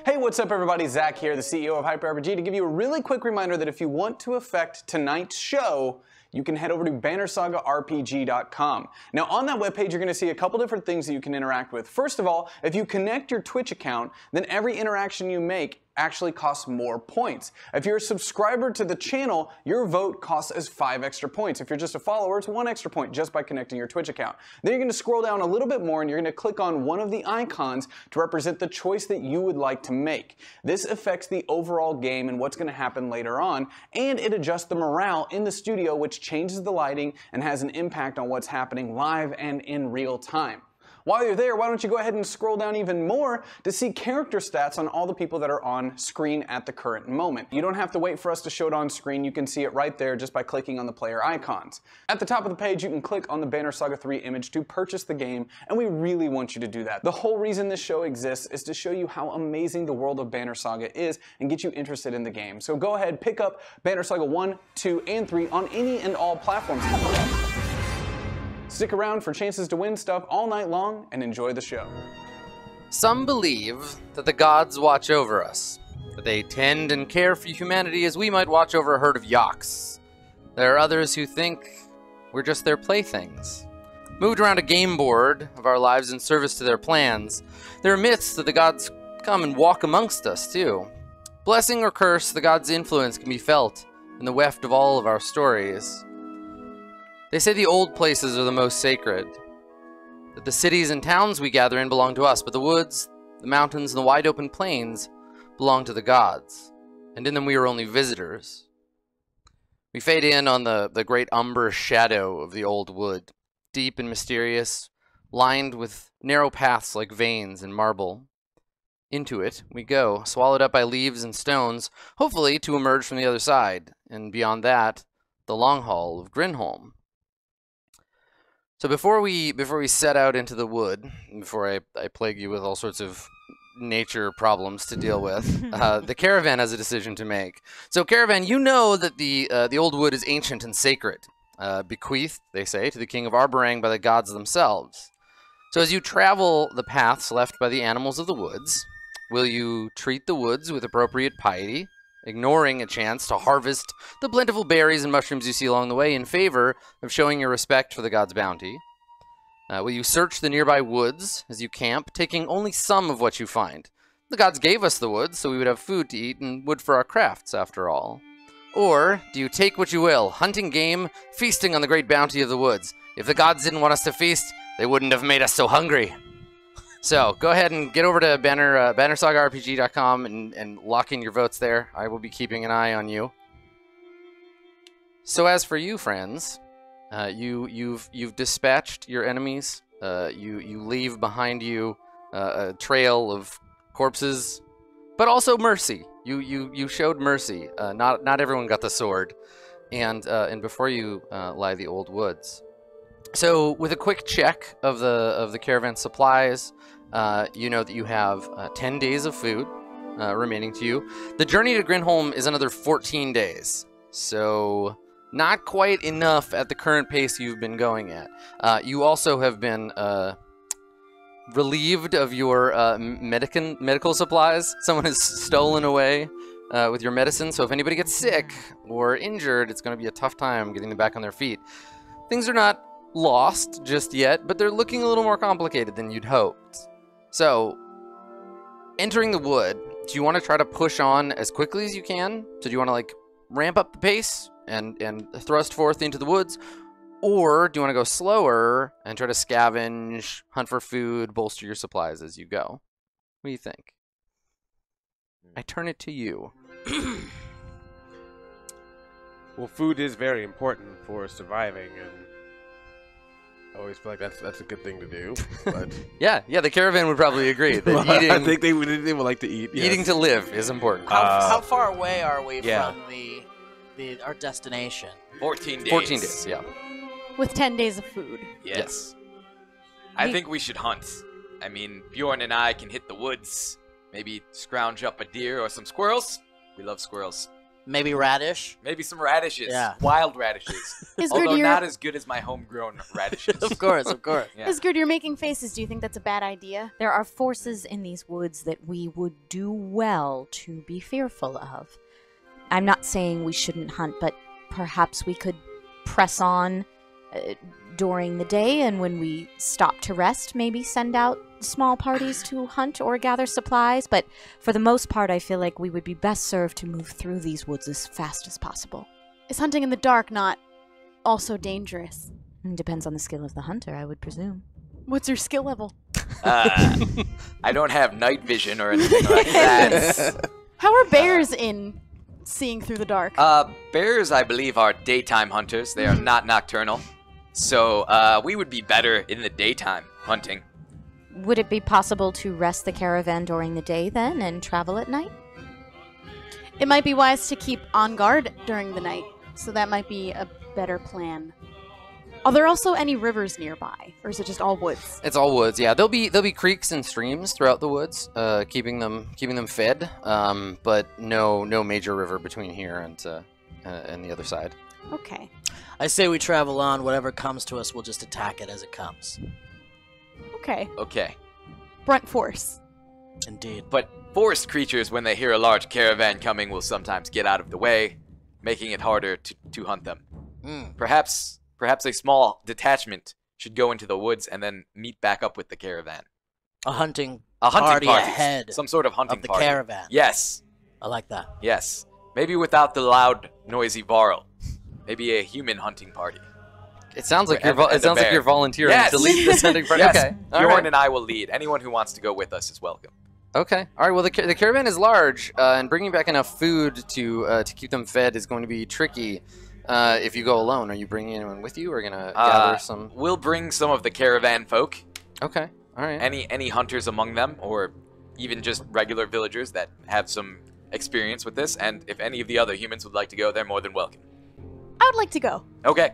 Hey, what's up everybody? Zach here, the CEO of Hyper RPG, to give you a really quick reminder that if you want to affect tonight's show, you can head over to bannersagaRPG.com. Now on that webpage, you're going to see a couple different things that you can interact with. First of all, if you connect your Twitch account, then every interaction you make actually costs more points. If you're a subscriber to the channel, your vote costs us 5 extra points. If you're just a follower, it's 1 extra point just by connecting your Twitch account. Then you're going to scroll down a little bit more and you're going to click on one of the icons to represent the choice that you would like to make. This affects the overall game and what's going to happen later on, and it adjusts the morale in the studio, which changes the lighting and has an impact on what's happening live and in real time. While you're there, why don't you go ahead and scroll down even more to see character stats on all the people that are on screen at the current moment. You don't have to wait for us to show it on screen. You can see it right there just by clicking on the player icons. At the top of the page, you can click on the Banner Saga 3 image to purchase the game, and we really want you to do that. The whole reason this show exists is to show you how amazing the world of Banner Saga is and get you interested in the game. So go ahead, pick up Banner Saga 1, 2, and 3 on any and all platforms. Stick around for chances to win stuff all night long and enjoy the show. Some believe that the gods watch over us, that they tend and care for humanity as we might watch over a herd of yaks. There are others who think we're just their playthings, moved around a game board of our lives in service to their plans. There are myths that the gods come and walk amongst us too. Blessing or curse, the gods' influence can be felt in the weft of all of our stories. They say the old places are the most sacred, that the cities and towns we gather in belong to us, but the woods, the mountains, and the wide open plains belong to the gods, and in them we are only visitors. We fade in on the great umber shadow of the old wood, deep and mysterious, lined with narrow paths like veins in marble. Into it we go, swallowed up by leaves and stones, hopefully to emerge from the other side, and beyond that, the long haul of Grinholm. So before we set out into the wood, before I plague you with all sorts of nature problems to deal with, the caravan has a decision to make. So caravan, you know that the old wood is ancient and sacred, bequeathed, they say, to the king of Arborang by the gods themselves. So as you travel the paths left by the animals of the woods, will you treat the woods with appropriate piety, ignoring a chance to harvest the plentiful berries and mushrooms you see along the way in favor of showing your respect for the god's bounty? Will you search the nearby woods as you camp, taking only some of what you find? The gods gave us the woods so we would have food to eat and wood for our crafts, after all. Or do you take what you will, hunting game, feasting on the great bounty of the woods? If the gods didn't want us to feast, they wouldn't have made us so hungry. So go ahead and get over to BannerSagaRPG.com and lock in your votes there. I will be keeping an eye on you. So as for you, friends, you've dispatched your enemies. You leave behind you a trail of corpses, but also mercy. You showed mercy. Not everyone got the sword, and before you lie the old woods. So with a quick check of the caravan supplies, you know that you have 10 days of food remaining to you. The journey to Grinholm is another 14 days, so not quite enough at the current pace you've been going at. You also have been relieved of your medical supplies. Someone has stolen away with your medicine, so if anybody gets sick or injured, it's going to be a tough time getting them back on their feet. Things are not lost just yet, but they're looking a little more complicated than you'd hoped. So, entering the wood, do you want to try to push on as quickly as you can? So do you want to like ramp up the pace and thrust forth into the woods? Or do you want to go slower and try to scavenge, hunt for food, bolster your supplies as you go? What do you think? I turn it to you. Well, food is very important for surviving, and I always feel like that's a good thing to do. But yeah, the caravan would probably agree that eating. I think they would like to eat. Yes. Eating to live is important. How far away are we from our destination? 14 days. 14 days, yeah. With 10 days of food. Yes. I think we should hunt. I mean, Bjorn and I can hit the woods, maybe scrounge up a deer or some squirrels. We love squirrels. Maybe radish. Maybe some radishes. Yeah. Wild radishes. Although not as good as my homegrown radishes. Of course, of course. Yeah. Isgard, you're making faces. Do you think that's a bad idea? There are forces in these woods that we would do well to be fearful of. I'm not saying we shouldn't hunt, but perhaps we could press on during the day, and when we stop to rest, maybe send out small parties to hunt or gather supplies. But for the most part, I feel like we would be best served to move through these woods as fast as possible. Is hunting in the dark not also dangerous? It depends on the skill of the hunter, I would presume. What's your skill level? I don't have night vision or anything like that. How are bears in seeing through the dark? Bears, I believe, are daytime hunters. They are not nocturnal. So we would be better in the daytime hunting. Would it be possible to rest the caravan during the day then and travel at night? It might be wise to keep on guard during the night, so that might be a better plan. Are there also any rivers nearby, or is it just all woods? It's all woods. Yeah, there'll be creeks and streams throughout the woods, keeping them fed. But no major river between here and the other side. Okay. I say we travel on. Whatever comes to us, we'll just attack it as it comes. Okay. Okay. Brunt force. Indeed. But forest creatures, when they hear a large caravan coming, will sometimes get out of the way, making it harder to hunt them. Perhaps a small detachment should go into the woods and then meet back up with the caravan. A hunting party ahead some sort of hunting of the party. caravan. Yes. I like that. Yes. Maybe without the loud, noisy Varl. Maybe a human hunting party. It sounds like And you're volunteering Yes. to lead this hunting party. Yes. Okay. All Bjorn right. and I will lead. Anyone who wants to go with us is welcome. Okay. All right. Well, the caravan is large, and bringing back enough food to keep them fed is going to be tricky. If you go alone, are you bringing anyone with you? Or gonna gather some? We'll bring some of the caravan folk. Okay. All right. Any hunters among them, or even just regular villagers that have some experience with this. And if any of the other humans would like to go, they're more than welcome. I would like to go. Okay.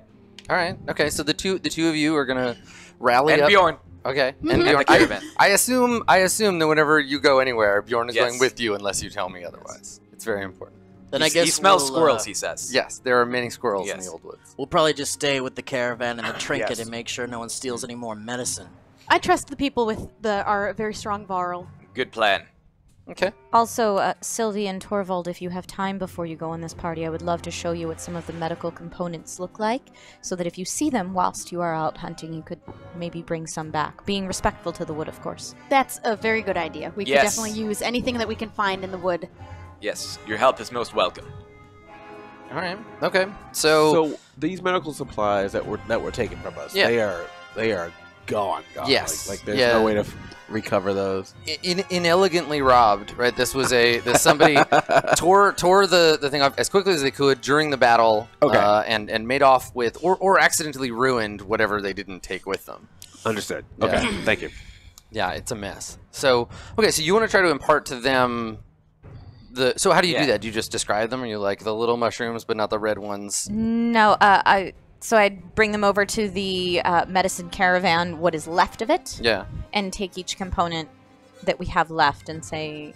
All right. Okay. So the two of you are gonna rally And up. Bjorn. Okay. And the caravan. I assume that whenever you go anywhere, Bjorn is Yes. going with you, unless you tell me otherwise. It's very important. Then He I guess he smells we'll, squirrels, he says. Yes, there are many squirrels in Yes. the old woods. We'll probably just stay with the caravan and the trinket Yes. and make sure no one steals any more medicine. I trust the people with our very strong Varl. Good plan. Okay. Also, Sylvie and Torvald, if you have time before you go on this party, I would love to show you what some of the medical components look like, so that if you see them whilst you are out hunting, you could maybe bring some back. Being respectful to the wood, of course. That's a very good idea. We could Yes. definitely use anything that we can find in the wood. Yes, your help is most welcome. All right. Okay. So these medical supplies that were taken from us, Yeah. they are gone. Yes. Like there's Yeah. no way to recover those. inelegantly robbed, right? This was somebody tore the thing off as quickly as they could during the battle, Okay. and made off with or accidentally ruined whatever they didn't take with them. Understood. Yeah. Okay. Thank you. Yeah, it's a mess. So okay, so you want to try to impart to them so how do you do Yeah. that? Do you just describe them? Are you like the little mushrooms but not the red ones? No, so I'd bring them over to the medicine caravan, what is left of it, Yeah. and take each component that we have left and say,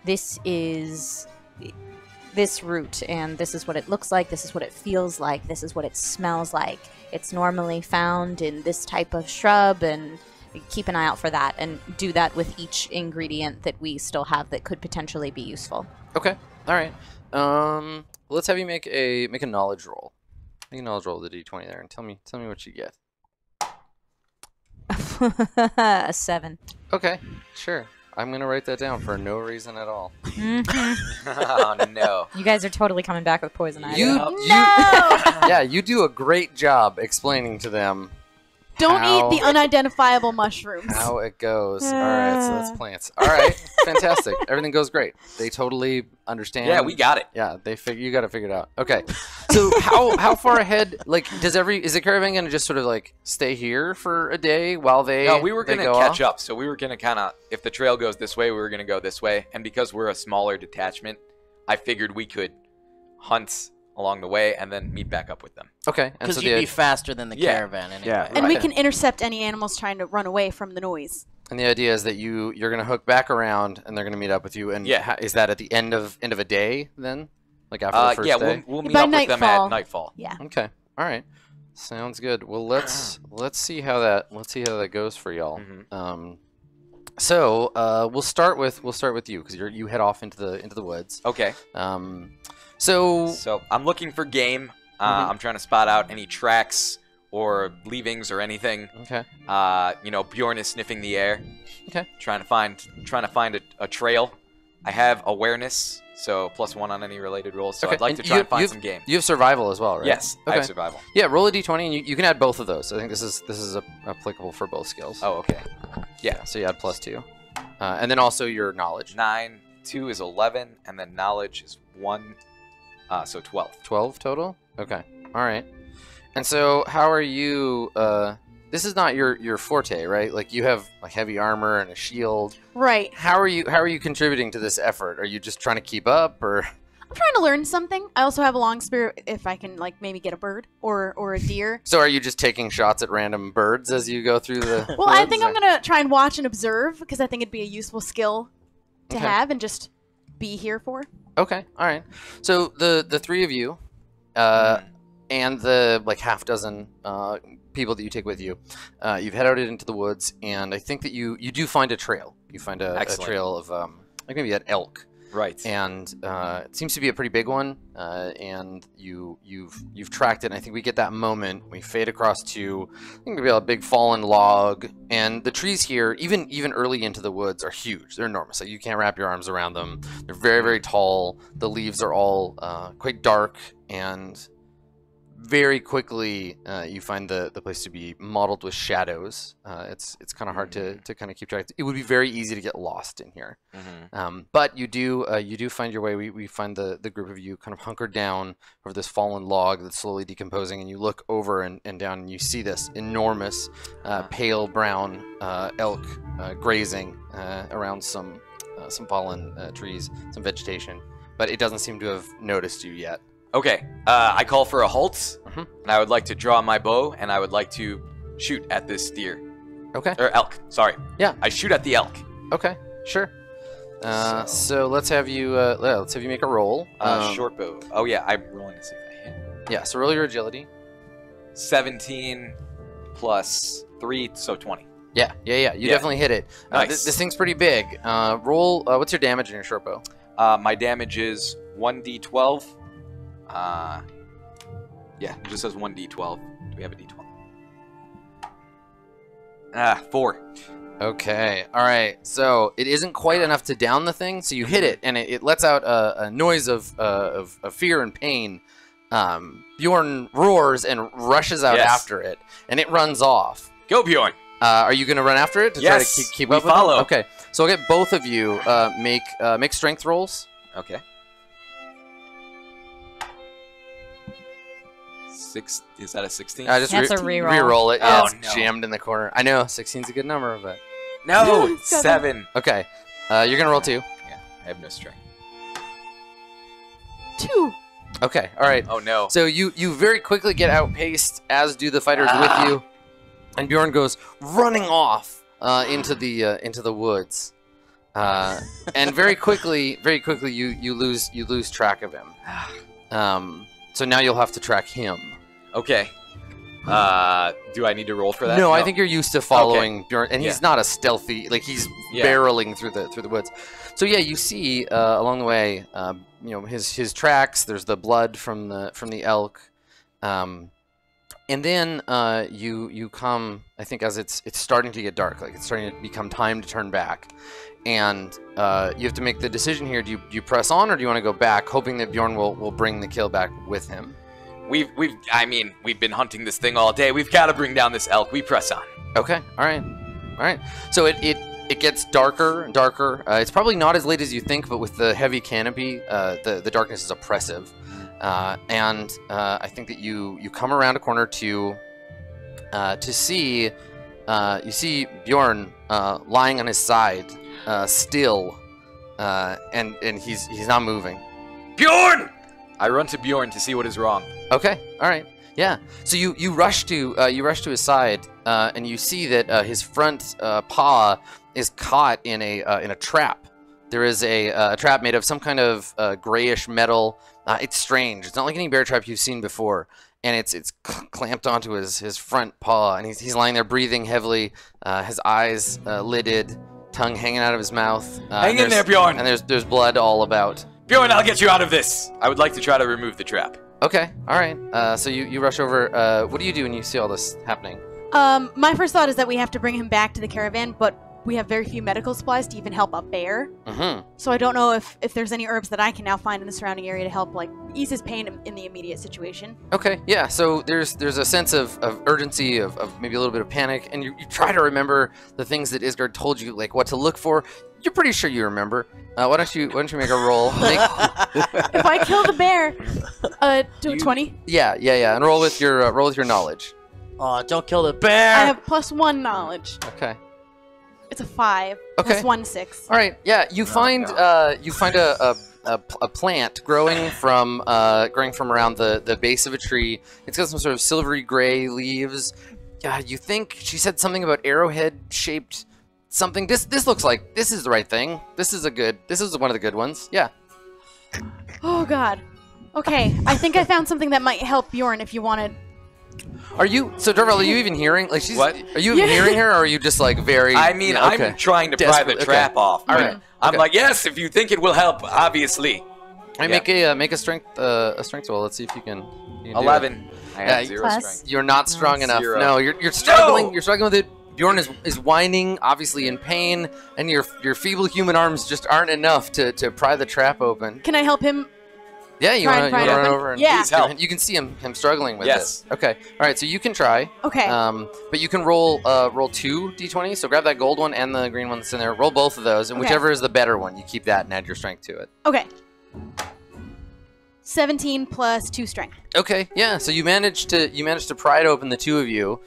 this is this root, and this is what it looks like, this is what it feels like, this is what it smells like. It's normally found in this type of shrub, and keep an eye out for that, and do that with each ingredient that we still have that could potentially be useful. Okay. All right. Let's have you make a knowledge roll. Make a knowledge roll with the d20 there, and tell me what you get. A 7. Okay, sure. I'm gonna write that down for no reason at all. Oh, no. You guys are totally coming back with poison ivy. Yeah, you do a great job explaining to them Don't how- eat the unidentifiable mushrooms. how it goes. All right, so that's plants. All right, fantastic. Everything goes great. They totally understand. Yeah, we got it. Yeah, you got to figure it out. Okay, so how far ahead? Like, is the caravan gonna just sort of like stay here for a day while they? No, we were they going to go catch off? up. So we were going to kind of, if the trail goes this way, we were going to go this way. And because we're a smaller detachment, I figured we could hunt along the way and then meet back up with them. Okay, and Because so you'd be faster than the Yeah. caravan anyway. Yeah. And we Right. can intercept any animals trying to run away from the noise. and the idea is that you're gonna hook back around and they're gonna meet up with you. And Yeah. is that at the end of a day then? Like after the first yeah, day? we'll meet By up with them nightfall. at nightfall. Yeah. Okay. All right. Sounds good. Well, let's see how that goes for y'all. So we'll start with you because you head off into the woods. Okay. So I'm looking for game. I'm trying to spot out any tracks or leavings or anything. Okay. You know, Bjorn is sniffing the air. Okay. Trying to find a trail. I have awareness, so +1 on any related rolls. So Okay. I'd like to And try and find some game. You have survival as well, right? Yes, I Okay. have survival. Yeah, roll a d20 and you can add both of those. I think this is applicable for both skills. Oh, okay. Yeah, so you add +2. And then also your knowledge. 9, 2 is 11, and then knowledge is 1, so 12. 12 total? Okay. All right. And so how are you this is not your forte, right? Like you have like heavy armor and a shield. Right. How are you contributing to this effort? Are you just trying to keep up or I'm trying to learn something. I also have a long spear if I can like maybe get a bird or a deer. So are you just taking shots at random birds as you go through the Well, I woods, think or- I'm gonna try and watch and observe because I think it'd be a useful skill to Okay. have and just be here for. Okay, all right. So the three of you, and the like half dozen people that you take with you, you've head out into the woods, and I think that you do find a trail. You find a trail of like maybe an elk, Right. and it seems to be a pretty big one. And you've tracked it. And I think we get that moment. We fade across to I think maybe a big fallen log, and the trees here, even early into the woods, are huge. They're enormous. Like you can't wrap your arms around them. They're very very tall. The leaves are all quite dark, and very quickly you find the place to be mottled with shadows. It's kind of hard to kind of keep track. It would be very easy to get lost in here. But you do find your way. We find the group of you kind of hunkered down over this fallen log that's slowly decomposing, and you look over and down, and you see this enormous pale brown elk grazing around some fallen trees, some vegetation, but it doesn't seem to have noticed you yet. Okay, I call for a halt, and I would like to draw my bow, and I would like to shoot at this deer. Okay. Or elk, sorry. Yeah. I shoot at the elk. Okay, sure. So let's have you make a roll. Short bow. Oh yeah, I'm rolling to see if I hit. Yeah, so roll your agility. 17 plus 3, so 20. Yeah. You definitely hit it. Nice. This thing's pretty big. Roll. What's your damage in your short bow? My damage is 1d12. Yeah, it just says 1d12. Do we have a d12? 4. Okay. All right. So it isn't quite enough to down the thing. So you hit it, and it lets out a noise of fear and pain. Bjorn roars and rushes out after it, and it runs off. Go, Bjorn! Are you going to run after it to try to keep up with follow. it? Okay. So I'll get both of you make strength rolls. Okay. 6, is that a 16? Just That's a reroll. Reroll it. Yeah, Oh, it's no. jammed in the corner. I know 16's a good number, but No, 7. okay. You're gonna roll 2. Yeah, I have no strength. 2. Okay. All right. Oh no. So you very quickly get outpaced, as do the fighters with you, and Bjorn goes running off into the woods, and very quickly you lose track of him. So now you'll have to track him. Okay. Do I need to roll for that? No, I think you're used to following Bjorn, and he's Yeah. not a stealthy, like he's Yeah. barreling through the woods. So yeah, you see along the way, his tracks. There's the blood from the elk, and then you come. I think as it's starting to get dark, like it's starting to become time to turn back, and you have to make the decision here. Do you press on, or do you want to go back, hoping that Bjorn will bring the kill back with him? We've been hunting this thing all day. We've got to bring down this elk. We press on. Okay. All right. So it gets darker and darker. It's probably not as late as you think, but with the heavy canopy, the darkness is oppressive. And I think that you come around a corner to see you see Bjorn lying on his side, still, and he's not moving. Bjorn! I run to Bjorn to see what is wrong. Okay. All right. Yeah. So you rush to his side, and you see that his front paw is caught in a trap there is a trap made of some kind of grayish metal. It's strange. It's not like any bear trap you've seen before. And it's clamped onto his front paw, and he's lying there breathing heavily, his eyes lidded, tongue hanging out of his mouth. Hang in there, Bjorn! And there's blood all about. Bjorn, I'll get you out of this! I would like to try to remove the trap. Okay, alright. So you rush over. What do you do when you see all this happening? My first thought is that we have to bring him back to the caravan, but we have very few medical supplies to even help a bear. So I don't know if there's any herbs that I can now find in the surrounding area to help like ease his pain in the immediate situation. Okay, yeah. So there's a sense of urgency, of maybe a little bit of panic, and you try to remember the things that Isgard told you, like what to look for. You're pretty sure you remember. Why don't you make a roll? If I kill the bear, do 20. Yeah, and roll with your knowledge. Oh, don't kill the bear! I have +1 knowledge. Okay. It's a 5. Okay. +1, 6. All right. Yeah, you find a plant growing from around the base of a tree. It's got some sort of silvery gray leaves. Yeah, you think she said something about arrowhead shaped something. This looks like this is the right thing. This is one of the good ones. Yeah. Oh God. Okay, I think I found something that might help Bjorn if you wanted. Dorval, are you even hearing? Like, What? Are you even hearing her, or are you just like very? I mean, okay. I'm trying to pry the trap off. All right. I'm Okay. like, yes, if you think it will help, obviously. All right, make a strength roll. Let's see if you can. You can do 11. it. I Yeah, have 0 plus. strength. You're not strong enough. 0. No, you're struggling. No! You're struggling with it. Bjorn is whining, obviously in pain, and your feeble human arms just aren't enough to pry the trap open. Can I help him? Yeah, you want to run over and Yeah. Please help. You can see him struggling with Yes. it. Okay. All right. So you can try. Okay. But you can roll 2 d20. So grab that gold one and the green one that's in there. Roll both of those, and Okay. whichever is the better one, you keep that and add your strength to it. Okay. 17 plus 2 strength. Okay. Yeah. So you managed to pry it open. The two of you,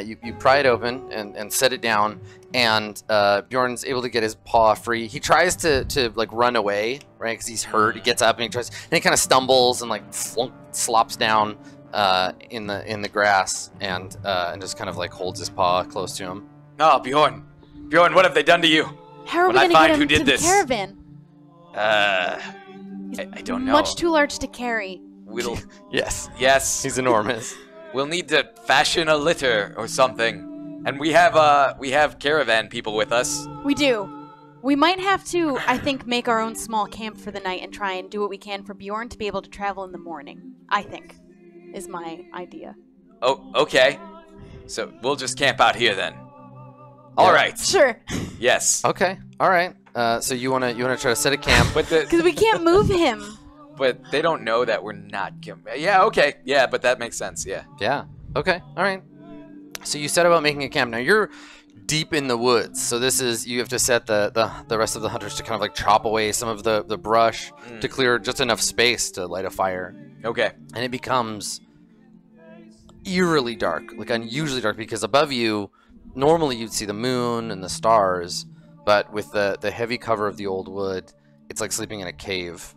you pry it open and set it down. And Bjorn's able to get his paw free. He tries to like run away, right? Because he's hurt. He gets up and he kind of stumbles and like slops down in the grass and just kind of like holds his paw close to him. Oh, Bjorn, what have they done to you? How are When we I going to find get who him did to the this. caravan? I don't know. Much too large to carry. We'll Yes. yes. He's enormous. We'll need to fashion a litter or something. And we have caravan people with us. We do. We might have to, I think, make our own small camp for the night and try and do what we can for Bjorn to be able to travel in the morning. I think, is my idea. Oh, okay. So we'll just camp out here then. All right. Sure. Yes. Okay. All right. So you wanna try to set a camp? Because we can't move him. But they don't know that we're not. Yeah. Okay. Yeah. But that makes sense. Yeah. Yeah. Okay. All right. So you set about making a camp. Now you're deep in the woods, so you have to set the rest of the hunters to kind of like chop away some of the brush to clear just enough space to light a fire. Okay. And it becomes eerily dark, like unusually dark, because above you, normally you'd see the moon and the stars, but with the heavy cover of the old wood, it's like sleeping in a cave.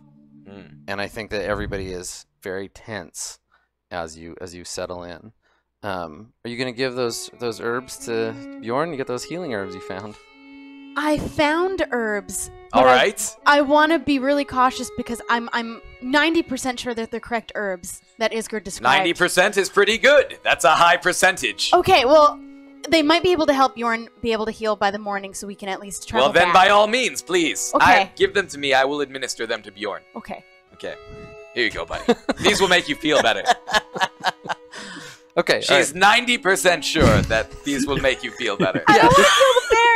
And I think that everybody is very tense as you settle in. Are you gonna give those herbs to Bjorn? You get those healing herbs you found. I found herbs. All but right. I want to be really cautious because I'm 90% sure that they're correct herbs that Isgard described. 90% is pretty good. That's a high percentage. Okay, well, they might be able to help Bjorn be able to heal by the morning, so we can at least travel Well, then back. by all means, please. Okay. Give them to me. I will administer them to Bjorn. Okay. Okay. Here you go, buddy. These will make you feel better. Okay. She's 90% sure that these will make you feel better. I don't want to kill the bear.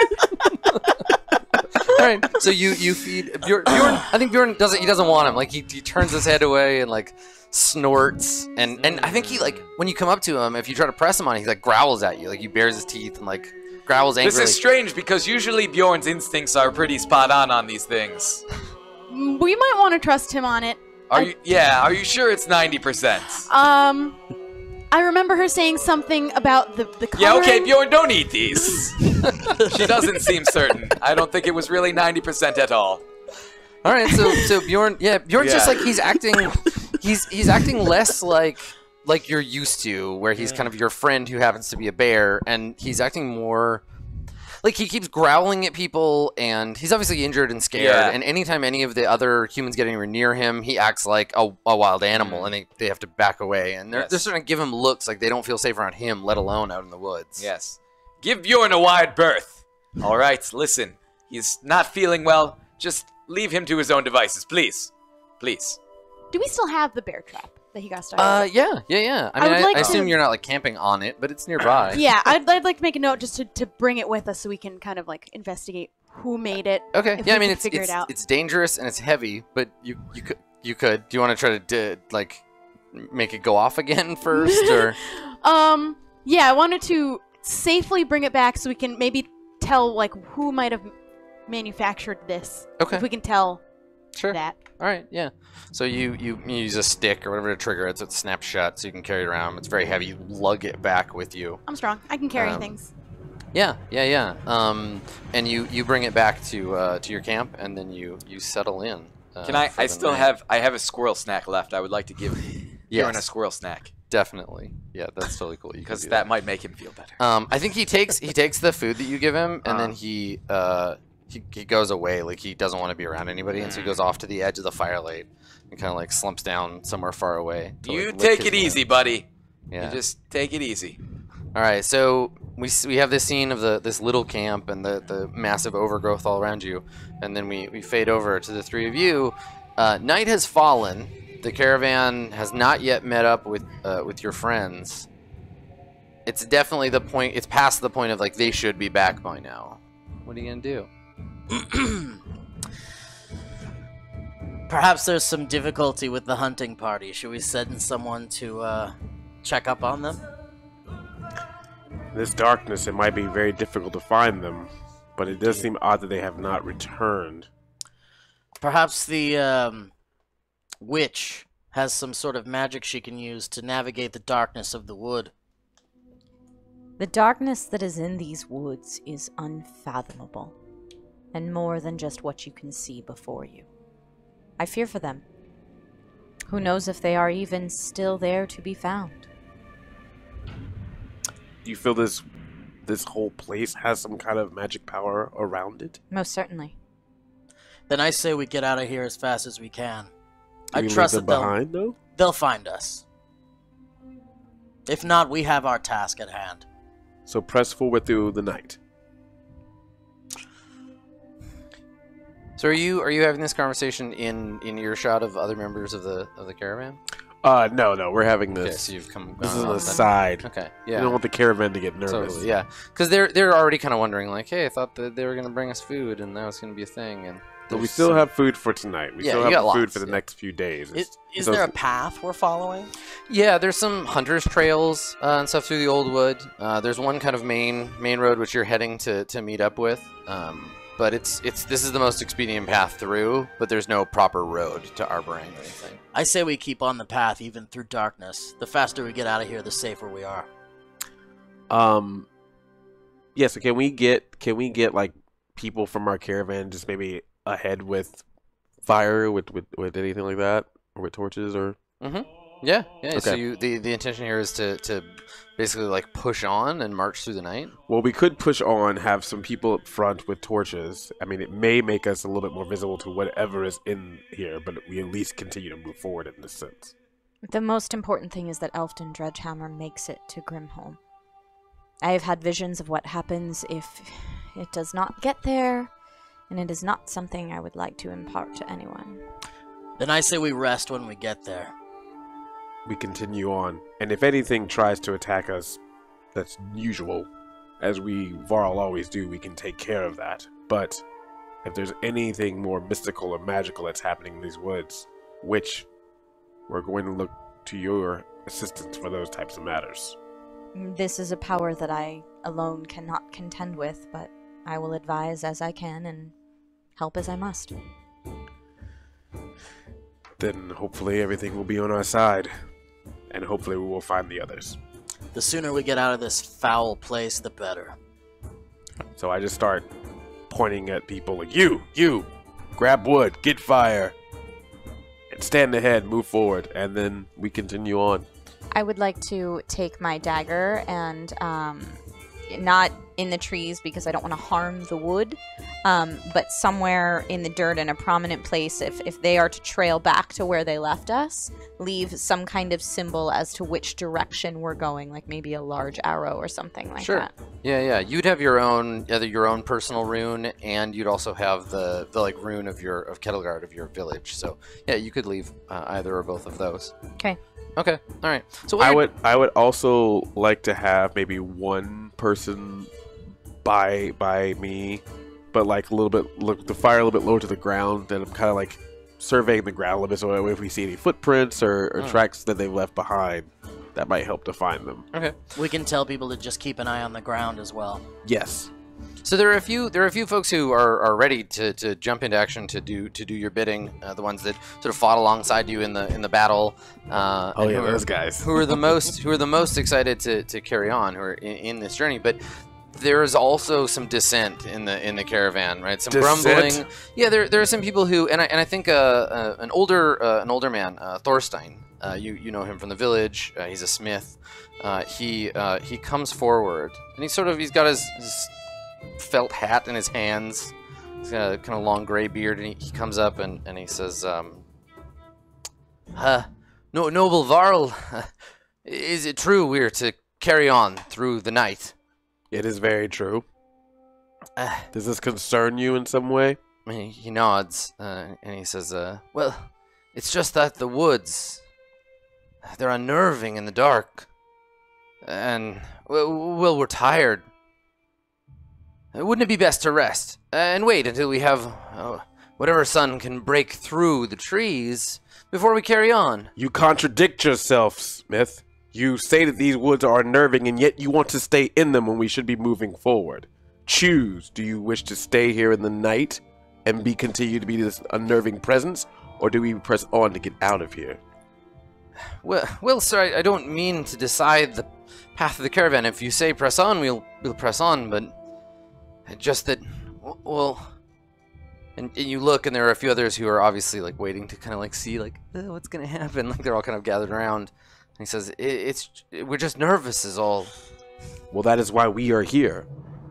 All right. So you feed Bjorn. I think Bjorn doesn't want him. Like he turns his head away and like snorts and I think he like when you come up to him, if you try to press him on it, he like growls at you. Like he bares his teeth and like growls angrily. This is strange because usually Bjorn's instincts are pretty spot on these things. We might want to trust him on it. Are you sure it's 90%? I remember her saying something about the coloring. Yeah, okay, Bjorn, don't eat these. She doesn't seem certain. I don't think it was really 90% at all. All right, so Bjorn, Bjorn's just like he's acting less like you're used to, where he's kind of your friend who happens to be a bear, and he's acting more like he keeps growling at people, and he's obviously injured and scared. Yeah. And anytime any of the other humans get anywhere near him, he acts like a wild animal, and they have to back away. And they're starting to give him looks like they don't feel safe around him, let alone out in the woods. Yes. Give Bjorn a wide berth. All right, listen. He's not feeling well. Just leave him to his own devices, please. Please. Do we still have the bear trap that he got started? Yeah. I mean, I assume to- you're not like camping on it, but it's nearby. Yeah, I'd like to make a note just to bring it with us so we can kind of like investigate who made it. Okay. if Yeah, I we mean, can figure it out. it's dangerous and it's heavy, but you could. Do you want to try to like make it go off again first, or? Yeah, I wanted to safely bring it back so we can maybe tell like who might have manufactured this. Okay. If we can tell that. All right, yeah. So you use a stick or whatever to trigger it, so it snaps shut, so you can carry it around. It's very heavy. You lug it back with you. I'm strong. I can carry things. Yeah. And you bring it back to your camp, and then you settle in. Can I? I still have a squirrel snack left. I would like to give Bjorn a squirrel snack. Definitely. Yeah, that's totally cool. Because that might make him feel better. I think he takes the food that you give him, and then he goes away. Like he doesn't want to be around anybody, and so he goes off to the edge of the firelight and kind of like slumps down somewhere far away. You take it easy, buddy. Yeah. You just take it easy. All right. So we have this scene of this little camp and the massive overgrowth all around you, and then we fade over to the three of you. Night has fallen. The caravan has not yet met up with your friends. It's definitely the point. It's past the point of like they should be back by now. What are you gonna do? Perhaps there's some difficulty with the hunting party. Should we send someone to check up on them? In this darkness, it might be very difficult to find them, but it does seem odd that they have not returned. Perhaps the witch has some sort of magic she can use to navigate the darkness of the wood. The darkness that is in these woods is unfathomable, and more than just what you can see before you. I fear for them. Who knows if they are even still there to be found? Do you feel this whole place has some kind of magic power around it? Most certainly. Then I say we get out of here as fast as we can. Do I we trust leave that them behind, though? they'll find us. If not, we have our task at hand. So press forward through the night. So are you having this conversation in earshot of other members of the caravan? No, we're having this. Okay, so you've come. This is an aside. Okay, You yeah. don't want the caravan to get nervous. Totally, yeah. Because they're already kind of wondering, like, hey, I thought that they were gonna bring us food, and that was gonna be a thing, and. But we still have food for tonight. We Yeah, still you have got food lots, for the yeah. next few days. Is there a path we're following? Yeah, there's some hunters' trails and stuff through the old wood. There's one kind of main road which you're heading to meet up with. But this is the most expedient path through, but there's no proper road to arboring or anything. I say we keep on the path even through darkness. The faster we get out of here, the safer we are. Yeah, so can we get like people from our caravan just maybe ahead with fire with anything like that, or with torches or? Yeah. Okay. So the intention here is to basically like push on and march through the night. Well, we could push on, have some people up front with torches. I mean, it may make us a little bit more visible to whatever is in here, but we at least continue to move forward in this sense. The most important thing is that Elfton Dredgehammer makes it to Grimholm. I have had visions of what happens if it does not get there, and it is not something I would like to impart to anyone. Then I say we rest when we get there. We continue on, and if anything tries to attack us, that's usual. As we Varl always do, we can take care of that. But if there's anything more mystical or magical that's happening in these woods, which we're going to look to your assistance for those types of matters. This is a power that I alone cannot contend with, but I will advise as I can and help as I must. Then hopefully everything will be on our side, and hopefully we will find the others. The sooner we get out of this foul place, the better. So I just start pointing at people like, you, grab wood, get fire, and stand ahead, move forward, and then we continue on. I would like to take my dagger and not in the trees because I don't want to harm the wood, but somewhere in the dirt in a prominent place, if they are to trail back to where they left us, leave some kind of symbol as to which direction we're going, like maybe a large arrow or something like that. Yeah. You'd have your own personal rune, and you'd also have the like rune of Kettleguard of your village. So yeah, you could leave either or both of those. Okay. Okay. All right. So I would also like to have maybe one person by me, but like a little bit, look the fire a little bit lower to the ground, and I'm kind of like surveying the ground a little bit, so if we see any footprints or tracks that they've left behind, that might help to find them. Okay. We can tell people to just keep an eye on the ground as well. Yes. So there are a few folks who are ready to jump into action to do your bidding. The ones that sort of fought alongside you in the battle. Those guys. who are the most excited to carry on, who are in this journey. But there is also some dissent in the caravan, right? Some grumbling. Yeah, there are some people who, and I think an older man, Thorstein. You know him from the village. He's a smith. He comes forward, and he's got his felt hat in his hands. He's got a kind of long gray beard, and he comes up and he says, Noble Varl, is it true we're to carry on through the night? It is very true. Does this concern you in some way? He nods, and he says, well, it's just that the woods, they're unnerving in the dark. And, well, we're tired. Wouldn't it be best to rest and wait until we have whatever sun can break through the trees before we carry on? You contradict yourself, Smith. You say that these woods are unnerving, and yet you want to stay in them when we should be moving forward. Choose. Do you wish to stay here in the night and continue to be this unnerving presence, or do we press on to get out of here? Well, sir, I don't mean to decide the path of the caravan. If you say press on, we'll press on, but just that, well... And you look, and there are a few others who are obviously like waiting to kind of like see like what's gonna happen. Like they're all kind of gathered around. And he says, we're just nervous is all. Well, that is why we are here,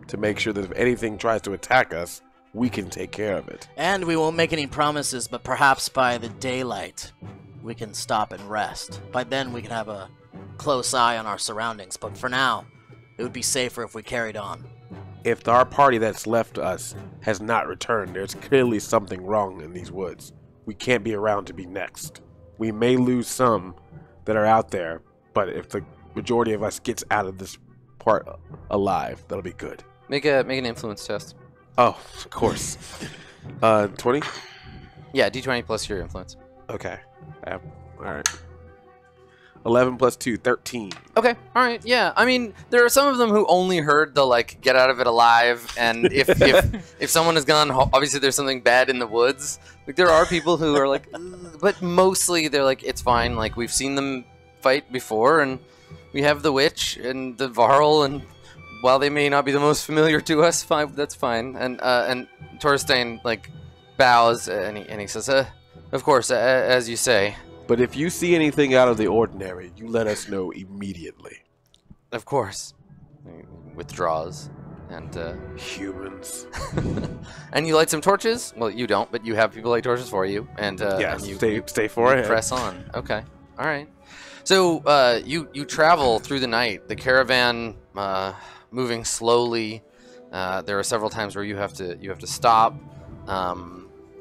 to make sure that if anything tries to attack us, we can take care of it. And we won't make any promises, but perhaps by the daylight, we can stop and rest. By then, we can have a close eye on our surroundings. But for now, it would be safer if we carried on. If our party that's left us has not returned, there's clearly something wrong in these woods. We can't be around to be next. We may lose some that are out there, but if the majority of us gets out of this part alive, that'll be good. Make an influence test. Oh, of course. 20? Yeah, d20 plus your influence. Okay. All right. 11 plus 2, 13. Okay, all right, yeah. I mean, there are some of them who only heard the, like, get out of it alive, and if someone has gone, obviously there's something bad in the woods. Like, there are people who are like, but mostly they're like, it's fine. Like, we've seen them fight before, and we have the witch and the Varl, and while they may not be the most familiar to us, fine, that's fine. And Thorstein, like, bows, and he says, of course, as you say. But if you see anything out of the ordinary, you let us know immediately. Of course. He withdraws. And, humans. And you light some torches? Well, you don't, but you have people light torches for you. And, yes, and stay for it. Press on. Okay. All right. So, you travel through the night. The caravan, moving slowly. There are several times where you have to stop.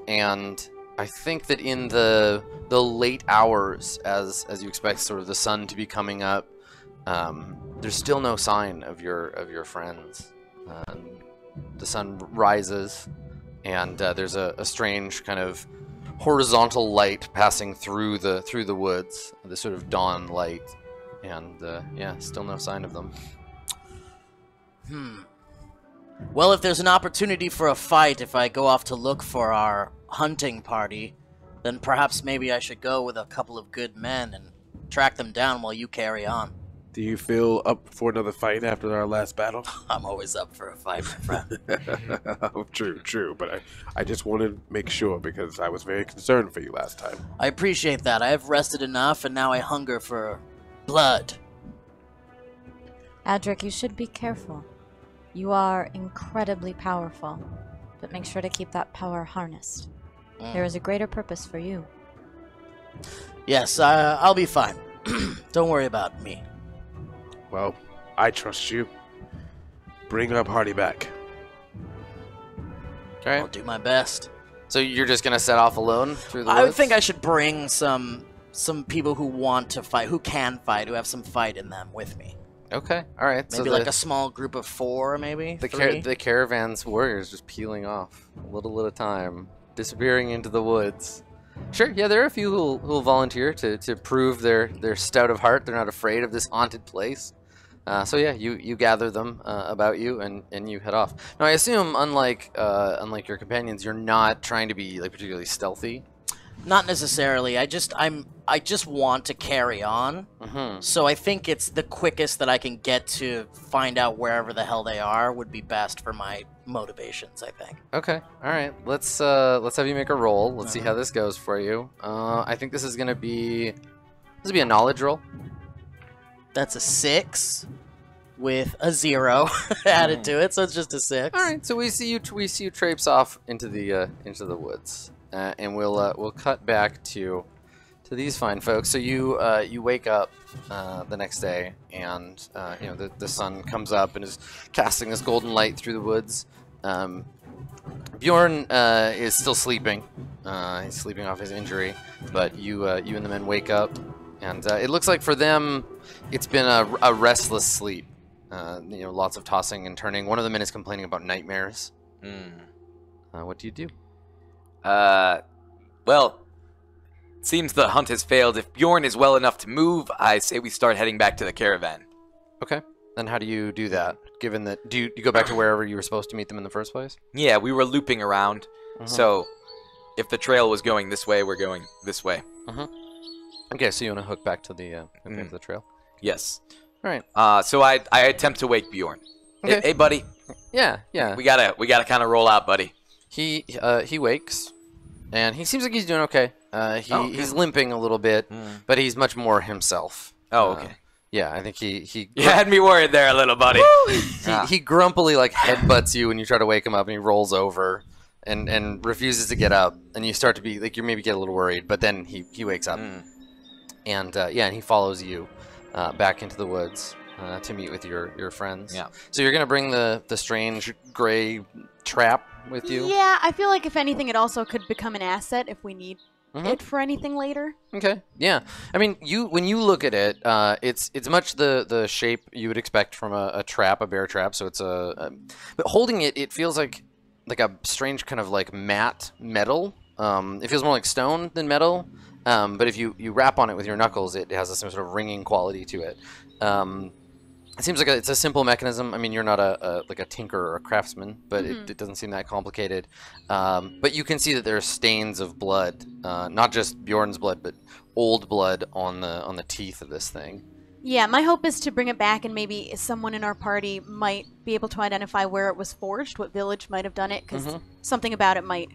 And I think that in the late hours, as you expect sort of the sun to be coming up, there's still no sign of your friends. The sun rises, and there's a strange kind of horizontal light passing through the woods, the sort of dawn light, and yeah, still no sign of them. Well, if there's an opportunity for a fight, if I go off to look for our hunting party, then perhaps maybe I should go with a couple of good men and track them down while you carry on. Do you feel up for another fight after our last battle? I'm always up for a fight, my friend. True, but I just wanted to make sure because I was very concerned for you last time. I appreciate that. I have rested enough, and now I hunger for blood. Adric, you should be careful. You are incredibly powerful, but make sure to keep that power harnessed. There is a greater purpose for you. Yes, I'll be fine. Don't worry about me. Well, I trust you. Bring our party back. Okay. I'll do my best. So you're just gonna set off alone through the I would woods? think I should bring some people who want to fight, who can fight, who have some fight in them with me. Okay, all right. Maybe so like a small group of 4, maybe? the the caravan's warriors just peeling off a little at a time, disappearing into the woods. Sure, yeah, there are a few who'll volunteer to prove their stout of heart. They're not afraid of this haunted place. So yeah, you gather them about you and you head off. Now I assume, unlike your companions, you're not trying to be like particularly stealthy. Not necessarily. I just want to carry on. So I think it's the quickest that I can get to find out wherever the hell they are would be best for my motivations, I think. Okay, all right. Let's have you make a roll. Let's see how this goes for you. I think this is gonna be a knowledge roll. That's a 6 with a 0 added to it, so it's just a 6. All right, so we see you traipse off into the woods, and we'll cut back to these fine folks. So you wake up the next day, and the sun comes up and is casting this golden light through the woods. Bjorn is still sleeping. He's sleeping off his injury, but you and the men wake up, and it looks like for them it's been a restless sleep. Lots of tossing and turning. One of the men is complaining about nightmares. What do you do? Well, it seems the hunt has failed. If Bjorn is well enough to move, I say we start heading back to the caravan. Okay. Then how do you do that? Given that, do you go back to wherever you were supposed to meet them in the first place? Yeah, we were looping around. So if the trail was going this way, we're going this way. Okay, so you want to hook back to the the trail? Yes. All right. So I attempt to wake Bjorn. Okay. Hey, buddy. Yeah. We gotta kind of roll out, buddy. He wakes, and he seems like he's doing okay. He's limping a little bit, but he's much more himself. Oh, okay. Yeah, I think he You had me worried there a little, buddy. he grumpily like headbutts you when you try to wake him up, and he rolls over and refuses to get up, and you start to be like, you maybe get a little worried, but then he wakes up, and and he follows you back into the woods to meet with your friends. Yeah. So you're gonna bring the strange gray trap with you? Yeah, I feel like if anything, it also could become an asset if we need it for anything later. Okay. Yeah. I mean, when you look at it, it's much the shape you would expect from a trap, a bear trap. So it's but holding it, it feels like a strange kind of like matte metal. It feels more like stone than metal. But if you rap on it with your knuckles, it has a sort of ringing quality to it. It seems like it's a simple mechanism. I mean, you're not a tinker or a craftsman, but it doesn't seem that complicated. But you can see that there are stains of blood, not just Bjorn's blood, but old blood on the teeth of this thing. Yeah, my hope is to bring it back, and maybe someone in our party might be able to identify where it was forged, what village might have done it, because something about it might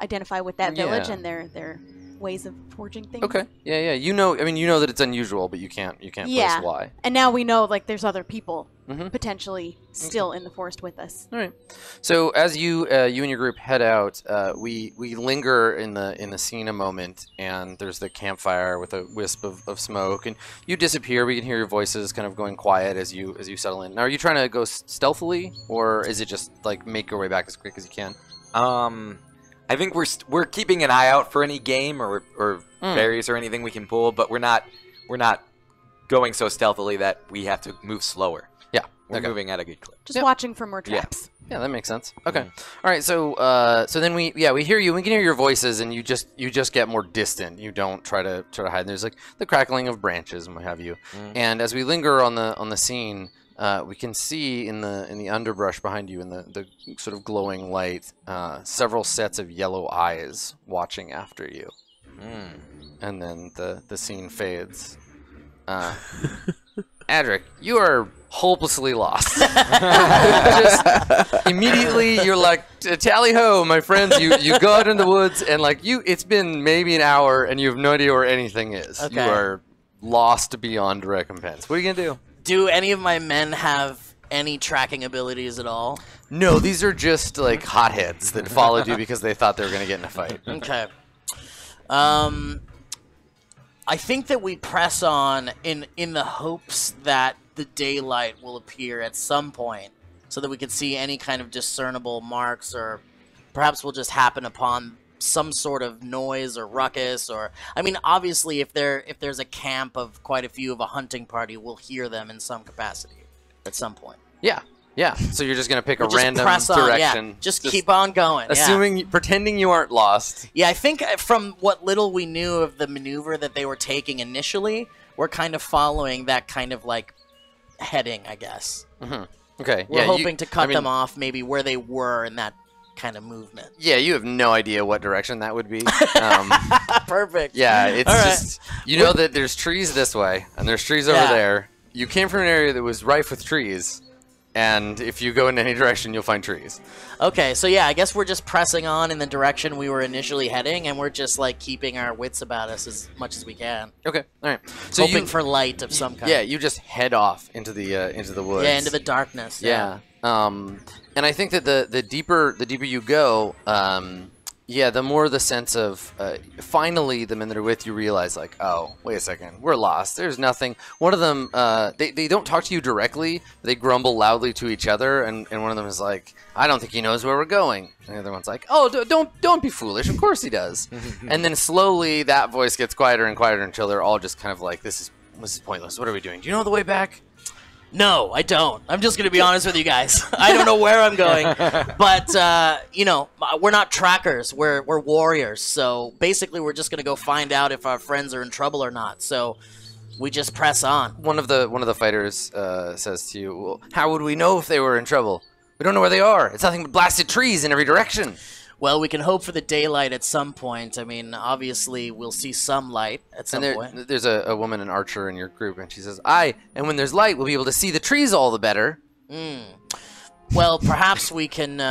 identify with that village and their ways of forging things. Okay. Yeah. You know that it's unusual, but you can't place why. And now we know like there's other people potentially still in the forest with us. All right. So as you and your group head out, we linger in the scene a moment, and there's the campfire with a wisp of smoke, and you disappear. We can hear your voices kind of going quiet as you settle in. Now, are you trying to go stealthily, or is it just like make your way back as quick as you can? I think we're keeping an eye out for any game or berries or anything we can pull, but we're not going so stealthily that we have to move slower. Yeah, we're moving at a good clip. Just watching for more traps. Yeah, that makes sense. Okay, all right. So then we hear you. We can hear your voices, and you just get more distant. You don't try to hide. And there's like the crackling of branches and what have you. And as we linger on the scene. We can see in the underbrush behind you, in the sort of glowing light, several sets of yellow eyes watching after you. And then the scene fades. Adric, you are hopelessly lost. Just immediately, you're like, tally ho, my friends. You go out in the woods, and like it's been maybe an hour, and you have no idea where anything is. Okay. You are lost beyond recompense. What are you gonna do? Do any of my men have any tracking abilities at all? No, these are just like hotheads that followed you because they thought they were going to get in a fight. Okay. I think that we press on in the hopes that the daylight will appear at some point so that we can see any kind of discernible marks, or perhaps we'll just happen upon some sort of noise or ruckus, or I mean, obviously if there's a camp of quite a few of a hunting party, we'll hear them in some capacity at some point. Yeah. Yeah, so you're just going to pick a Just random press on, direction. yeah. Just keep on going. Assuming, pretending you aren't lost. Yeah, I think from what little we knew of the maneuver that they were taking initially, we're kind of following that kind of like heading, I guess. Mm-hmm. Okay. We're hoping to cut them off maybe where they were in that kind of movement. Yeah, you have no idea what direction that would be. Perfect. Yeah, it's All just, you know that there's trees this way, and there's trees over there. You came from an area that was rife with trees. And if you go in any direction, you'll find trees. Okay, so yeah, I guess we're just pressing on in the direction we were initially heading, and we're just like keeping our wits about us as much as we can. Okay, all right. So hoping for light of some kind. Yeah, you just head off into the woods. Yeah, into the darkness. Yeah. And I think that the deeper you go, yeah, the more the sense of finally the men that are with you realize, like, oh, wait a second, we're lost. There's nothing. One of them, they don't talk to you directly. They grumble loudly to each other, and one of them is like, I don't think he knows where we're going. And the other one's like, oh, don't be foolish. Of course he does. And then slowly that voice gets quieter and quieter until they're all just kind of like, this is pointless. What are we doing? Do you know the way back? No, I don't. I'm just going to be honest with you guys. I don't know where I'm going. But, you know, we're not trackers. We're warriors. So basically we're just going to go find out if our friends are in trouble or not. So we just press on. One of the fighters says to you, well, how would we know if they were in trouble? We don't know where they are. It's nothing but blasted trees in every direction. Well, we can hope for the daylight at some point. I mean, obviously, we'll see some light at some point. There's a woman, an archer in your group, and she says, and when there's light, we'll be able to see the trees all the better. Well, perhaps we can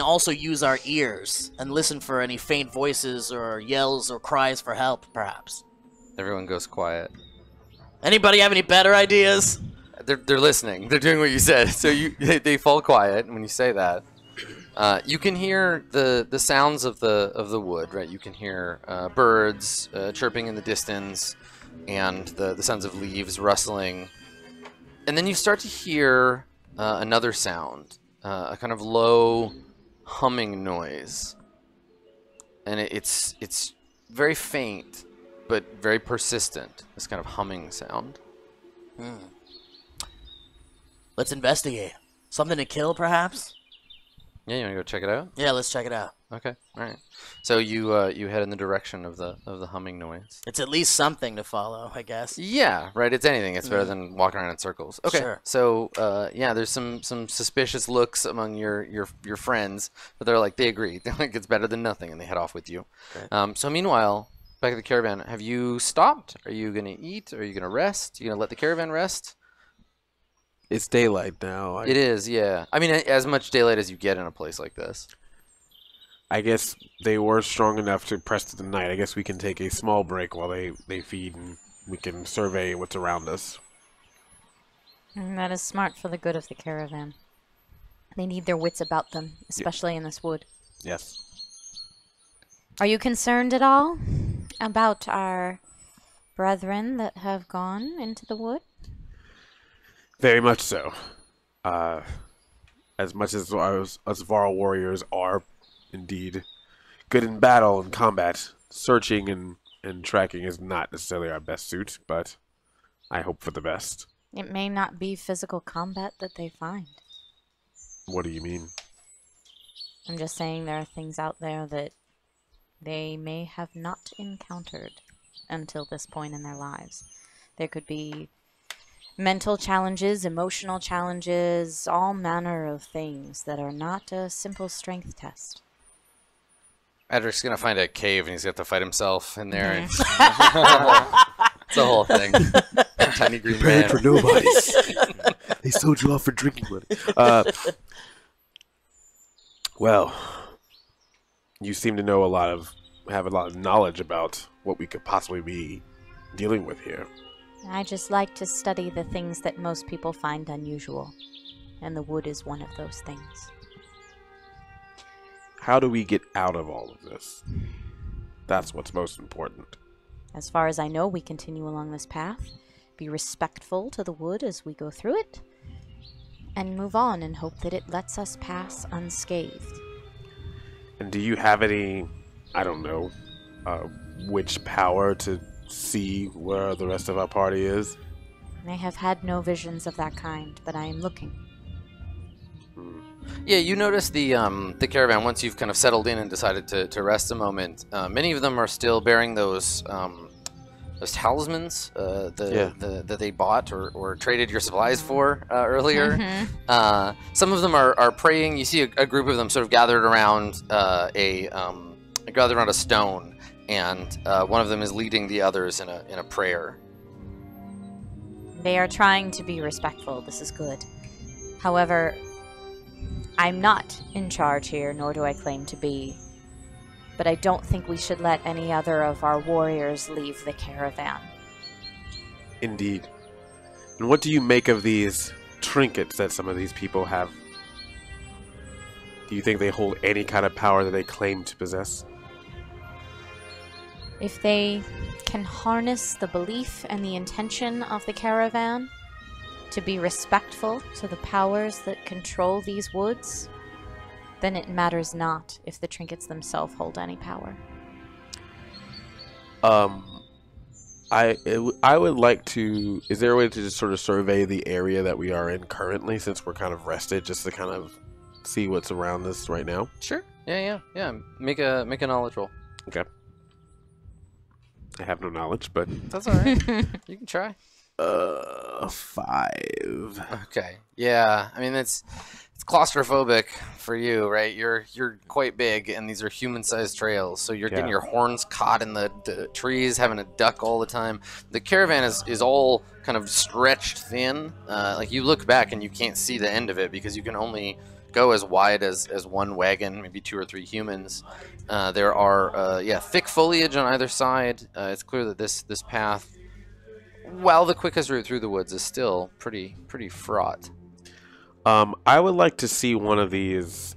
also use our ears and listen for any faint voices or yells or cries for help, perhaps. Everyone goes quiet. Anybody have any better ideas? They're listening. They're doing what you said. So they fall quiet when you say that. You can hear the sounds of the wood, right? You can hear birds chirping in the distance, and the sounds of leaves rustling. And then you start to hear another sound, a kind of low humming noise. And it's very faint, but very persistent, this kind of humming sound. Let's investigate. Something to kill, perhaps? Yeah, you want to go check it out? Yeah, let's check it out. Okay, all right. So you head in the direction of the humming noise. It's at least something to follow, I guess. Yeah, right. It's anything. It's better than walking around in circles. Okay. Sure. So yeah, there's some suspicious looks among your friends, but they agree. They're like, it's better than nothing, and they head off with you. Okay. So meanwhile, back at the caravan, have you stopped? Are you gonna eat? Are you gonna rest? Are you gonna let the caravan rest? It's daylight now. It is, yeah. I mean, as much daylight as you get in a place like this. I guess they were strong enough to press to the night. I guess we can take a small break while they feed, and we can survey what's around us. And that is smart for the good of the caravan. They need their wits about them, especially in this wood. Yes. Are you concerned at all about our brethren that have gone into the wood? Very much so. As much as us Varl warriors are indeed good in battle and combat, searching and tracking is not necessarily our best suit, but I hope for the best. It may not be physical combat that they find. What do you mean? I'm just saying there are things out there that they may have not encountered until this point in their lives. There could be mental challenges, emotional challenges, all manner of things that are not a simple strength test. Edric's gonna find a cave and he's got to fight himself in there. And it's a whole thing. Tiny green man. For nobodies. They sold you off for drinking money. Well, you seem to know have a lot of knowledge about what we could possibly be dealing with here. I just like to study the things that most people find unusual, and the wood is one of those things. How do we get out of all of this? That's what's most important. As far as I know, we continue along this path, be respectful to the wood as we go through it, and move on and hope that it lets us pass unscathed. And do you have any, I don't know, witch power to see where the rest of our party is? I have had no visions of that kind, but I am looking. Yeah, you notice the caravan, once you've kind of settled in and decided to rest a moment, many of them are still bearing those talismans that they bought or traded your supplies for earlier. Mm-hmm. Some of them are praying. You see a group of them sort of gathered around a stone, and one of them is leading the others in a prayer. They are trying to be respectful. This is good. However, I'm not in charge here, nor do I claim to be. But I don't think we should let any other of our warriors leave the caravan. Indeed. And what do you make of these trinkets that some of these people have? Do you think they hold any kind of power that they claim to possess? If they can harness the belief and the intention of the caravan to be respectful to the powers that control these woods, then it matters not if the trinkets themselves hold any power. I would like to... Is there a way to just sort of survey the area that we are in currently, since we're kind of rested, just to kind of see what's around us right now? Sure. Yeah. Make a knowledge roll. Okay. I have no knowledge, but... That's all right. You can try. 5. Okay. Yeah. I mean, it's claustrophobic for you, right? You're quite big, and these are human-sized trails, so you're getting your horns caught in the trees, having to duck all the time. The caravan is all kind of stretched thin. Like, you look back and you can't see the end of it because you can only go as wide as one wagon, maybe 2 or 3 humans. There are thick foliage on either side. It's clear that this path, while the quickest route through the woods, is still pretty fraught. I would like to see one of these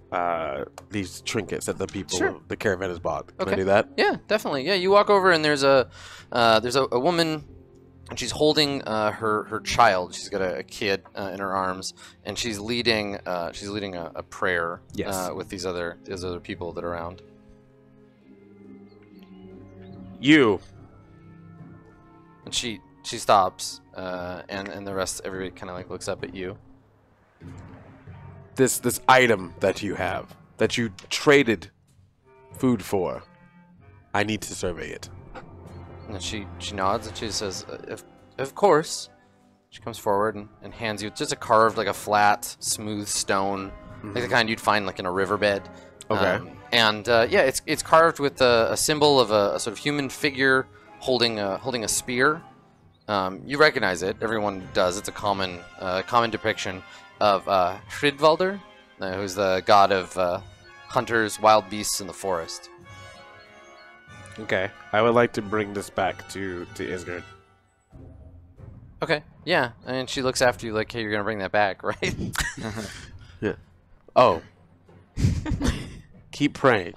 trinkets that the caravan has bought. Can I do that? Yeah, definitely. Yeah, you walk over and there's a woman, and she's holding her child. She's got a kid in her arms, and she's leading a prayer. Yes. With these other people that are around. You. And she stops, and the rest, everybody kind of like looks up at you. This item that you have, that you traded food for, I need to survey it. And she nods and she says, of course. She comes forward and hands you just a carved, like a flat, smooth stone, like the kind you'd find like in a riverbed. Okay. It's carved with a symbol of a sort of human figure holding a spear. You recognize it. Everyone does. It's a common depiction of Hridvalder, who's the god of hunters, wild beasts in the forest. Okay. I would like to bring this back to Isgard. Okay, yeah. And she looks after you like, hey, you're going to bring that back, right? Yeah. Oh. Keep praying.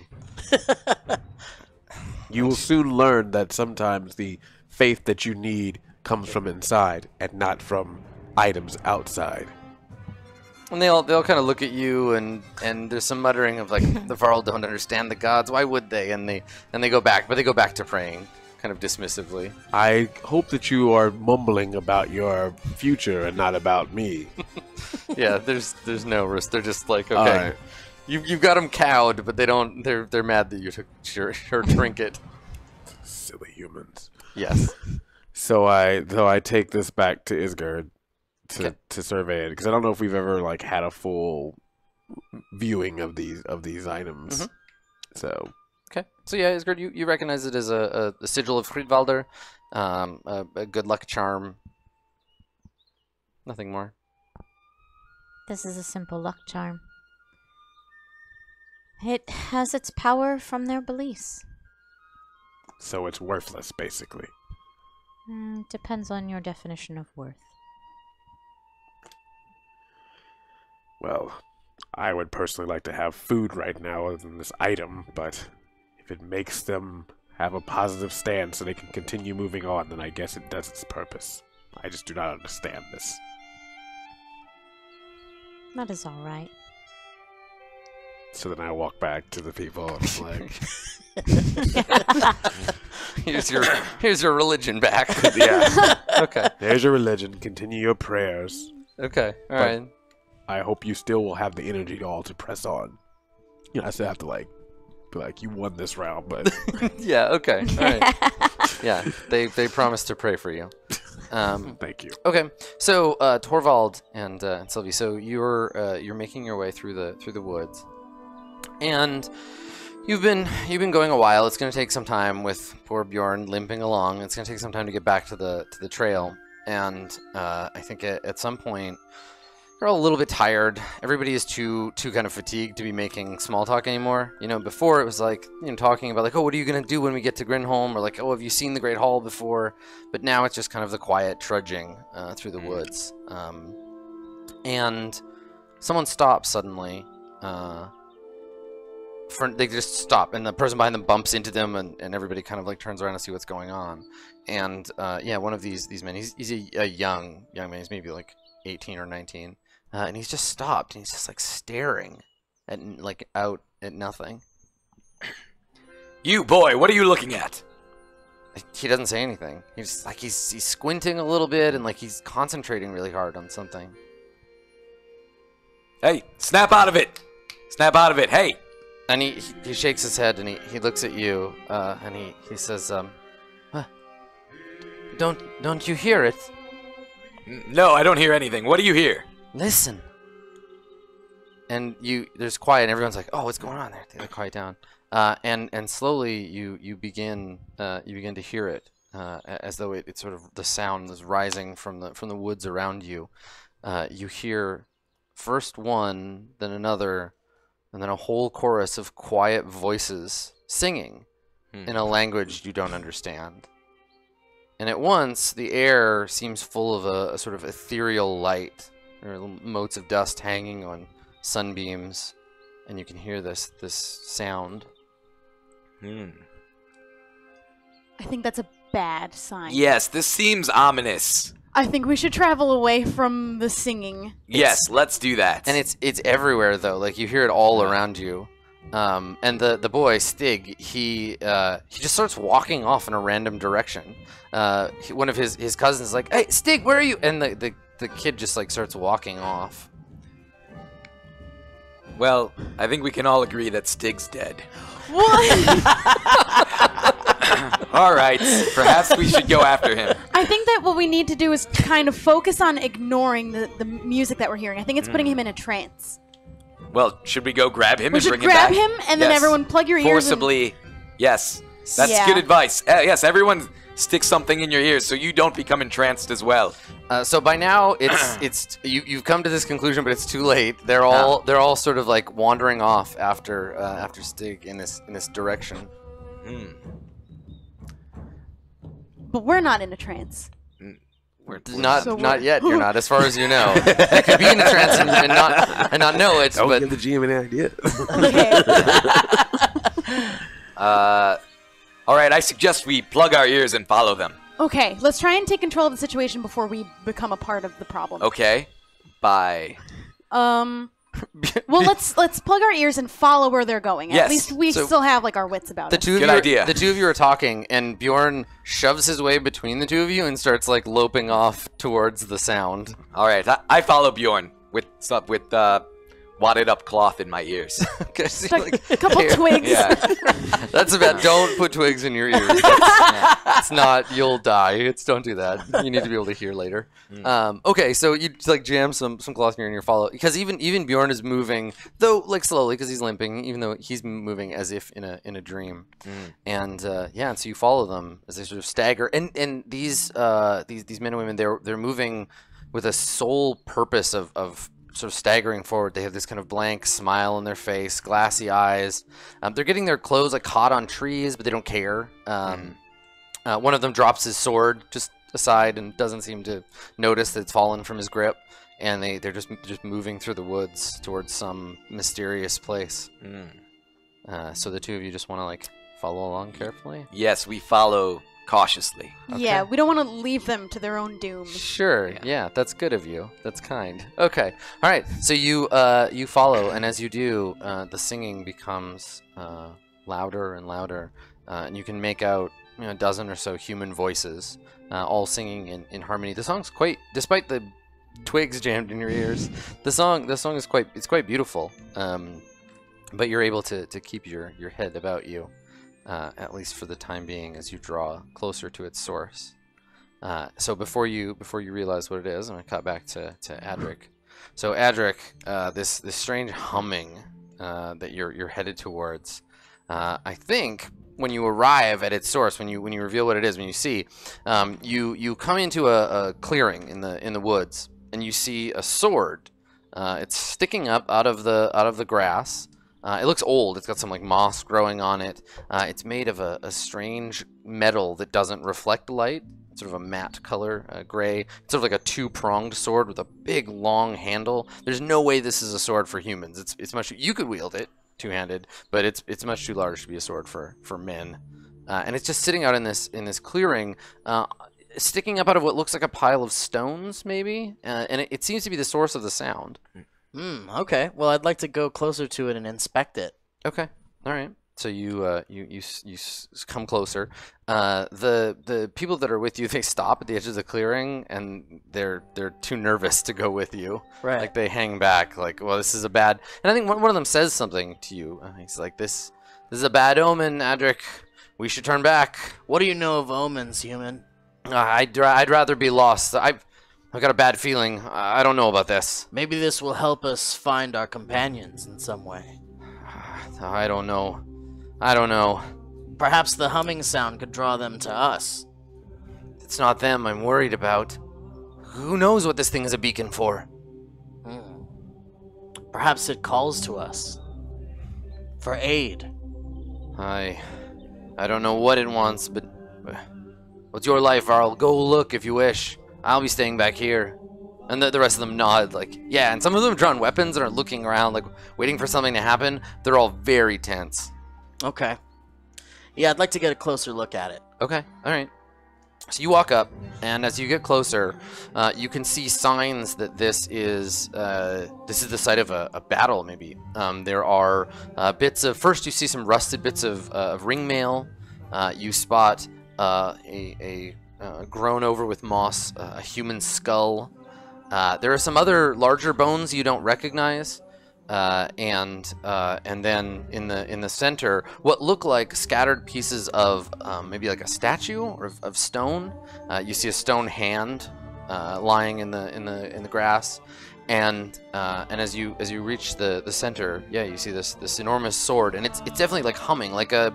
You will soon learn that sometimes the faith that you need comes from inside and not from items outside. And they'll kind of look at you, and there's some muttering of like, the Varl don't understand the gods. Why would they? And they go back, but they go back to praying, kind of dismissively. I hope that you are mumbling about your future and not about me. Yeah, there's no risk. They're just like, okay, right. you've got them cowed, but they don't. They're mad that you took her trinket. Silly humans. Yes. So I take this back to Isgard to survey it, because I don't know if we've ever like had a full viewing of these items. Mm-hmm. So yeah, Isgard, you recognize it as a sigil of Hridvalder, a good luck charm. Nothing more. This is a simple luck charm. It has its power from their beliefs. So it's worthless, basically. Depends on your definition of worth. Well, I would personally like to have food right now other than this item, but if it makes them have a positive stand so they can continue moving on, then I guess it does its purpose. I just do not understand this. That is all right. So then I walk back to the people and I'm like, here's your religion back. yeah, Okay. there's your religion. Continue your prayers. Okay. All right. I hope you still will have the energy all to press on. You know, I still have to be like, you won this round, but Yeah. Okay. All right. Yeah. They promised to pray for you. thank you. Okay. So Torvald and Sylvie. So you're making your way through the woods, and you've been going a while. It's going to take some time with poor Bjorn limping along. It's going to take some time to get back to the trail, and I think at some point you're all a little bit tired. Everybody is too kind of fatigued to be making small talk anymore. You know, before it was like, you know, talking about like, oh, what are you going to do when we get to Grinholm? Or like, oh, have you seen the Great Hall before? But now it's just kind of the quiet trudging through the woods. And someone stops suddenly. They just stop, and the person behind them bumps into them, and everybody kind of like turns around to see what's going on. And yeah, one of these men, he's a young man. He's maybe like 18 or 19. And he's just stopped, and he's just like staring at out at nothing. You boy, what are you looking at? He doesn't say anything. He's like he's squinting a little bit, and like he's concentrating really hard on something. Hey, snap out of it! Snap out of it! Hey! And he shakes his head, and he looks at you, and he says, don't you hear it? No, I don't hear anything. What do you hear? Listen. And there's quiet, and everyone's like, oh, what's going on there? They quiet down. And slowly you begin to hear it, as though it's sort of the sound is rising from the woods around you. You hear first one, then another, and then a whole chorus of quiet voices singing in a language you don't understand. And at once, the air seems full of a sort of ethereal light. There are motes of dust hanging on sunbeams, and you can hear this sound. I think that's a bad sign. Yes, this seems ominous. I think we should travel away from the singing. Yes, let's do that. And it's everywhere, though. Like, you hear it all around you. And the boy, Stig, he just starts walking off in a random direction. One of his cousins is like, hey, Stig, where are you? And the kid just like starts walking off. Well, I think we can all agree that Stig's dead. What? All right, perhaps we should go after him. I think that what we need to do is kind of focus on ignoring the music that we're hearing. I think it's putting him in a trance. Well, should we go grab him and bring him We back? should grab him, and then everyone plug your ears. Forcibly, yes. That's good advice. Yes, everyone stick something in your ears so you don't become entranced as well. So by now, you've come to this conclusion, but it's too late. They're all sort of like wandering off after Stig in this direction. But we're not in a trance. Not yet. You're not, as far as you know. You could be in a trance and not know it. Don't but give the GM any idea. Okay. All right, I suggest we plug our ears and follow them. Okay, let's try and take control of the situation before we become a part of the problem. Okay. Bye. Well, let's plug our ears and follow where they're going. Yes. At least we still have like our wits about us. Good idea. The two of you are talking, and Bjorn shoves his way between the two of you and starts like loping off towards the sound. All right, I follow Bjorn with wadded up cloth in my ears. Okay, so Like a couple twigs. Yeah. that's about. Don't put twigs in your ears. It's not. You'll die. Don't do that. You need to be able to hear later. Okay, so you like jam some cloth in your follow, because even Bjorn is moving, though like slowly because he's limping. Even though he's moving as if in a dream. And and so you follow them as they sort of stagger. And these men and women, they're moving with a sole purpose of sort of staggering forward. They have this kind of blank smile on their face, glassy eyes. They're getting their clothes like caught on trees, but they don't care. One of them drops his sword just aside and doesn't seem to notice that it's fallen from his grip. And they're just moving through the woods towards some mysterious place. So the two of you just want to like follow along carefully? Yes, we follow cautiously. Okay. Yeah, we don't want to leave them to their own doom. Sure. Yeah, that's good of you. That's kind. Okay. All right. So you follow, and as you do, the singing becomes louder and louder, and you can make out a dozen or so human voices, all singing in harmony. The song's quite, despite the twigs jammed in your ears, the song is quite beautiful. But you're able to keep your head about you, at least for the time being, as you draw closer to its source. So before you realize what it is, I'm gonna cut back to Adric. So Adric, this strange humming that you're headed towards, I think when you arrive at its source, when you reveal what it is, when you see, you come into a clearing in the woods, and you see a sword. It's sticking up out of the grass. It looks old. It's got some like moss growing on it. It's made of a strange metal that doesn't reflect light. It's sort of a matte color, gray. It's sort of like a two-pronged sword with a big long handle. There's no way this is a sword for humans. It's much. You could wield it two-handed, but it's much too large to be a sword for men. And it's just sitting out in this clearing, sticking up out of what looks like a pile of stones, maybe. And it seems to be the source of the sound. Okay. Well, I'd like to go closer to it and inspect it. Okay. All right. So you come closer. The people that are with you, they stop at the edge of the clearing, and they're too nervous to go with you. Right. Like they hang back. Like, well, this is a bad. And I think one of them says something to you. He's like, "This is a bad omen, Adric. We should turn back." What do you know of omens, human? I'd rather be lost. I've got a bad feeling. I don't know about this. Maybe this will help us find our companions in some way. I don't know. I don't know. Perhaps the humming sound could draw them to us. It's not them I'm worried about. Who knows what this thing is a beacon for? Perhaps it calls to us. For aid. I don't know what it wants, but what's your life, Varl? Go look if you wish. I'll be staying back here. And the rest of them nod, like, yeah, and some of them have drawn weapons and are looking around, like, waiting for something to happen. They're all very tense. Okay. Yeah, I'd like to get a closer look at it. Okay, all right. So you walk up, and as you get closer, you can see signs that this is the site of a battle, maybe. There are bits of, first you see some rusted bits of ring mail. You spot a grown over with moss, a human skull. There are some other larger bones you don't recognize, and then in the center, what look like scattered pieces of maybe like a statue or of stone. You see a stone hand lying in the grass, and as you reach the center, yeah, you see this enormous sword, and it's definitely like humming, like a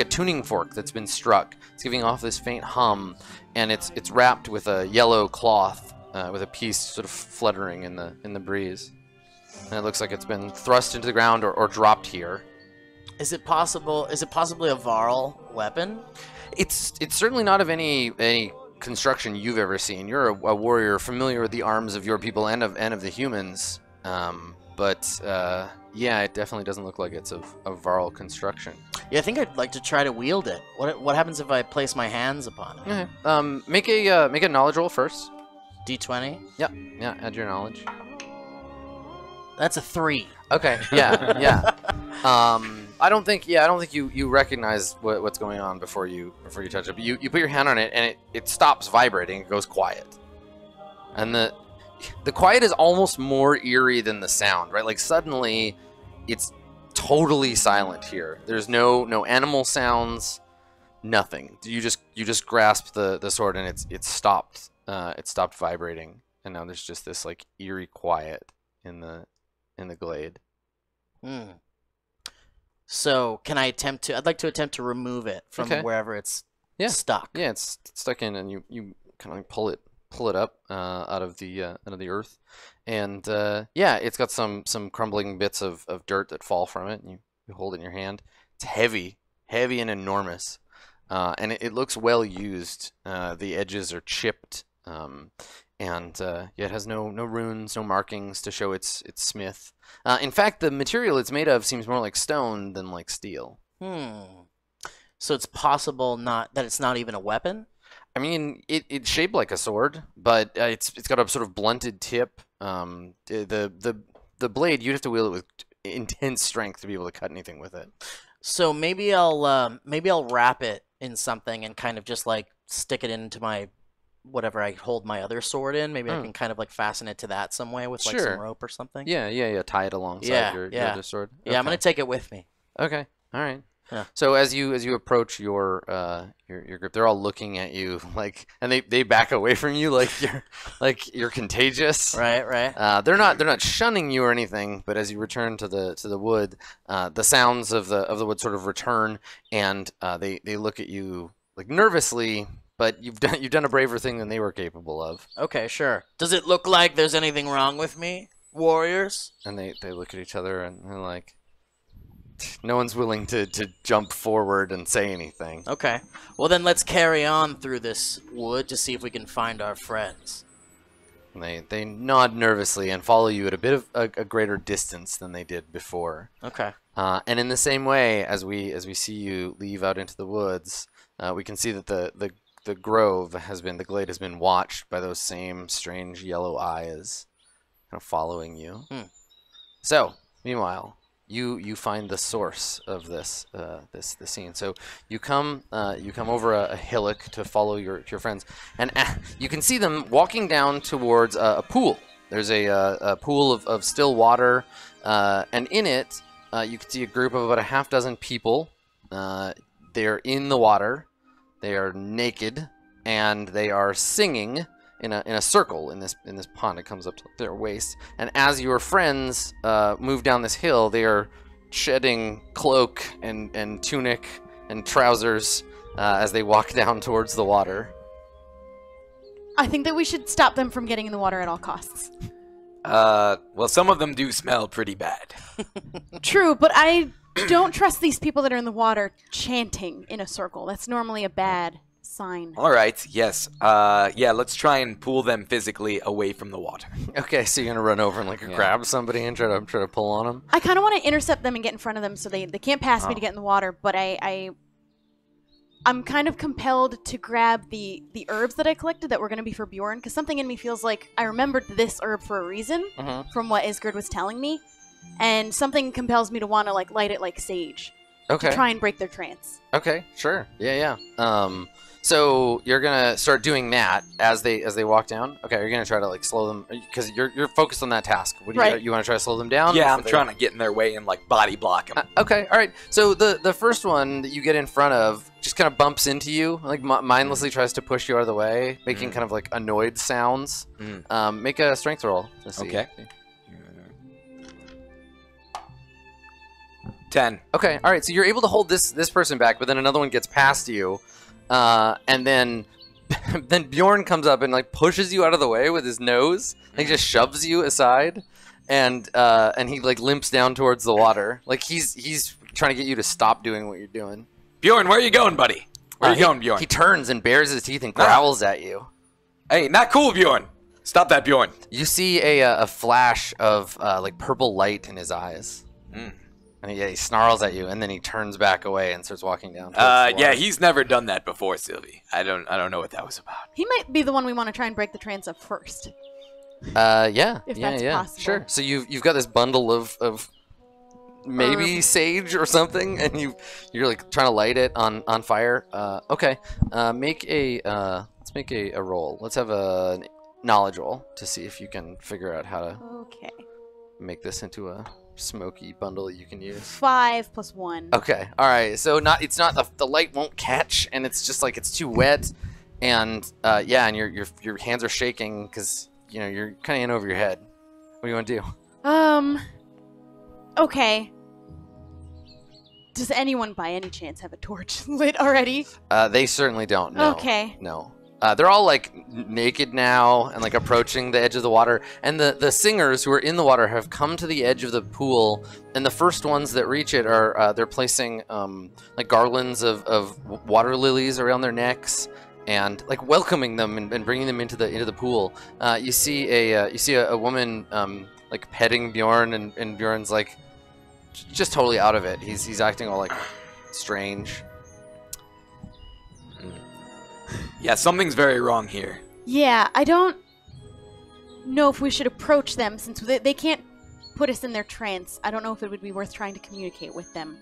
tuning fork that's been struck. It's giving off this faint hum, and it's wrapped with a yellow cloth with a piece sort of fluttering in the breeze, and it looks like it's been thrust into the ground or dropped here. Is it possibly a Varl weapon? It's certainly not of any construction you've ever seen. You're a warrior familiar with the arms of your people and of the humans, but yeah, it definitely doesn't look like it's of Varl construction. Yeah, I think I'd like to try to wield it. What happens if I place my hands upon it? Okay. Make a knowledge roll first. D20? Yeah, add your knowledge. That's a 3. Okay, yeah. I don't think you recognize what's going on before you touch it. But you put your hand on it, and it stops vibrating. It goes quiet, and the quiet is almost more eerie than the sound, right? Like suddenly, it's totally silent here. There's no animal sounds, nothing. You just grasp the sword, and it stopped. It stopped vibrating, and now there's just this like eerie quiet in the glade. So, can I I'd like to attempt to remove it from wherever it's stuck. Yeah, it's stuck in, and you kind of like pull it up out of the earth, and yeah, it's got some crumbling bits of dirt that fall from it, and you hold it in your hand. It's heavy and enormous. and it looks well used. The edges are chipped, and yeah, it has no runes, no markings to show it's smith. In fact, the material it's made of seems more like stone than like steel. So it's possible that it's not even a weapon? I mean, it's shaped like a sword, but it's got a sort of blunted tip. The blade, you'd have to wield it with intense strength to be able to cut anything with it. So maybe I'll wrap it in something and kind of just like stick it into my whatever I hold my other sword in. Maybe I can kind of like fasten it to that some way with like some rope or something. Yeah. Tie it alongside your other sword. Yeah, I'm gonna take it with me. Okay. All right. Yeah. So as you approach your group, they're all looking at you and they back away from you like you're contagious. Right. They're not shunning you or anything, but as you return to the wood, the sounds of the wood sort of return, and they look at you like nervously. But you've done a braver thing than they were capable of. Okay, sure. Does it look like there's anything wrong with me, warriors? And they look at each other and they're like, no one's willing to jump forward and say anything. Okay. Well, then let's carry on through this wood to see if we can find our friends. And they nod nervously and follow you at a bit of a greater distance than they did before. Okay. And in the same way, as we see you leave out into the woods, we can see that the glade has been watched by those same strange yellow eyes, kind of following you. So, meanwhile, you find the source of this scene. So you come over a hillock to follow your friends, and you can see them walking down towards a pool. There's a pool of still water, and in it you can see a group of about a half dozen people. They're in the water. They are naked, and they are singing in a circle in this pond. It comes up to their waist. And as your friends move down this hill, they are shedding cloak and tunic and trousers as they walk down towards the water. I think that we should stop them from getting in the water at all costs. Well, some of them do smell pretty bad. True, but I don't trust these people that are in the water chanting in a circle. That's normally a bad sign. All right, yes. Yeah, let's try and pull them physically away from the water. Okay, so you're gonna run over and grab somebody and try to pull on them? I kind of want to intercept them and get in front of them so they can't pass me to get in the water, but I'm kind of compelled to grab the herbs that I collected that were going to be for Bjorn, because something in me feels like I remembered this herb for a reason from what Isgard was telling me, and something compels me to want to light it like sage. Okay. To try and break their trance. Okay, sure. Yeah. So you're gonna start doing that as they walk down. Okay, you're gonna try to slow them because you're focused on that task. What do you want to try to slow them down? Yeah, I'm trying to get in their way and body block them. Okay, all right. So the first one that you get in front of just kind of bumps into you, mindlessly tries to push you out of the way, making kind of annoyed sounds. Make a strength roll to see. Okay. 10. Okay, all right. So you're able to hold this person back, but then another one gets past you. And then Bjorn comes up and pushes you out of the way with his nose. He just shoves you aside, and he limps down towards the water. He's trying to get you to stop doing what you're doing. Bjorn, where are you going, buddy? Where are you going, Bjorn? He turns and bares his teeth and growls at you. Hey, not cool, Bjorn. Stop that, Bjorn. You see a flash of purple light in his eyes. And he snarls at you, and then he turns back away and starts walking down. Yeah, he's never done that before, Sylvie. I don't know what that was about. He might be the one we want to try and break the trance of first. Yeah. If that's possible. Sure. So you've got this bundle of maybe sage or something, and you're trying to light it on fire. Okay. Let's make a roll. Let's have a knowledge roll to see if you can figure out how to make this into a smoky bundle you can use. 5 + 1. Okay, all right. So it's not the light won't catch, and it's just it's too wet, and and your hands are shaking because you're kind of in over your head. What do you want to do? Okay. Does anyone by any chance have a torch lit already? They certainly don't. No. Okay. No. They're all like naked now and like approaching the edge of the water. And the singers who are in the water have come to the edge of the pool. And the first ones that reach it are they're placing like garlands of water lilies around their necks and like welcoming them and bringing them into the pool. You see a woman like petting Bjorn, and Bjorn's like just totally out of it. He's acting all like strange. Yeah, something's very wrong here. Yeah, I don't know if we should approach them since they can't put us in their trance. I don't know if it would be worth trying to communicate with them.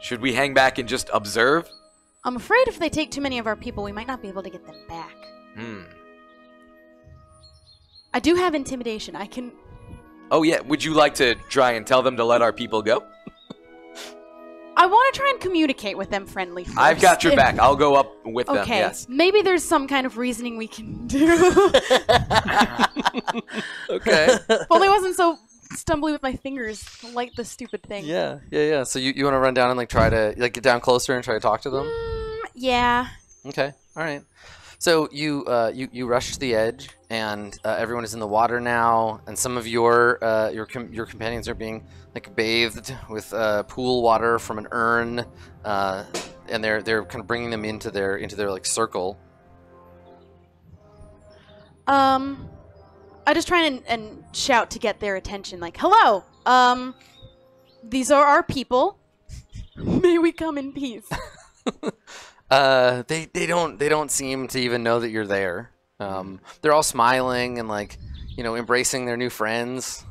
Should we hang back and just observe? I'm afraid if they take too many of our people, we might not be able to get them back. I do have intimidation. I can... Oh yeah, would you like to try and tell them to let our people go? I want to try and communicate with them friendly first. I've got your back. I'll go up with them, Okay, yes. maybe there's some kind of reasoning we can do. Okay. If only I wasn't so stumbly with my fingers to light this stupid thing. Yeah. So you want to run down and like try to like get down closer and try to talk to them? Yeah. Okay. All right. So you rush to the edge, and everyone is in the water now, and some of your companions are being like bathed with pool water from an urn, and they're kind of bringing them into their like circle. I just try and shout to get their attention, like, "Hello, these are our people. May we come in peace." They don't seem to even know that you're there. They're all smiling and like, embracing their new friends.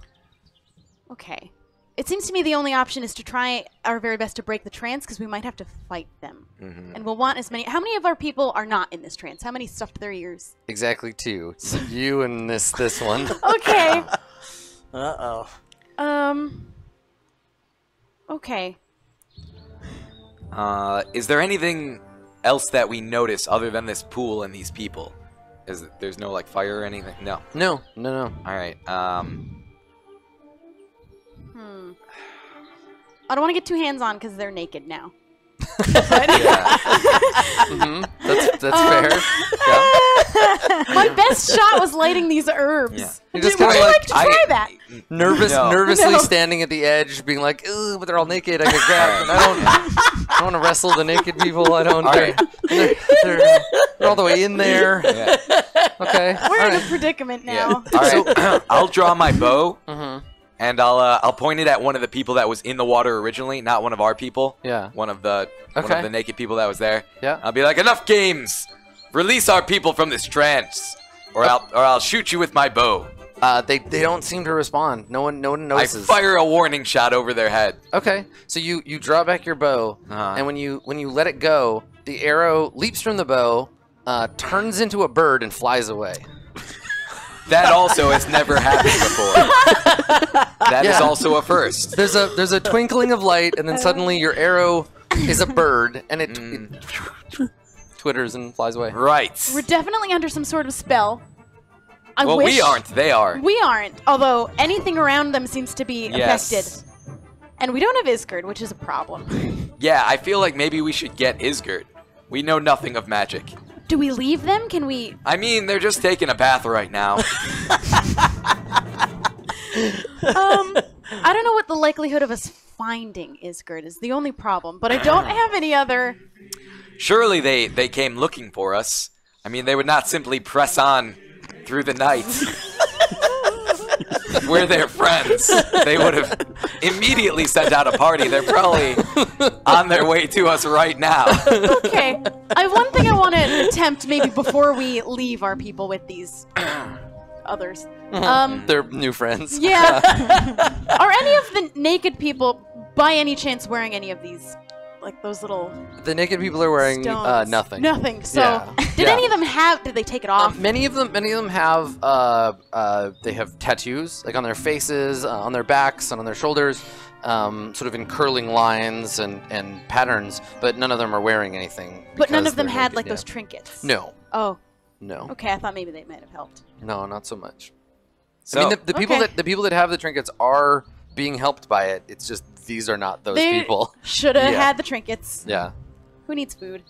Okay. It seems to me the only option is to try our very best to break the trance, because we might have to fight them. And we'll want as many... How many of our people are not in this trance? How many stuffed their ears? Exactly 2. You and this one. Okay. Uh-oh. Okay. Is there anything else that we notice other than this pool and these people? There's no like fire or anything? No. No. All right. I don't want to get too hands-on because they're naked now. That's fair. Yeah. My best shot was lighting these herbs. Yeah. You just Would kinda you like- like to try that? Nervously No. standing at the edge, being like, "Ooh, but they're all naked. I could grab them. I don't want to wrestle the naked people. I don't. All right. They're all the way in there. Yeah. Okay. We're all in a right. predicament Yeah. now. All right. I'll draw my bow. Mhm. And I'll point it at one of the people that was in the water originally, not one of our people. Yeah. One of the Okay. naked people that was there. Yeah. I'll be like, enough games! Release our people from this trance, or I'll shoot you with my bow. They don't seem to respond. No one I notices. fire a warning shot over their head. Okay. So you draw back your bow, Uh-huh. and when you let it go, the arrow leaps from the bow, turns into a bird, and flies away. That also has never happened before. That is Yeah. also a first. There's a twinkling of light, and then suddenly your arrow is a bird, and it twitters and flies away. Right. We're definitely under some sort of spell. I Well, wish we aren't. They are. We aren't, although anything around them seems to be Yes. affected. And we don't have Isgard, which is a problem. Yeah, I feel like maybe we should get Isgard. We know nothing of magic. Do we leave them? Can we... I mean, they're just taking a bath right now. I don't know what the likelihood of us finding Isgard is the only problem, but I don't have any other... Surely they came looking for us. I mean, they would not simply press on through the night. We're their friends. They would have immediately sent out a party. They're probably on their way to us right now. Okay, I have one thing I want to attempt maybe before we leave our people with these others. They're new friends. Yeah. Are any of the naked people, by any chance, wearing any of these, like those little The naked people are wearing stones? nothing. Nothing. So, Yeah. did Yeah. any of them have? Did they take it off? Many of them have they have tattoos like on their faces, on their backs, and on their shoulders, sort of in curling lines and patterns. But none of them are wearing anything. But none because of them they're had naked, like yeah. those trinkets. No, Oh, no, okay. I thought maybe they might have helped. no, not so much. So, I mean, the people Okay. that have the trinkets are being helped by it. It's just these are not those They people. should have Yeah. had the trinkets. Yeah. Who needs food?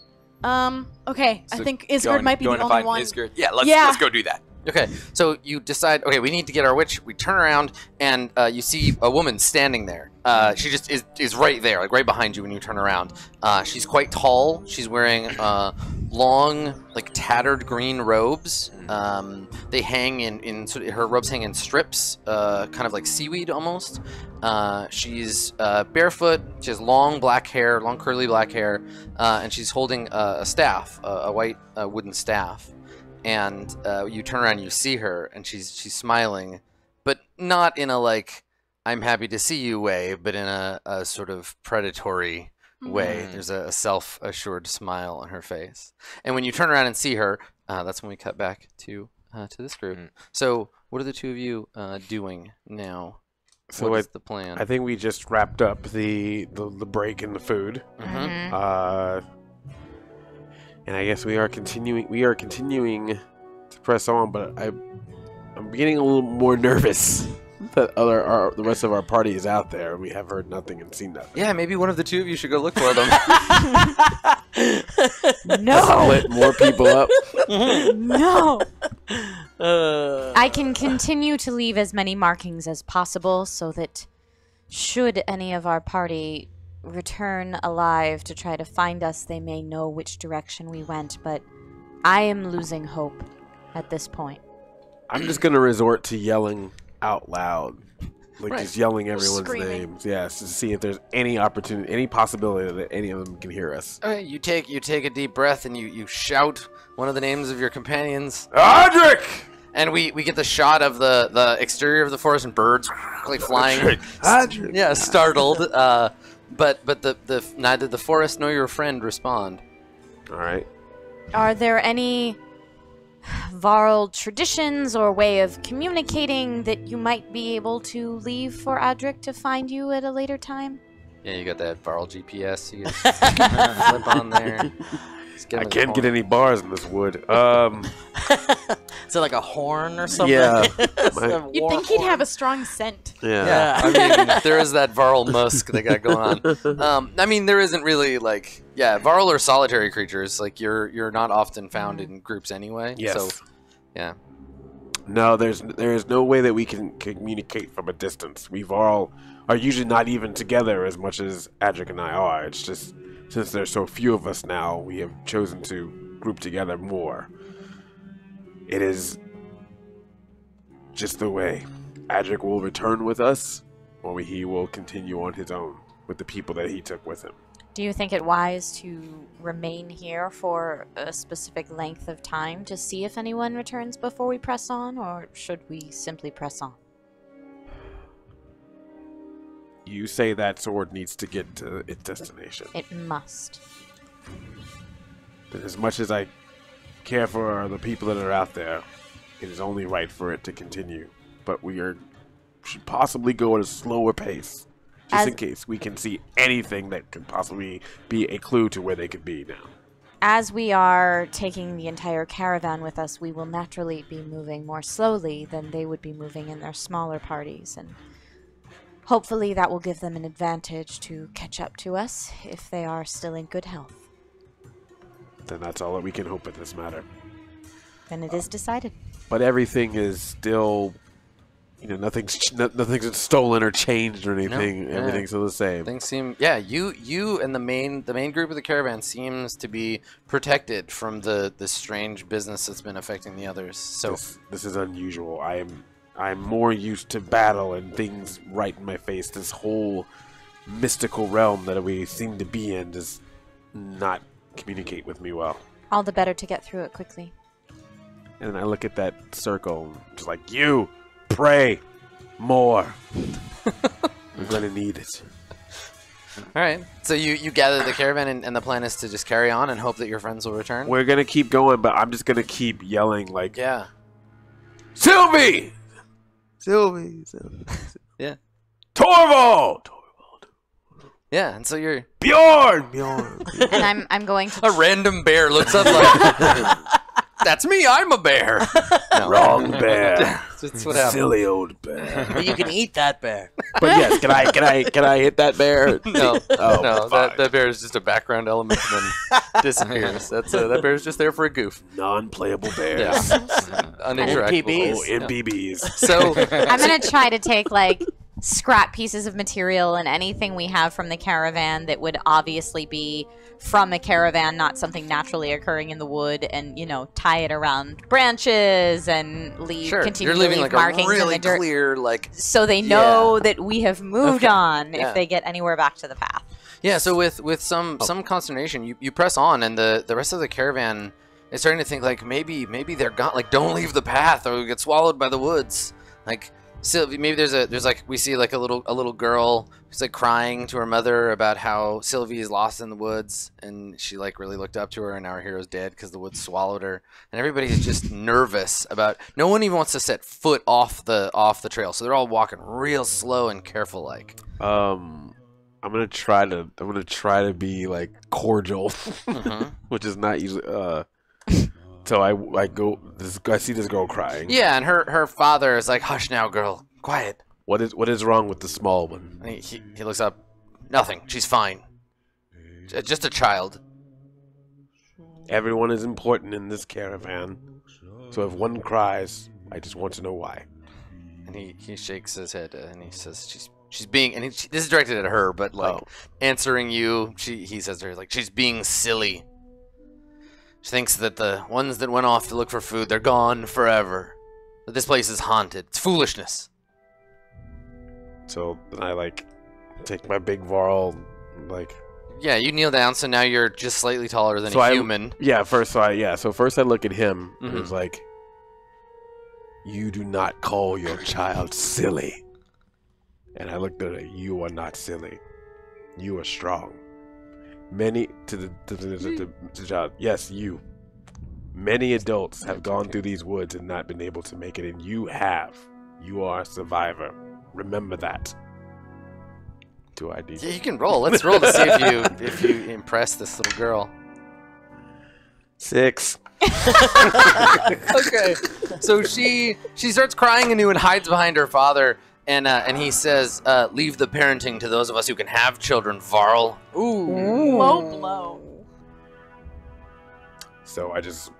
Okay. So I think Isgard might be the going to only find one. Isgard. Yeah, let's go do that. Okay, so you decide, okay, we need to get our witch. We turn around, and you see a woman standing there. She just is right there, like right behind you when you turn around. She's quite tall. She's wearing long, like tattered green robes. They hang her robes hang in strips, kind of like seaweed almost. She's barefoot. She has long black hair, long curly black hair, and she's holding a staff, a white wooden staff. And you turn around, and you see her, and she's smiling, but not in a like I'm happy to see you way, but in a sort of predatory way. There's a self-assured smile on her face. And when you turn around and see her, that's when we cut back to this group. So what are the two of you doing now? So what's the plan? I think we just wrapped up the break in the food. And I guess we are continuing to press on, but I'm getting a little more nervous that the rest of our party is out there. We have heard nothing and seen nothing. Yeah, maybe one of the two of you should go look for them. No. Split more people up. No. I can continue to leave as many markings as possible so that should any of our party return alive to try to find us, they may know which direction we went, but I am losing hope at this point. I'm just going to resort to yelling out loud. Like just yelling everyone's Screaming. names. Yes, to see if there's any opportunity, any possibility that any of them can hear us. Okay, you take a deep breath and you shout one of the names of your companions. Adric! And we get the shot of the exterior of the forest and birds like flying. Adric! Yeah, startled. But the neither the forest nor your friend respond. All right. Are there any Varl traditions or way of communicating that you might be able to leave for Adric to find you at a later time? Yeah, you got that Varl GPS. You can flip on there. I can't get any bars in this wood. Is it like a horn or something? Yeah. You'd think he'd have a strong scent. Yeah, I mean, there is that Varl musk they got going on. I mean, there isn't really like, Varl are solitary creatures. Like you're not often found in groups anyway. Yes. So, yeah. No, there is no way that we can communicate from a distance. We Varl are usually not even together as much as Adric and I are. It's just since there's so few of us now, we have chosen to group together more. It is just the way. Adric will return with us, or he will continue on his own with the people that he took with him. Do you think it wise to remain here for a specific length of time to see if anyone returns before we press on, or should we simply press on? You say that sword needs to get to its destination. It must. But as much as I care for the people that are out there, it is only right for it to continue. But should possibly go at a slower pace, just in case we can see anything that could possibly be a clue to where they could be now. As we are taking the entire caravan with us, we will naturally be moving more slowly than they would be moving in their smaller parties, and hopefully that will give them an advantage to catch up to us if they are still in good health. Then that's all that we can hope in this matter. Then it is decided. But everything is still, nothing's stolen or changed or anything. No, Everything's still the same. Things seem, you and the main group of the caravan seems to be protected from the strange business that's been affecting the others. So this is unusual. I'm more used to battle and things right in my face. This whole mystical realm that we seem to be in does not communicate with me well. All the better to get through it quickly. And I look at that circle, just like, you pray more. We're gonna need it. all right. So you gather the caravan, and the plan is to just carry on and hope that your friends will return. We're gonna keep going, but I'm just gonna keep yelling like, Yeah. Sylvie! Sylvie! Yeah. Torvald! Yeah. And so you're Bjorn! And I'm going to a random bear looks up like, That's me. I'm a bear. No. Wrong bear. That's what happened. Silly old bear. But you can eat that bear. But yes, can I hit that bear? No, Oh, no, fine. that bear is just a background element and then disappears. That bear is just there for a goof. Non-playable bears. Yeah, uninteractable. NPBs. Oh, NBBs. So I'm gonna try to take like scrap pieces of material and anything we have from the caravan that would obviously be from a caravan, not something naturally occurring in the wood, and tie it around branches and leave. sure, Continue you're to leaving leave like a markings really in the dirt, clear like. so they know that we have moved Okay. on Yeah. if they get anywhere back to the path. Yeah, so with some consternation, you press on, and the rest of the caravan is starting to think like maybe they're gone. Like, don't leave the path, or we'll get swallowed by the woods. Like, Sylvie, maybe there's like we see like a little girl who's like crying to her mother about how Sylvie is lost in the woods, and she like really looked up to her, and now our hero's dead because the woods swallowed her, and everybody's just nervous about. No one even wants to set foot off the trail, so they're all walking real slow and careful like. I'm gonna try to be like cordial, which is not usually. So I go. I see this girl crying. Yeah, and her father is like, "Hush now, girl, quiet." What is wrong with the small one? And he looks up. Nothing. She's fine. Just a child. Everyone is important in this caravan. So if one cries, I just want to know why. And he shakes his head and he says, "She's being." And this is directed at her, but like answering you, he says to her like, "She's being silly. She thinks that the ones that went off to look for food, they're gone forever. That this place is haunted. It's foolishness." So then I like take my big Varl, like. Yeah, you kneel down, so now you're just slightly taller than a human. First I look at him and it's like, you do not call your child silly. And I looked at her, you are not silly. You are strong. Many to the child, yes, you. Many adults have gone through these woods and not been able to make it, and you have. You are a survivor. Remember that. Do I need? Yeah, you can roll. Let's roll to see if you impress this little girl. 6. Okay. So she starts crying anew and hides behind her father, and he says, "Leave the parenting to those of us who can have children, Varl." Ooh. Low blow. So I just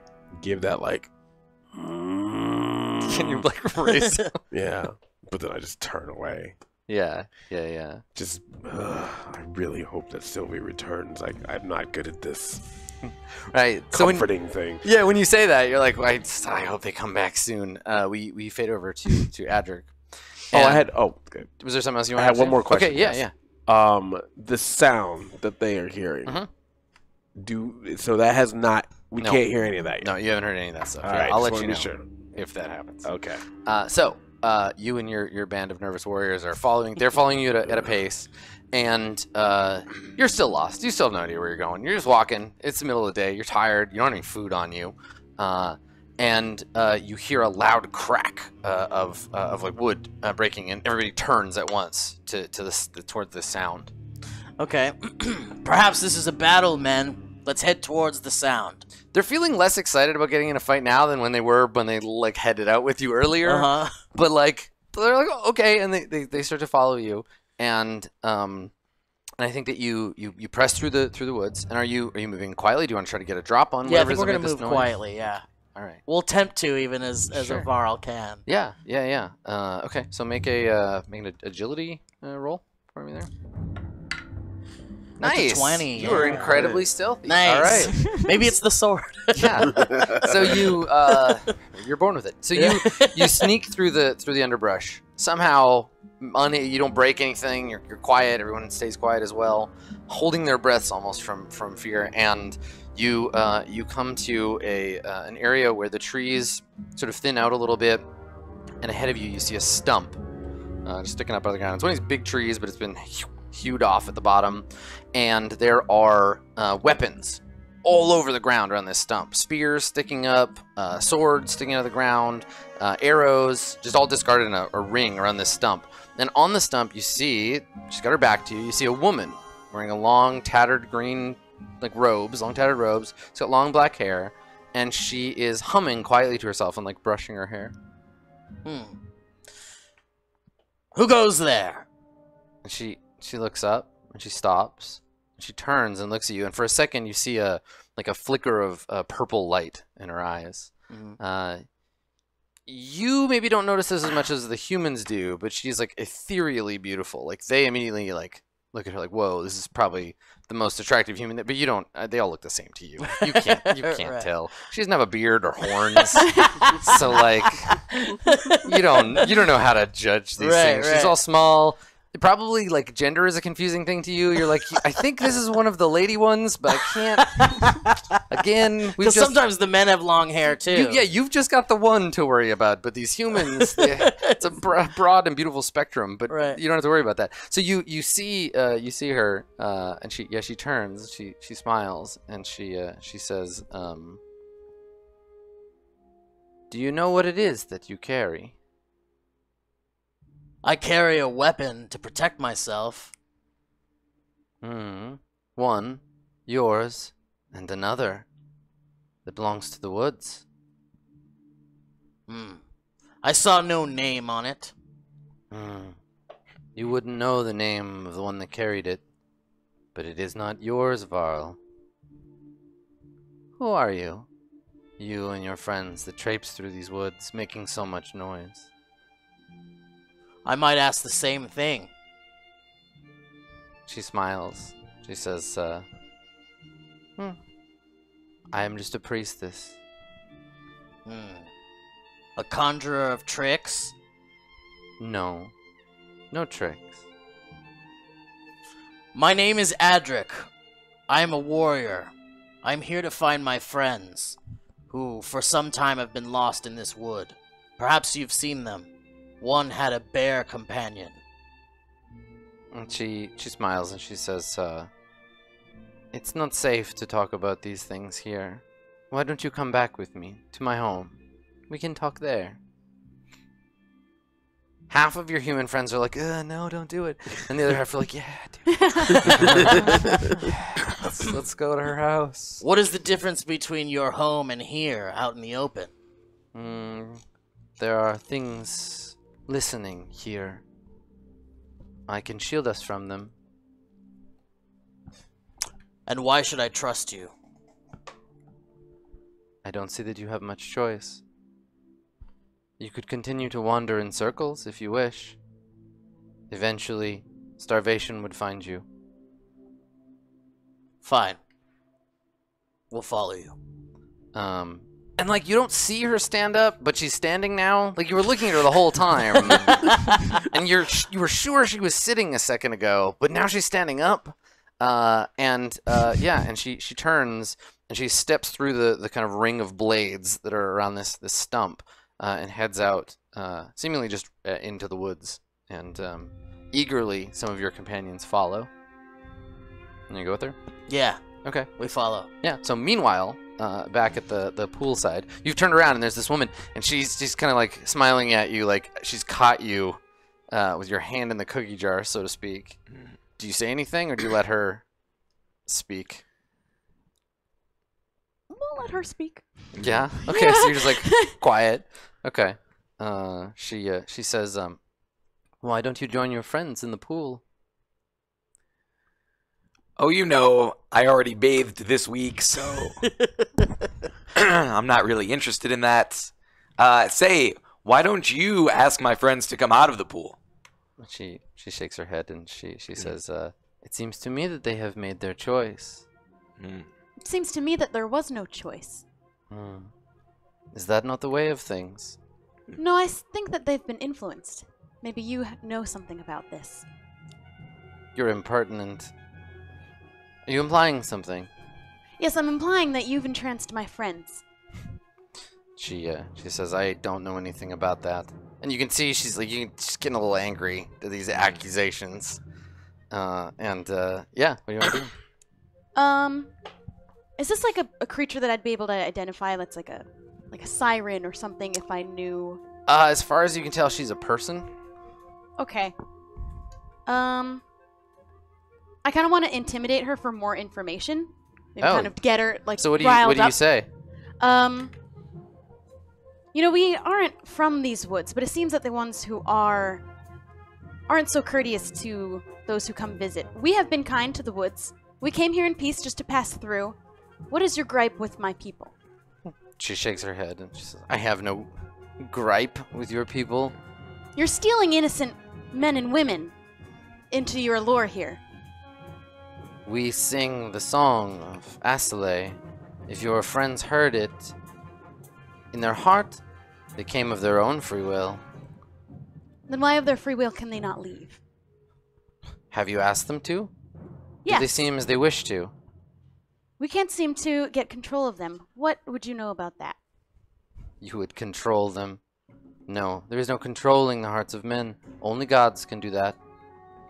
give that like. Can you like raise? Yeah, but then I just turn away. Yeah. Just, I really hope that Sylvie returns. Like, I'm not good at this Right. comforting thing. Yeah, when you say that, you're like, I hope they come back soon. We fade over to Adric. Good. Was there something else you wanted I had to one say? more question. Okay, yeah. The sound that they are hearing. So that has not. We No. can't hear any of that yet. No, you haven't heard any of that stuff. All Yeah, right, I'll just let you wanna know be sure. if that happens. Okay. So you and your band of nervous warriors are following. They're following you at a pace, and you're still lost. You still have no idea where you're going. You're just walking. It's the middle of the day. You're tired. You don't have any food on you, and you hear a loud crack of like wood breaking, and everybody turns at once towards the sound. Okay. Perhaps this is a battle, men. Let's head towards the sound. They're feeling less excited about getting in a fight now than when they were when they like headed out with you earlier. But like they're like, oh, okay, and they start to follow you, and I think that you press through the woods. And are you moving quietly? Do you want to try to get a drop on? Yeah, I think whatever's we're gonna make this move noise? quietly. Yeah. All right. We'll attempt to, even as Sure. a Varl can. Yeah. Okay, so make an agility roll for me there. That's a Nice. 20, You were yeah. incredibly stealthy. Nice. All right. Maybe it's the sword. Yeah. So you're born with it. So you sneak through the underbrush. Somehow you don't break anything. You're quiet. Everyone stays quiet as well, holding their breaths almost from fear. And you come to an area where the trees sort of thin out a little bit, and ahead of you see a stump just sticking up out of the ground. It's one of these big trees, but it's been hewed off at the bottom, and there are weapons all over the ground around this stump. Spears sticking up, swords sticking out of the ground, arrows, just all discarded in a ring around this stump. And on the stump, you see, she's got her back to you, you see a woman wearing a long, tattered green, like robes, long tattered robes. She's got long black hair, and she is humming quietly to herself and like brushing her hair. Who goes there? And she looks up and she stops. And she turns and looks at you, and for a second you see a flicker of purple light in her eyes. You maybe don't notice this as much as the humans do, but she's like ethereally beautiful. Like they immediately like look at her like, whoa, this is probably the most attractive human. But you don't. They all look the same to you. You can't Right. tell. She doesn't have a beard or horns, so like you don't know how to judge these things. She's all small. Probably like gender is a confusing thing to you. You're like, I think this is one of the lady ones, but I can't. Again, because sometimes the men have long hair too. You've just got the one to worry about, but these humans, it's a broad and beautiful spectrum. But you don't have to worry about that. So you see her, and she turns, she smiles, and she says, "Do you know what it is that you carry?" I carry a weapon to protect myself. One, yours, and another that belongs to the woods. I saw no name on it. You wouldn't know the name of the one that carried it, but it is not yours, Varl. Who are you? You and your friends that traipse through these woods, making so much noise. I might ask the same thing. She smiles. She says, I am just a priestess. A conjurer of tricks? No. No tricks. My name is Adric. I am a warrior. I am here to find my friends, who for some time have been lost in this wood. Perhaps you've seen them. One had a bear companion. And she smiles and she says, it's not safe to talk about these things here. Why don't you come back with me to my home? We can talk there. Half of your human friends are like, no, don't do it. And the other half are like, yeah, do it. Let's go to her house. What is the difference between your home and here, out in the open? There are things listening here. I can shield us from them. And why should I trust you? I don't see that you have much choice. You could continue to wander in circles if you wish. Eventually, starvation would find you. Fine. We'll follow you. And like you don't see her stand up, but she's standing now. Like you were looking at her the whole time, and you were sure she was sitting a second ago, but now she's standing up. And she turns and she steps through the kind of ring of blades that are around this stump, and heads out, seemingly just into the woods. And eagerly, some of your companions follow. And you go with her? Yeah. Okay. We follow. Yeah. So meanwhile, back at the poolside, you've turned around and there's this woman, and she's kind of like smiling at you, like she's caught you with your hand in the cookie jar, so to speak. Do you say anything, or do you let her speak? We'll let her speak. Yeah. Okay. So you're just like quiet. Okay. She says, why don't you join your friends in the pool? Oh, you know, I already bathed this week, so I'm not really interested in that. Say, why don't you ask my friends to come out of the pool? She shakes her head and she says, it seems to me that they have made their choice. It seems to me that there was no choice. Is that not the way of things? No, I think that they've been influenced. Maybe you know something about this. You're impertinent. Are you implying something? Yes, I'm implying that you've entranced my friends. She says, I don't know anything about that. And you can see she's getting a little angry to these accusations. Yeah, what do you want to do? Is this like a creature that I'd be able to identify that's like a siren or something if I knew? As far as you can tell, she's a person. Okay. I kind of want to intimidate her for more information. Maybe kind of get her like So what do riled you up. say? You know, we aren't from these woods, but it seems that the ones who are aren't so courteous to those who come visit. We have been kind to the woods. We came here in peace just to pass through. What is your gripe with my people? She shakes her head and she says, I have no gripe with your people. You're stealing innocent men and women into your lore here. We sing the song of Asile. If your friends heard it, in their heart, they came of their own free will. Then why of their free will can they not leave? Have you asked them to? Yes. Do they seem as they wish to? We can't seem to get control of them. What would you know about that? You would control them. No, there is no controlling the hearts of men. Only gods can do that.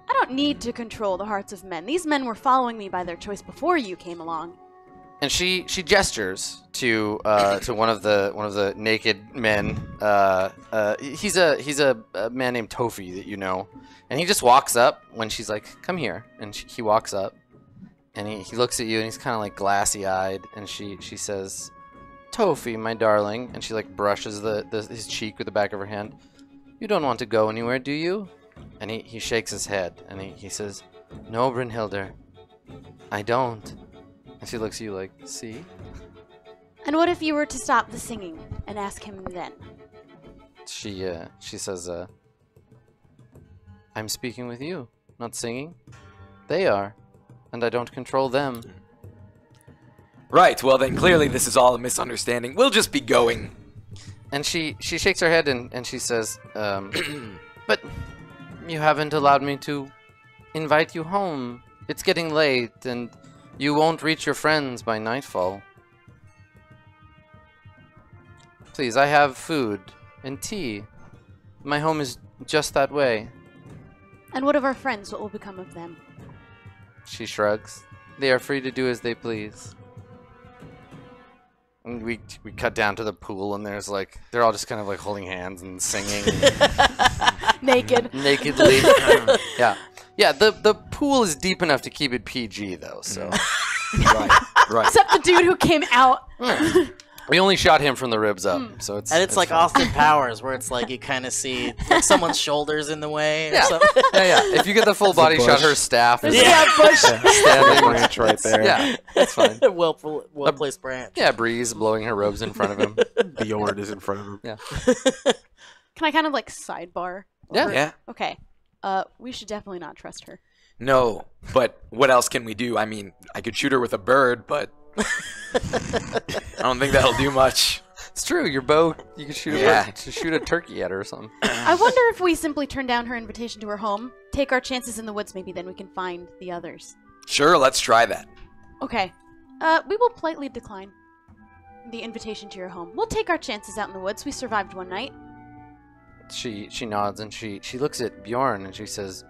I don't need to control the hearts of men. These men were following me by their choice before you came along. And she gestures to one of the naked men. He's a man named Tofi that you know, and he just walks up when she's like, "Come here," and he walks up, and he looks at you, and he's kind of like glassy-eyed, and she says, "Tofi, my darling," and she like brushes his cheek with the back of her hand. "You don't want to go anywhere, do you?" And he shakes his head, and he says, "No, Brynhildr, I don't." And she looks at you like, see? And what if you were to stop the singing and ask him then? She says, I'm speaking with you, not singing. They are, and I don't control them. Right, well then clearly this is all a misunderstanding. We'll just be going. And she shakes her head and she says, but you haven't allowed me to invite you home. It's getting late, and you won't reach your friends by nightfall. Please, I have food and tea. My home is just that way. And what of our friends? What will become of them? She shrugs. They are free to do as they please. And we cut down to the pool, and there's like, they're all just kind of like holding hands and singing. Naked. Nakedly. Yeah. Yeah, the pool is deep enough to keep it PG, though, so. Right. Except the dude who came out. We only shot him from the ribs up, so it's... And it's like fine. Austin Powers, where it's like you kind of see like someone's shoulders in the way or Yeah. something. Yeah. If you get the full body shot, her staff is Yeah, bush. standing. Branch right there. Yeah, that's fine. well placed branch. Yeah, breeze blowing her robes in front of him. Bjorn is in front of him. Yeah. Can I kind of like sidebar? Yeah. over- Yeah. Okay. We should definitely not trust her. No, but what else can we do? I mean, I could shoot her with a bird, but I don't think that'll do much. It's true. Your bow, you could shoot shoot a turkey at her or something. I wonder if we simply turn down her invitation to her home, take our chances in the woods, maybe then we can find the others. Sure, let's try that. Okay. We will politely decline the invitation to your home. We'll take our chances out in the woods. We survived one night. She nods and she looks at Bjorn and she says,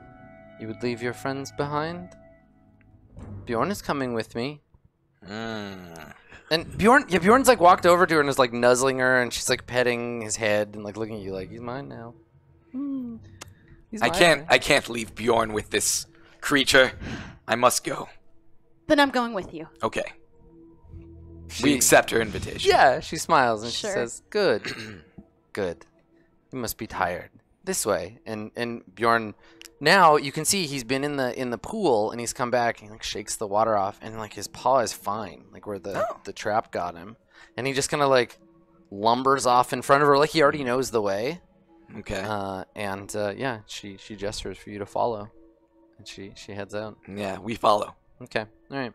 "You would leave your friends behind? Bjorn is coming with me." And Bjorn's like walked over to her and is like nuzzling her, and she's like petting his head and like looking at you like, he's mine now. He's I mine. can't leave Bjorn with this creature. I must go. Then I'm going with you. Okay. We accept her invitation. Yeah, she smiles and Sure. she says, "Good, good. You must be tired. This way." And Bjorn, now you can see he's been in the pool and he's come back and he like shakes the water off and like his paw is fine, like where the trap got him, and he just kind of like lumbers off in front of her like he already knows the way. Okay. Yeah, she gestures for you to follow, and she heads out. Yeah, we follow. Okay, all right.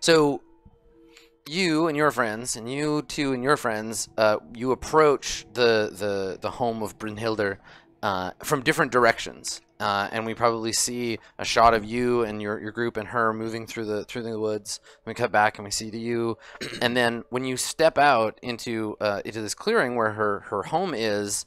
So you and your friends, and you two and your friends, you approach the home of Brynhildr from different directions, and we probably see a shot of you and your group and her moving through the woods. We cut back and we see you, and then when you step out into this clearing where her home is,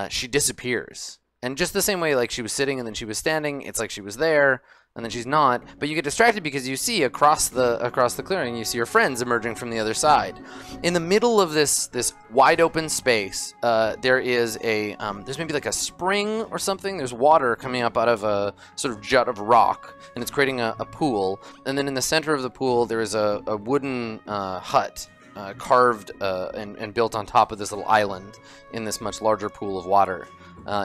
she disappears. And just the same way, like she was sitting and then she was standing, it's like she was there and then she's not. But you get distracted because you see across the clearing, you see your friends emerging from the other side. In the middle of this wide open space, there is there's maybe like a spring or something. There's water coming up out of a sort of jut of rock, and it's creating a pool. And then in the center of the pool, there is a wooden hut carved and built on top of this little island in this much larger pool of water.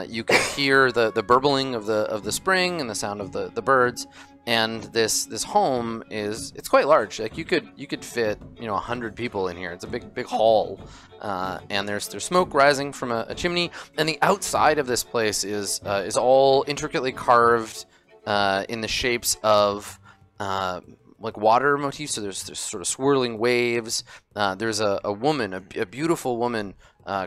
You can hear the burbling of the spring and the sound of the birds. And this home it's quite large. Like you could fit 100 people in here. It's a big hall, and there's smoke rising from a chimney. And the outside of this place is all intricately carved in the shapes of like water motifs. So there's sort of swirling waves. There's a woman, a beautiful woman.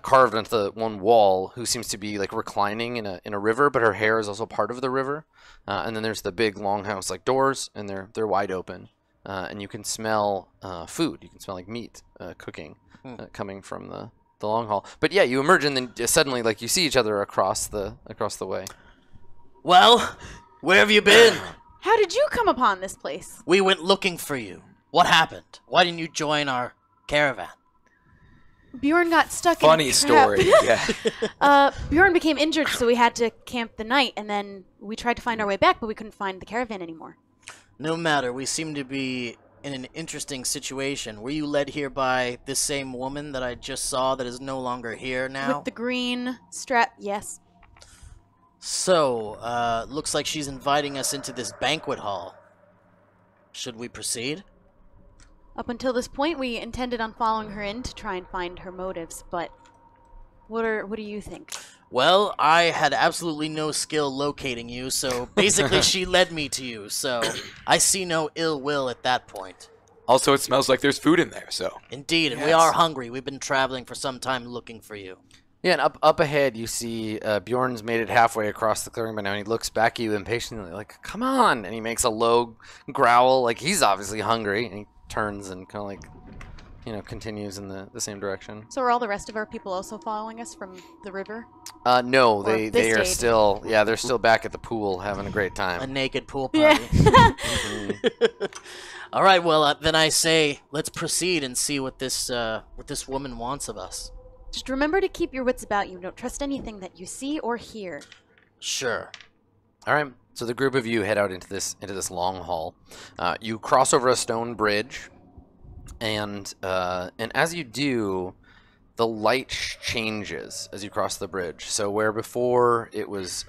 Carved onto the one wall, who seems to be like reclining in a river, but her hair is also part of the river. And then there's the big longhouse like doors, and they're wide open, and you can smell food. You can smell like meat cooking coming from the long hall. But yeah, you emerge, and then suddenly like you see each other across the way. Well, where have you been? How did you come upon this place? We went looking for you. What happened? Why didn't you join our caravan? Bjorn got stuck Funny in a story. trap. Yeah. Bjorn became injured, so we had to camp the night, and then we tried to find our way back, but we couldn't find the caravan anymore. No matter. We seem to be in an interesting situation. Were you led here by this same woman that I just saw that is no longer here now? With the green strap, yes. So, looks like she's inviting us into this banquet hall. Should we proceed? Up until this point, we intended on following her in to try and find her motives, but what do you think? Well, I had absolutely no skill locating you, so basically she led me to you, so I see no ill will at that point. Also, it smells like there's food in there, so. Indeed, and we are hungry. We've been traveling for some time looking for you. Yeah, and up ahead you see Bjorn's made it halfway across the clearing by now, and he looks back at you impatiently, like, come on! And he makes a low growl, like he's obviously hungry, and he turns and kind of like, continues in the same direction. So are all the rest of our people also following us from the river? No, Or they are still, they're still back at the pool having a great time. A naked pool party. All right, well, then I say let's proceed and see what this woman wants of us. Just remember to keep your wits about you. Don't trust anything that you see or hear. Sure. All right. So the group of you head out into this long hall. You cross over a stone bridge, and as you do, the light changes as you cross the bridge. So where before it was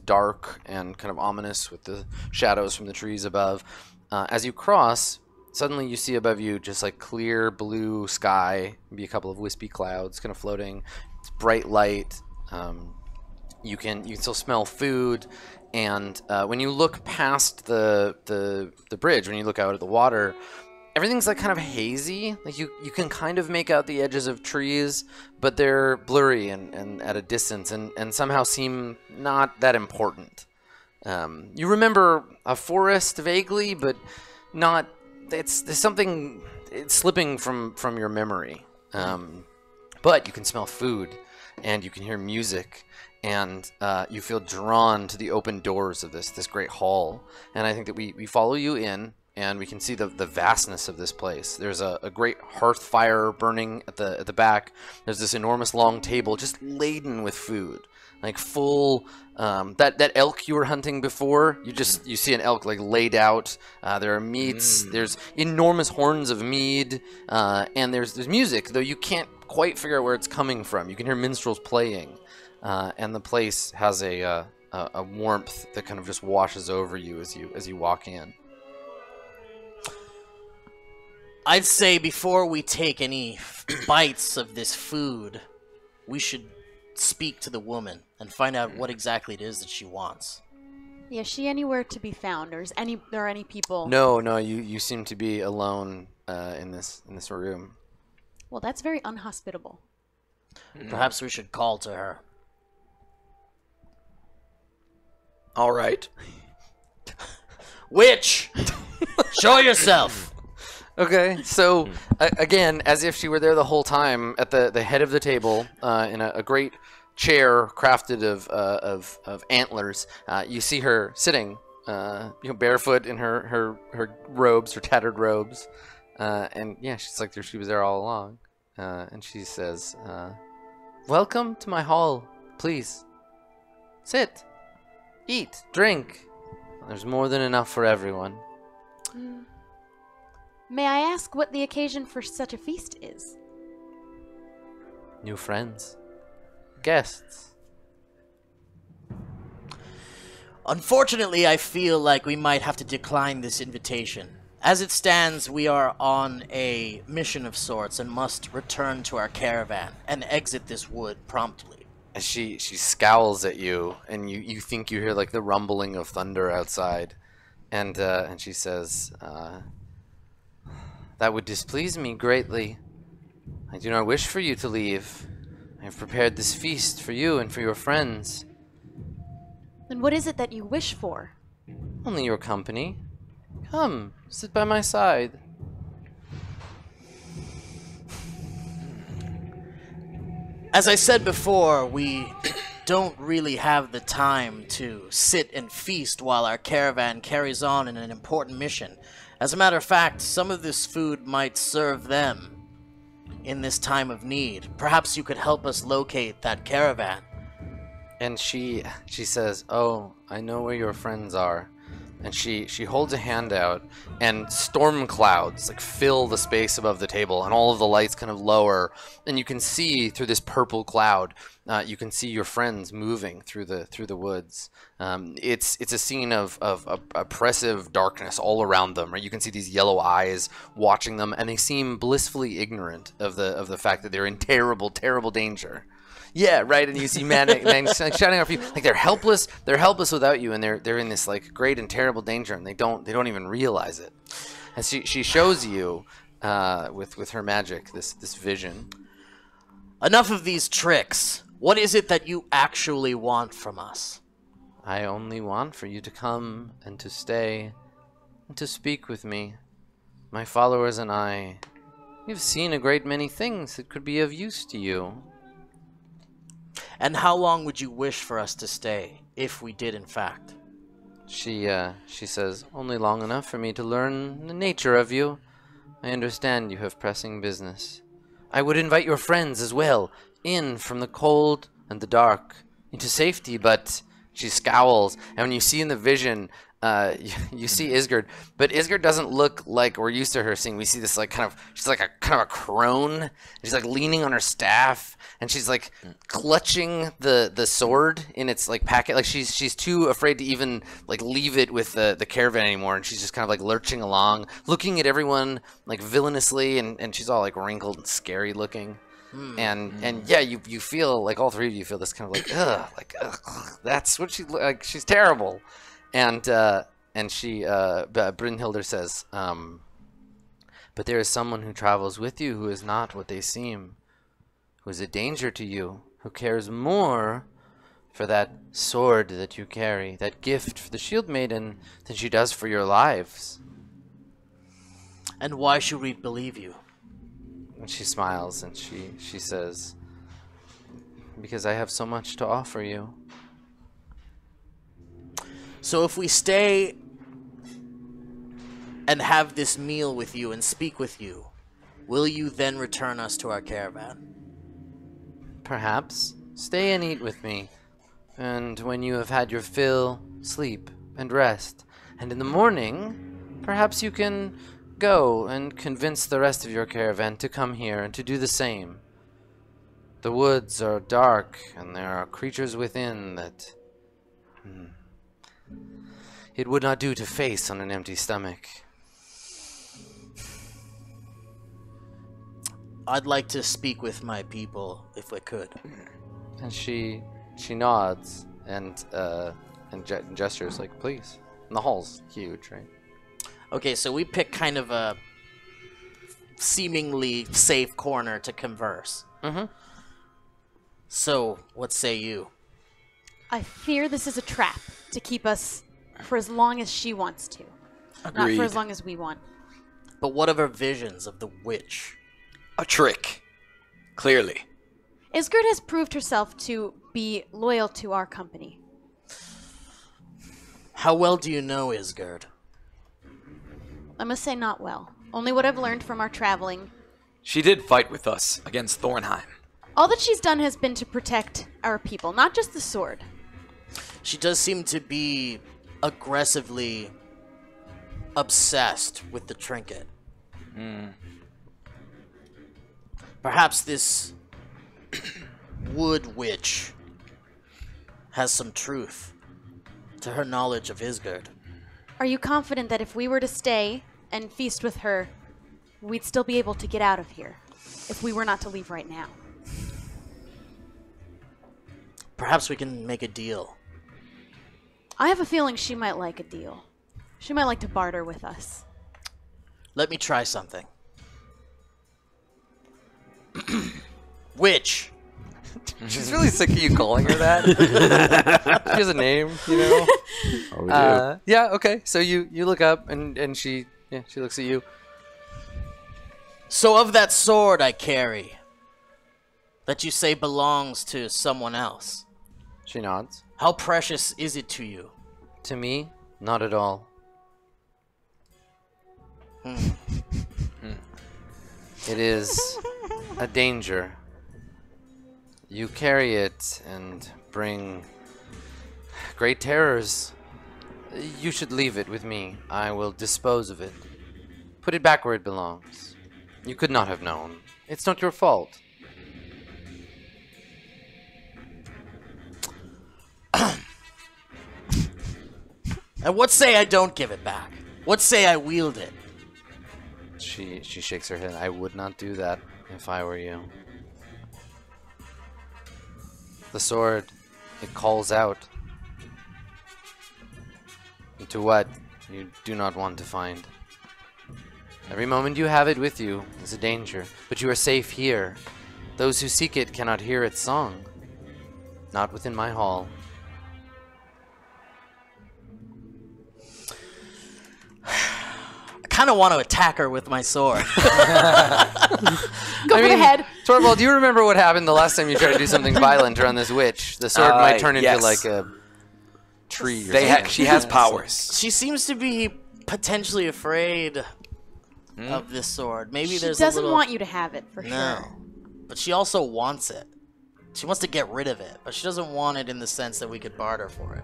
dark and kind of ominous with the shadows from the trees above, as you cross, suddenly you see above you just like clear blue sky, maybe a couple of wispy clouds kind of floating. It's bright light. You can still smell food. And when you look past the bridge, when you look out at the water, everything's like kind of hazy. Like you can kind of make out the edges of trees, but they're blurry and at a distance and somehow seem not that important. You remember a forest vaguely, but not. There's something. It's slipping from your memory. But you can smell food, and you can hear music. And you feel drawn to the open doors of this great hall. And I think that we follow you in, and we can see the vastness of this place. There's a great hearth fire burning at the back. There's this enormous long table just laden with food, like full. That elk you were hunting before, you see an elk like laid out. There are meats. There's enormous horns of mead, and there's music, though you can't quite figure out where it's coming from. You can hear minstrels playing. And the place has a warmth that kind of just washes over you as you walk in. I'd say before we take any bites of this food, we should speak to the woman and find out what exactly it is that she wants. Yeah, is she anywhere to be found, or there any people? No, you seem to be alone in this room. Well, that's very unhospitable. Perhaps we should call to her. All right. Witch! Show yourself! Okay, so again, as if she were there the whole time, at the head of the table, in a great chair crafted of antlers, you see her sitting, barefoot in her robes, her tattered robes, and yeah, she's like she was there all along, and she says, "Welcome to my hall. Please sit." Eat, drink. There's more than enough for everyone. May I ask what the occasion for such a feast is? New friends. Guests. Unfortunately, I feel like we might have to decline this invitation. As it stands, we are on a mission of sorts and must return to our caravan and exit this wood promptly. And she scowls at you, and you think you hear like the rumbling of thunder outside, and she says, "That would displease me greatly. I do not wish for you to leave. I have prepared this feast for you and for your friends. Then what is it that you wish for? Only your company. Come, sit by my side." As I said before, we don't really have the time to sit and feast while our caravan carries on in an important mission. As a matter of fact, some of this food might serve them in this time of need. Perhaps you could help us locate that caravan. And she says, "Oh, I know where your friends are." And she holds a hand out, and storm clouds like fill the space above the table, and all of the lights kind of lower, and you can see through this purple cloud, you can see your friends moving through the woods. It's a scene of oppressive darkness all around them. Right? You can see these yellow eyes watching them, and they seem blissfully ignorant of the fact that they're in terrible danger. Yeah, right. And you see man shouting out for you, like they're helpless without you, and they're in this like great and terrible danger, and they don't even realize it. And she shows you with her magic this vision. Enough of these tricks. What is it that you actually want from us? I only want for you to come and to stay and to speak with me. My followers and I, we've seen a great many things that could be of use to you. And how long would you wish for us to stay, if we did in fact? She says, only long enough for me to learn the nature of you. I understand you have pressing business. I would invite your friends as well, in from the cold and the dark, into safety, but she scowls, and when you see in the vision, you see Isgard, but Isgard doesn't look like we're used to her seeing. We see this like she's like a crone, and she's like leaning on her staff, and she's like clutching the sword in its like packet, like she's too afraid to even like leave it with the caravan anymore, and she's just kind of like lurching along, looking at everyone like villainously, and she's all like wrinkled and scary looking. And yeah, you feel like all three of you feel this kind of like ugh, that's what she like. She's terrible. And she, Brynhildr says, but there is someone who travels with you who is not what they seem, who is a danger to you, who cares more for that sword that you carry, that gift for the shield maiden, than she does for your lives. And why should we believe you? And she smiles and she says, because I have so much to offer you. So if we stay and have this meal with you and speak with you, will you then return us to our caravan? Perhaps. Stay and eat with me. And when you have had your fill, sleep and rest. And in the morning, perhaps you can go and convince the rest of your caravan to come here and to do the same. The woods are dark, and there are creatures within that it would not do to face on an empty stomach. I'd like to speak with my people, if I could. And she nods and gestures like, please. And the hall's huge, right? Okay, so we pick kind of a seemingly safe corner to converse. Mm-hmm. So, what say you? I fear this is a trap to keep us for as long as she wants to. Agreed. Not for as long as we want. But what of her visions of the witch? A trick. Clearly. Isgard has proved herself to be loyal to our company. How well do you know Isgard? I must say not well. Only what I've learned from our traveling. She did fight with us against Thornheim. All that she's done has been to protect our people, not just the sword. She does seem to be aggressively obsessed with the trinket. Perhaps this wood witch has some truth to her knowledge of Isgard. Are you confident that if we were to stay and feast with her, we'd still be able to get out of here if we were not to leave right now? Perhaps we can make a deal. I have a feeling she might like a deal. She might like to barter with us. Let me try something. Witch. She's really sick of you calling her that. She has a name, you know. Oh, we do. Yeah. Okay. So you look up and she looks at you. So of that sword I carry, that you say belongs to someone else, She nods. how precious is it to you? To me, not at all. It is a danger. You carry it and bring great terrors. You should leave it with me. I will dispose of it. Put it back where it belongs. You could not have known. It's not your fault. And what say I don't give it back? What say I wield it? She shakes her head. I would not do that if I were you. The sword, it calls out into what you do not want to find. Every moment you have it with you is a danger, but you are safe here. Those who seek it cannot hear its song. Not within my hall. I kind of want to attack her with my sword. Go for the head. Torvald, do you remember what happened the last time you tried to do something violent around this witch? The sword might turn into yes. like a tree or something. She has powers. She seems to be potentially afraid of this sword. Maybe She there's doesn't a little... want you to have it, for No. sure. But she also wants it. She wants to get rid of it, but she doesn't want it in the sense that we could barter for it.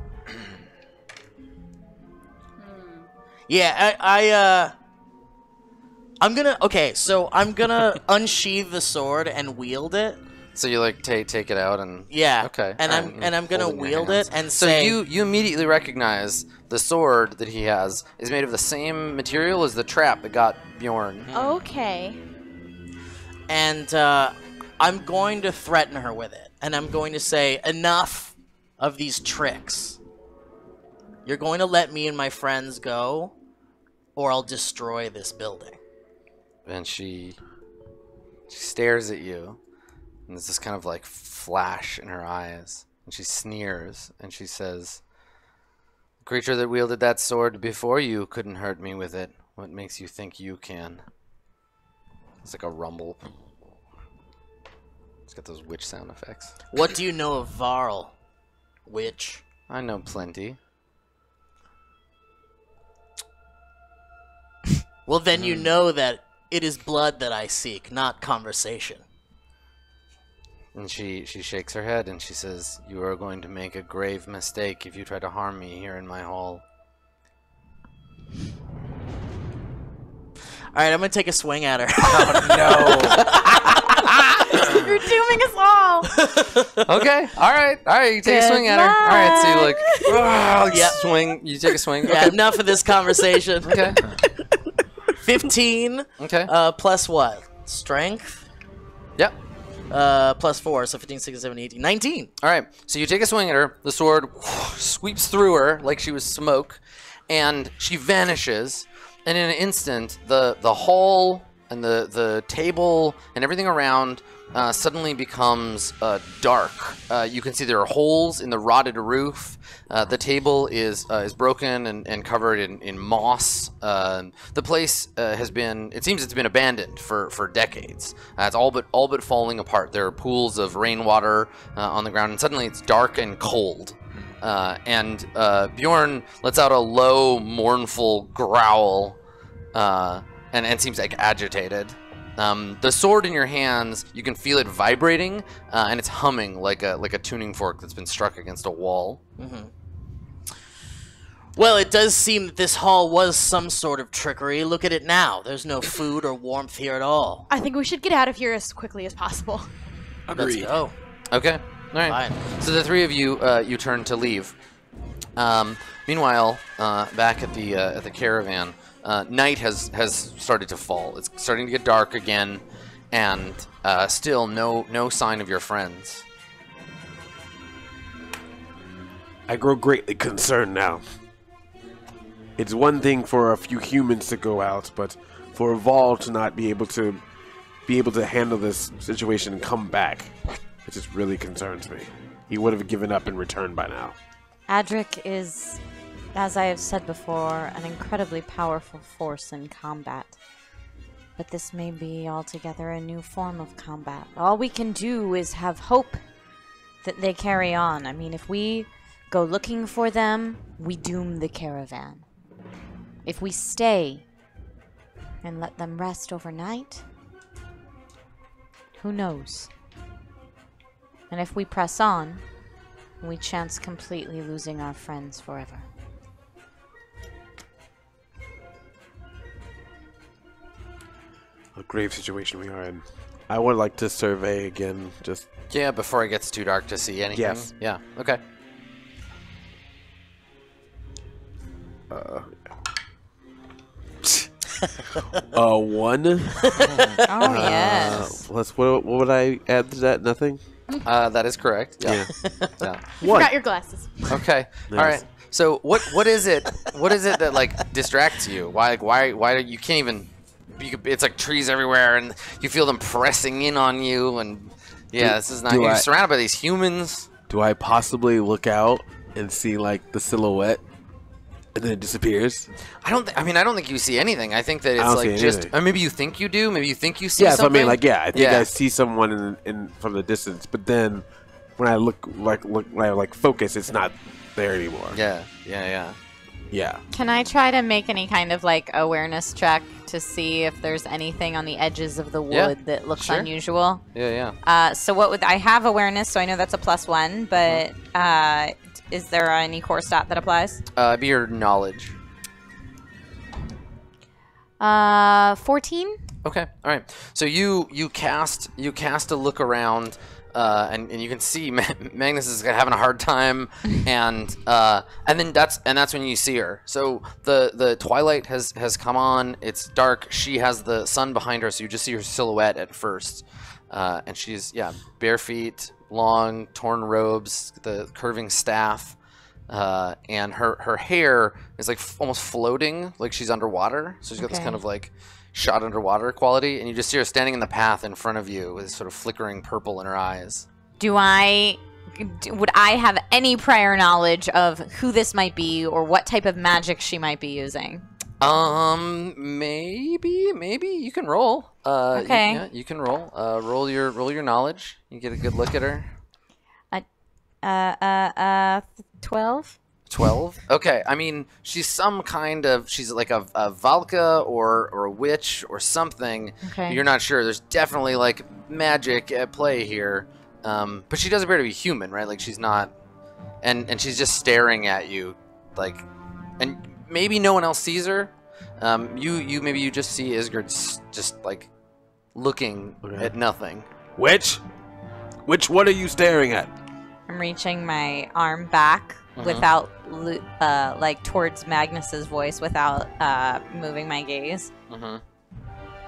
Yeah, I'm gonna... Okay, so I'm gonna unsheathe the sword and wield it. So you like take it out and Yeah. okay, And alright, I'm gonna hold it in your wield hands. it and So say... you immediately recognize the sword that he has is made of the same material as the trap that got Bjorn. Okay. And I'm going to threaten her with it. And I'm going to say, enough of these tricks. You're going to let me and my friends go, or I'll destroy this building. And she stares at you, and there's this kind of like flash in her eyes, and she sneers, and she says, "The creature that wielded that sword before you couldn't hurt me with it. What makes you think you can?" It's like a rumble. It's got those witch sound effects. What do you know of Varl, witch? I know plenty. Well, then you know that it is blood that I seek, not conversation. And she shakes her head and she says, "You are going to make a grave mistake if you try to harm me here in my hall." Alright, I'm going to take a swing at her. You're dooming us all. Okay, alright, you take a swing at her. Alright, so you like, Yep. swing, you take a swing. Yeah, Okay. enough of this conversation. Okay. 15 Okay. plus what? Strength? Yep. Plus 4, so 15, 16, 17, 18, 19. Alright, so you take a swing at her, the sword sweeps through her like she was smoke, and she vanishes, and in an instant, the hall and the table and everything around suddenly becomes dark. You can see there are holes in the rotted roof. The table is broken and covered in moss. The place it seems it's been abandoned for decades. It's all but falling apart. There are pools of rainwater on the ground, and suddenly it's dark and cold. And Bjorn lets out a low, mournful growl, and seems like agitated. The sword in your hands, you can feel it vibrating, and it's humming like a tuning fork that's been struck against a wall. Well, it does seem that this hall was some sort of trickery. Look at it now. There's no food or warmth here at all. I think we should get out of here as quickly as possible. Let's go. Okay. All right. Fine. So the three of you, you turn to leave. Meanwhile, back at the caravan, night has started to fall. It's starting to get dark again, and still no sign of your friends. I grow greatly concerned now. It's one thing for a few humans to go out, but for a Varl to not be able to handle this situation and come back, it just really concerns me. He would have given up and returned by now. Adric is, as I have said before, an incredibly powerful force in combat. But this may be altogether a new form of combat. All we can do is have hope that they carry on. I mean, if we go looking for them, we doom the caravan. If we stay and let them rest overnight, who knows? And if we press on, we chance completely losing our friends forever. A grave situation we are in. I would like to survey again, just... Yeah, before it gets too dark to see anything. Yes. Yeah, okay. One. Oh, yes. Plus, what would I add to that? Nothing? That is correct. Yeah. Yeah. Forgot your glasses. Okay. Nice. All right. So what is it? What is it that like distracts you? Why you can't even? It's like trees everywhere, and you feel them pressing in on you, and yeah, this is not. You're surrounded by these humans. Do I possibly look out and see like the silhouette, and then it disappears? I don't think you see anything. I think that it's don't like see just. anything. Or maybe you think you do. Maybe you think you see Yeah, so I something. mean, like, yeah, I think Yeah. I see someone in from the distance, but then when I when I focus, it's not there anymore. Yeah. Yeah. Can I try to make any kind of like awareness check to see if there's anything on the edges of the wood Yeah, that looks sure. unusual? Yeah. So what would I have awareness? So I know that's a +1, but is there any core stat that applies? Be your knowledge. 14. Okay, all right. So you cast a look around, and you can see Magnus is having a hard time, and then that's when you see her. So the twilight has come on. It's dark. She has the sun behind her, so you just see her silhouette at first, and she's bare feet, long torn robes, the curving staff. And her hair is like almost floating, like she's underwater. So she's got this kind of like shot underwater quality, and you just see her standing in the path in front of you with sort of flickering purple in her eyes. Would I have any prior knowledge of who this might be or what type of magic she might be using? Maybe you can roll. Okay. You can roll. Roll your knowledge. You get a good look at her. 12. 12. Okay, I mean she's like a Valka or a witch or something. Okay. You're not sure. There's definitely like magic at play here, but she does appear to be human, right? Like she's not, and she's just staring at you, like, and maybe no one else sees her. Maybe you just see Isgard just like looking at nothing. Which one are you staring at? I'm reaching my arm back without, like, towards Magnus's voice without moving my gaze.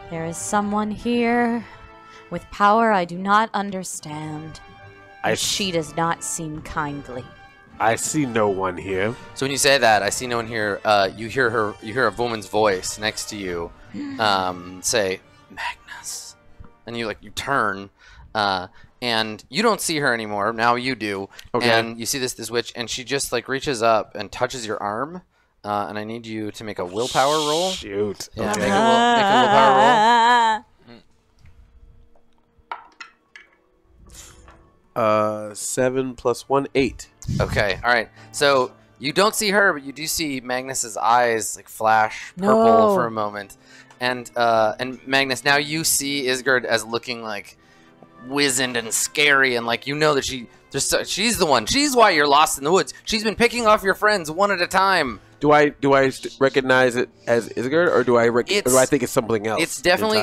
There is someone here with power I do not understand. And she does not seem kindly. I see no one here. So when you say that, I see no one here. You hear a woman's voice next to you, say, "Magnus," and you turn, and you don't see her anymore. Now you do, and you see this witch, and she just like reaches up and touches your arm, and I need you to make a willpower roll. Shoot. Yeah, Okay. make a willpower roll. 7 + 1, 8. Okay, all right. So you don't see her, but you do see Magnus's eyes like flash purple for a moment, and Magnus, now you see Isgard as looking like wizened and scary, and like you know that she's the one. She's why you're lost in the woods. She's been picking off your friends one at a time. Do I recognize it as Isgard, or do I think it's something else? It's definitely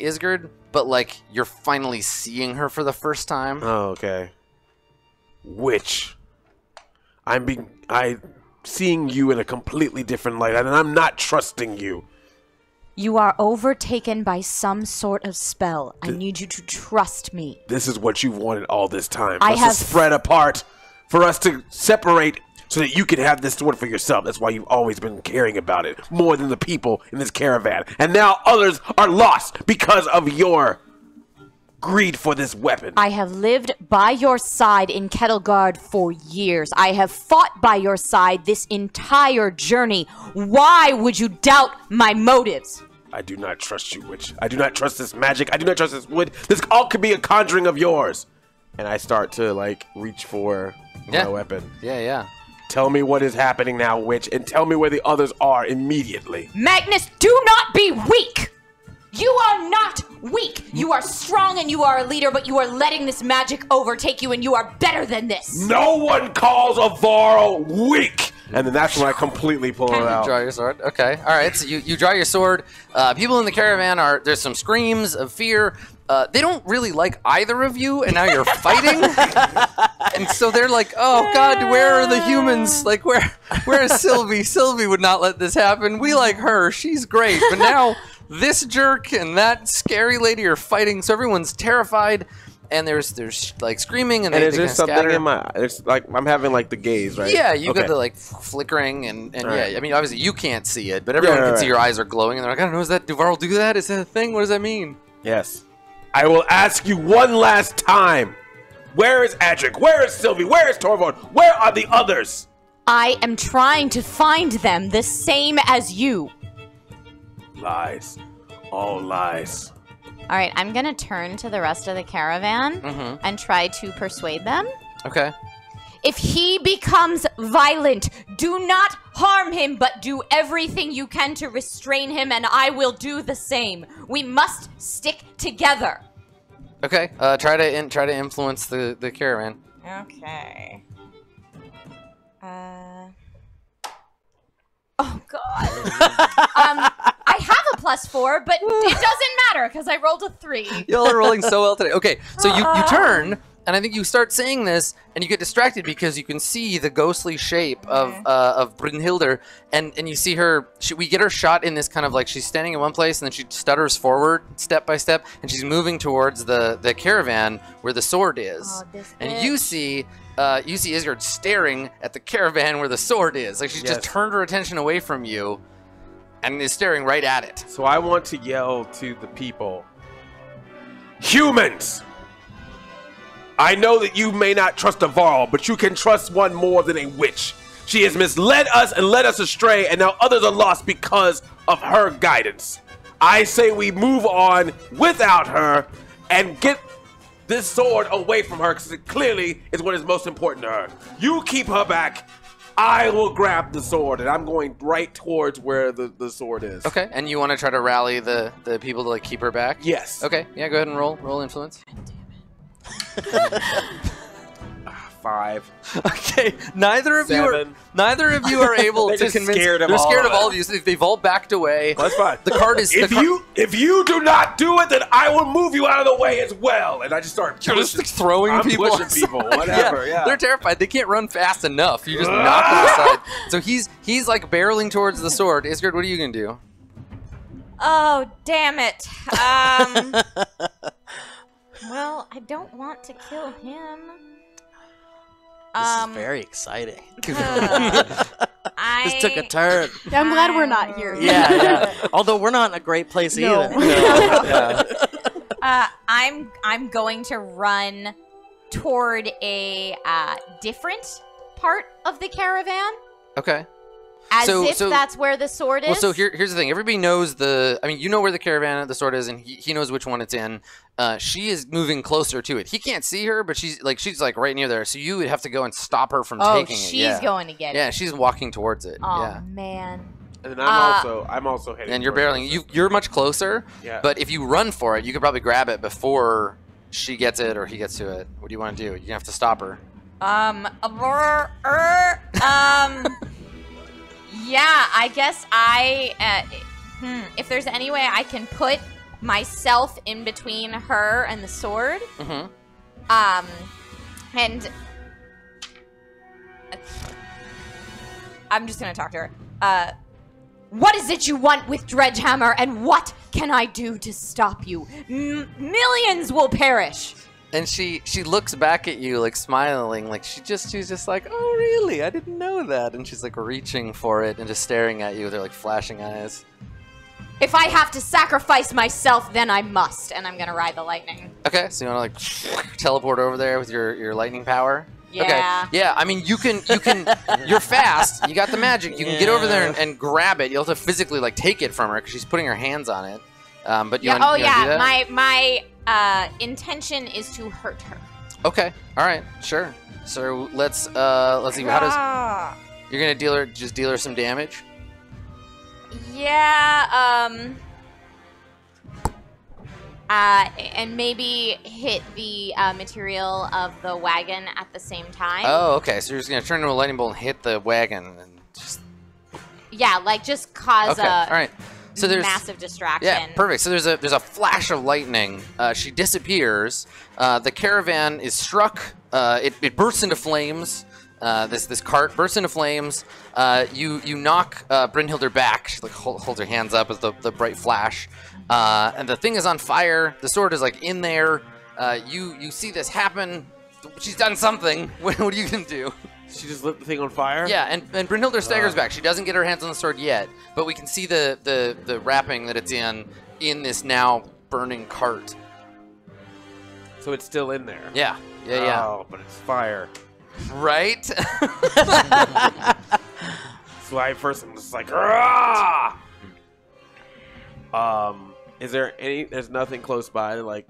Isgard, but like you're finally seeing her for the first time. Oh, okay. Witch. I'm seeing you in a completely different light, and I'm not trusting you. You are overtaken by some sort of spell. I need you to trust me. This is what you've wanted all this time. I For us have to spread apart, for us to separate, so that you can have this sword for yourself. That's why you've always been caring about it more than the people in this caravan. And now others are lost because of your greed for this weapon. I have lived by your side in Kettleguard for years. I have fought by your side this entire journey. Why would you doubt my motives? I do not trust you, witch. I do not trust this magic. I do not trust this wood. This all could be a conjuring of yours. And I start to, like, reach for my weapon. Yeah. Tell me what is happening now, witch, and tell me where the others are immediately. Magnus, do not be weak! You are not weak! You are strong and you are a leader, but you are letting this magic overtake you, and you are better than this! No one calls a Varl weak! And then that's when I completely pull it out. Draw your sword. Okay. All right. So you draw your sword. People in the caravan there's some screams of fear. They don't really like either of you, and now you're fighting. And so they're like, "Oh God, where are the humans? Like, where is Sylvie? Sylvie would not let this happen. We like her. She's great. But now this jerk and that scary lady are fighting. So everyone's terrified." And there's like screaming and is they there something scatter. in my? It's like I'm having like the gaze, right? Yeah, you got the like flickering and right. Yeah. I mean, obviously you can't see it, but everyone can see your eyes are glowing, and they're like, I don't know, is that do Varl do that? Is that a thing? What does that mean? Yes. I will ask you one last time. Where is Adric? Where is Sylvie? Where is Torvald? Where are the others? I am trying to find them, the same as you. Lies. All lies. All right, I'm going to turn to the rest of the caravan and try to persuade them. Okay. If he becomes violent, do not harm him, but do everything you can to restrain him, and I will do the same. We must stick together. Okay. Try to influence the caravan. Okay. Oh God. I have a +4, but it doesn't matter because I rolled a 3. Y'all are rolling so well today. Okay, so you turn, and I think you start saying this, and you get distracted because you can see the ghostly shape of Brynhildr, and you see her. We get her shot in this kind of like she's standing in one place, and then she stutters forward step by step, and she's moving towards the caravan where the sword is. And you see Isgard staring at the caravan where the sword is. Like she's just turned her attention away from you and is staring right at it. So I want to yell to the people. Humans! I know that you may not trust a Varl, but you can trust one more than a witch. She has misled us and led us astray, and now others are lost because of her guidance. I say we move on without her and get this sword away from her, because it clearly is what is most important to her. You keep her back. I will grab the sword, and I'm going right towards where the sword is. Okay, and you want to try to rally the people to like keep her back? Yes. Okay, yeah, go ahead and roll influence. 5. Okay, neither of you are able to just convince. scared of they're all scared of of all us. of you. So they've all backed away. That's fine. The card is. If you do not do it, then I will move you out of the way as well. And I just start just throwing I'm people. pushing aside. people. Whatever. Yeah. They're terrified. They can't run fast enough. You just knock them aside. So he's like barreling towards the sword. Isgard, what are you gonna do? Oh, damn it. Well, I don't want to kill him. This is very exciting. This took a turn. I'm glad we're not here. Yeah. Although we're not in a great place either. I'm going to run toward a different part of the caravan. Okay. As if that's where the sword is. Well, so here's the thing. Everybody knows you know where the caravan the sword is, and he knows which one it's in. She is moving closer to it. He can't see her, but she's like right near there. So you would have to go and stop her from taking it. She's going to get it. Yeah, she's walking towards it. Oh man. And then I'm also heading. And you're barreling. You're much closer. Yeah. But if you run for it, you could probably grab it before she gets it or he gets to it. What do you want to do? You have to stop her. I guess if there's any way I can put myself in between her and the sword. And I'm just gonna talk to her. What is it you want with Dredgehammer, and what can I do to stop you? Millions will perish. And she looks back at you, like, smiling, like she's just like, oh, really? I didn't know that. And she's, like, reaching for it and just staring at you with her, like, flashing eyes. If I have to sacrifice myself, then I must, and I'm gonna ride the lightning. Okay, so you wanna, like, teleport over there with your lightning power? Yeah. Okay. Yeah, I mean, you can, you're fast, you got the magic, you can get over there and grab it. You'll have to physically, like, take it from her, because she's putting her hands on it. But you wanna do that? My intention is to hurt her. Okay, alright, sure. So let's see, how does, you're gonna deal her some damage? Yeah, and maybe hit the material of the wagon at the same time. Oh, okay. So you're just gonna turn into a lightning bolt and hit the wagon, and just just cause all right. So there's massive distraction. Yeah, perfect. So there's a flash of lightning. She disappears. The caravan is struck. It bursts into flames. This cart bursts into flames. You knock Brynhilder back. She like holds her hands up as the bright flash. And the thing is on fire. The sword is like in there. You see this happen. She's done something. What are you gonna do? She just lit the thing on fire? Yeah, and Brynhilder staggers back. She doesn't get her hands on the sword yet, but we can see the wrapping that it's in this now burning cart. So it's still in there? Yeah. Oh, but it's fire. Right? So I first I'm just like, Rah! Is there there's nothing close by to like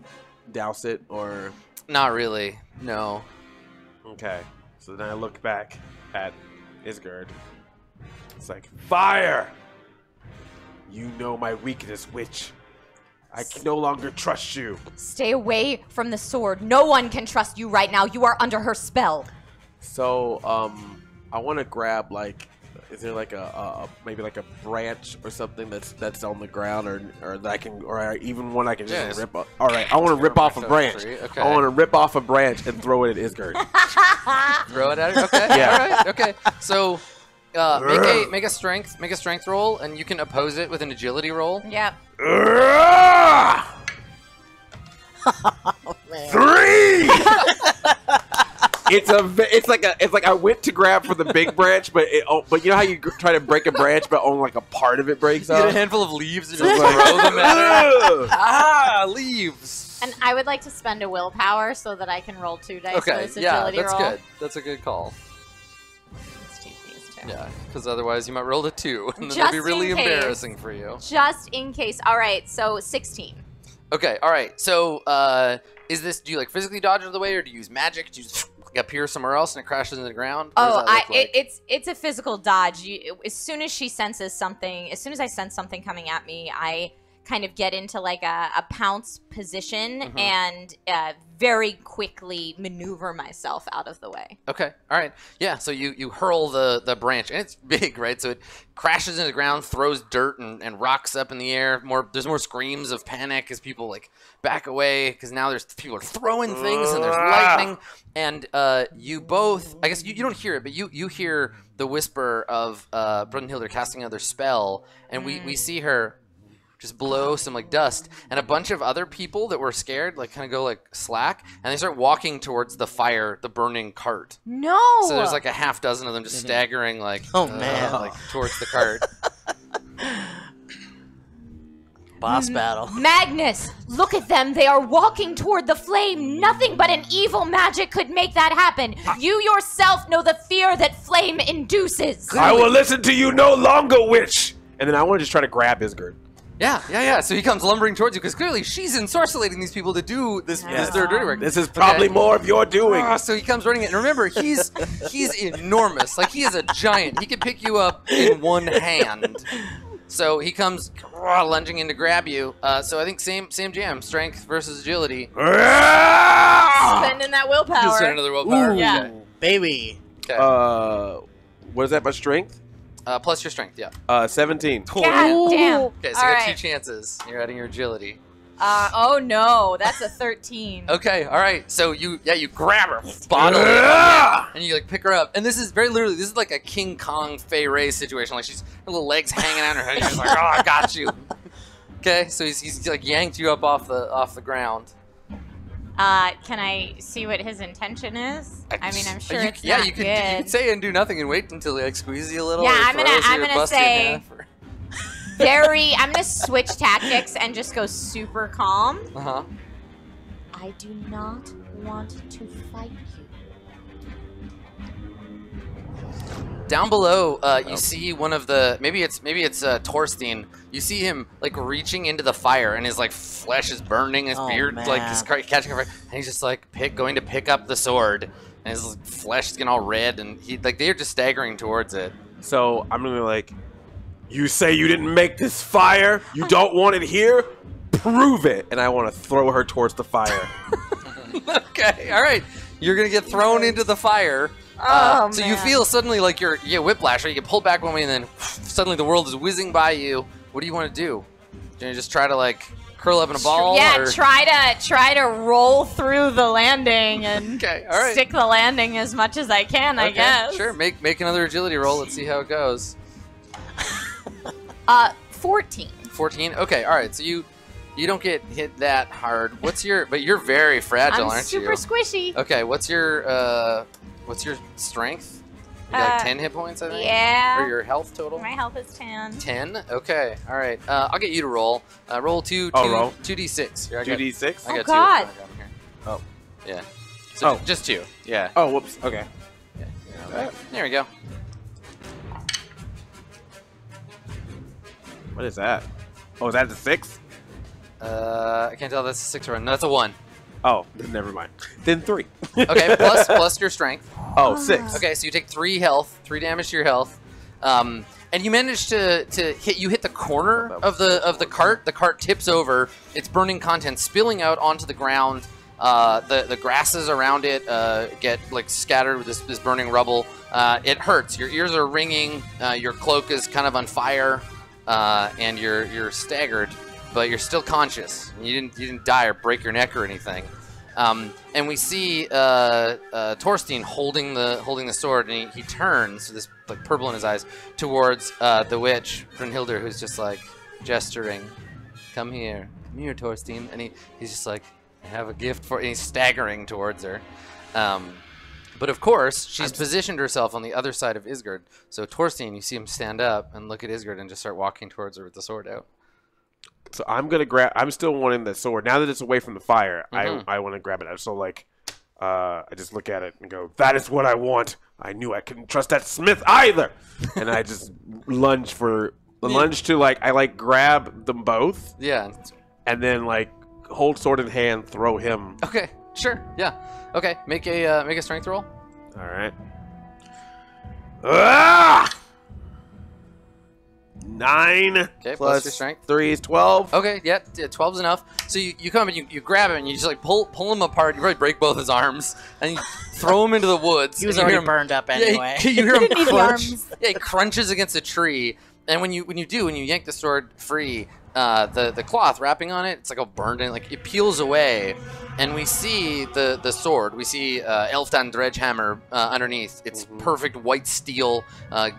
douse it or? Not really, no. Okay, so then I look back at Isgard. It's like, fire! You know my weakness, witch. I can no longer trust you. Stay away from the sword. No one can trust you right now. You are under her spell. So, I want to grab like, is there like maybe like a branch or something that's on the ground, or that I can, or even one I can just rip off. All right, I want to rip off a branch. Okay. I want to rip off a branch and throw it at Isgard. Throw it at her. Okay. Yeah. All right. Okay. So, make a strength roll, and you can oppose it with an agility roll. Yep. Oh, man. 3. It's like I went to grab for the big branch, but you know how you try to break a branch, but only like a part of it breaks off. You get a handful of leaves and just throw them at her. Ah, leaves. And I would like to spend a willpower so that I can roll 2 dice for Okay. this Yeah, agility that's roll. good. That's a good call. Let's do these two. Yeah, because otherwise you might roll a 2, and then Just that'd be really in case. embarrassing for you. Just in case. All right, so 16. Okay, all right. So, do you like physically dodge out of the way, or do you use magic? Do you just appear somewhere else and it crashes into the ground? What does that look like? It's a physical dodge. As soon as she senses something, as soon as I sense something coming at me, I kind of get into like a pounce position and very quickly maneuver myself out of the way. Okay, all right. Yeah, so you hurl the branch, and it's big, right? So it crashes into the ground, throws dirt and rocks up in the air. There's more screams of panic as people like back away, because now people are throwing things and there's lightning. And you both, I guess you don't hear it, but you hear the whisper of Brunhilde casting another spell, and we see her just blow some like dust, and a bunch of other people that were scared like kind of go like slack, and they start walking towards the fire, the burning cart. No. So there's like a half dozen of them just staggering like like towards the cart. Boss battle. Magnus, look at them. They are walking toward the flame. Nothing but an evil magic could make that happen. You yourself know the fear that flame induces. I will listen to you no longer, witch. And then I want to just try to grab Isgard. Yeah. So he comes lumbering towards you because clearly she's ensorcellating these people to do this their dirty work. This is probably more of your doing. So he comes running in. And remember, he's enormous. Like, he is a giant. He can pick you up in one hand. So he comes lunging in to grab you. So I think same jam. Strength versus agility. Spending that willpower. You'll spend another willpower. Yeah. Baby. Okay. What is that, my strength? Plus your strength, yeah. 17. God damn. Okay, so All you got right. 2 chances. You're adding your agility. Oh no, that's a 13. Okay, all right. So you grab her bodily, and you like pick her up. And this is very literally, this is like a King Kong Fay Ray situation. Like her little legs hanging out her head. She's like, oh, I got you. Okay, so he's like yanked you up off the ground. Can I see what his intention is? I mean, I'm sure it's not you good. can say and do nothing and wait until he like squeezes you a little. Yeah, or I'm gonna throws you or busts you in say- half or- I'm gonna switch tactics and just go super calm. Uh-huh. I do not want to fight you. Down below, you see one of the maybe it's Torstein. You see him like reaching into the fire, and his like flesh is burning. His beard like is catching fire, and he's just like going to pick up the sword, and his flesh is getting all red, and they're just staggering towards it. So I'm gonna like, you say you didn't make this fire? You don't want it here? Prove it! And I want to throw her towards the fire. Okay, all right. You're gonna get thrown into the fire. So you feel suddenly like you get whiplash, right? You get pulled back one way, and then suddenly the world is whizzing by you. What do you want to do? Do you just try to like curl up in a ball? Yeah, or? try to roll through the landing and Okay, all right. stick the landing as much as I can. I Okay, guess. Sure. Make another agility roll. Let's see how it goes. 14. 14. Okay. All right. So you don't get hit that hard. But you're very fragile, I'm aren't super you? squishy. Okay. What's your strength? You got like 10 hit points, I think. Yeah. Or your health total? My health is 10. 10. Okay. All right. I'll get you to roll. Roll 2d6. Here, I got- 2d6? I got Oh, God. two. Here. Oh. Yeah. So Oh. just 2. Yeah. Oh, whoops. Okay. There we go. What is that? Oh, is that the 6? I can't tell if that's a 6 or a 1. No, that's a 1. Oh, then never mind. Then 3. Okay, plus your strength. Oh, 6. Okay, so you take 3 damage to your health, and you manage to hit the corner of the cart. The cart tips over. Its burning contents spilling out onto the ground. The grasses around it get like scattered with this burning rubble. It hurts. Your ears are ringing. Your cloak is kind of on fire, and you're staggered, but you're still conscious. You didn't die or break your neck or anything. And we see Torstein holding the sword, and he turns, this like purple in his eyes, towards the witch Brunhilde, who's just like gesturing, "Come here, Torstein," and he's just like, "I have a gift for," and he's staggering towards her. But of course, she's positioned herself on the other side of Isgard. So Torstein, you see him stand up and look at Isgard and just start walking towards her with the sword out. So I'm gonna grab. I'm still wanting the sword now that it's away from the fire. I want to grab it. So like, I just look at it and go, "That is what I want." I knew I couldn't trust that smith either, and I just lunge to like I like grab them both. Yeah. And then like hold sword in hand, throw him. Okay. Sure. Yeah. Okay. Make a strength roll. All right. Ah! 9 Okay, plus plus your strength. 3 is 12. Okay, yeah, 12's enough. So you come and you grab him and you just like pull him apart. You probably break both his arms and you throw him into the woods. He was and you already hear him- burned up anyway. Yeah, you hear him Didn't need the crunch. arms. Yeah, he crunches against a tree. And when you yank the sword free, the cloth wrapping on it, it's like all burned in, like it peels away, and we see the sword. We see Elfdan Dredgehammer underneath. It's perfect white steel,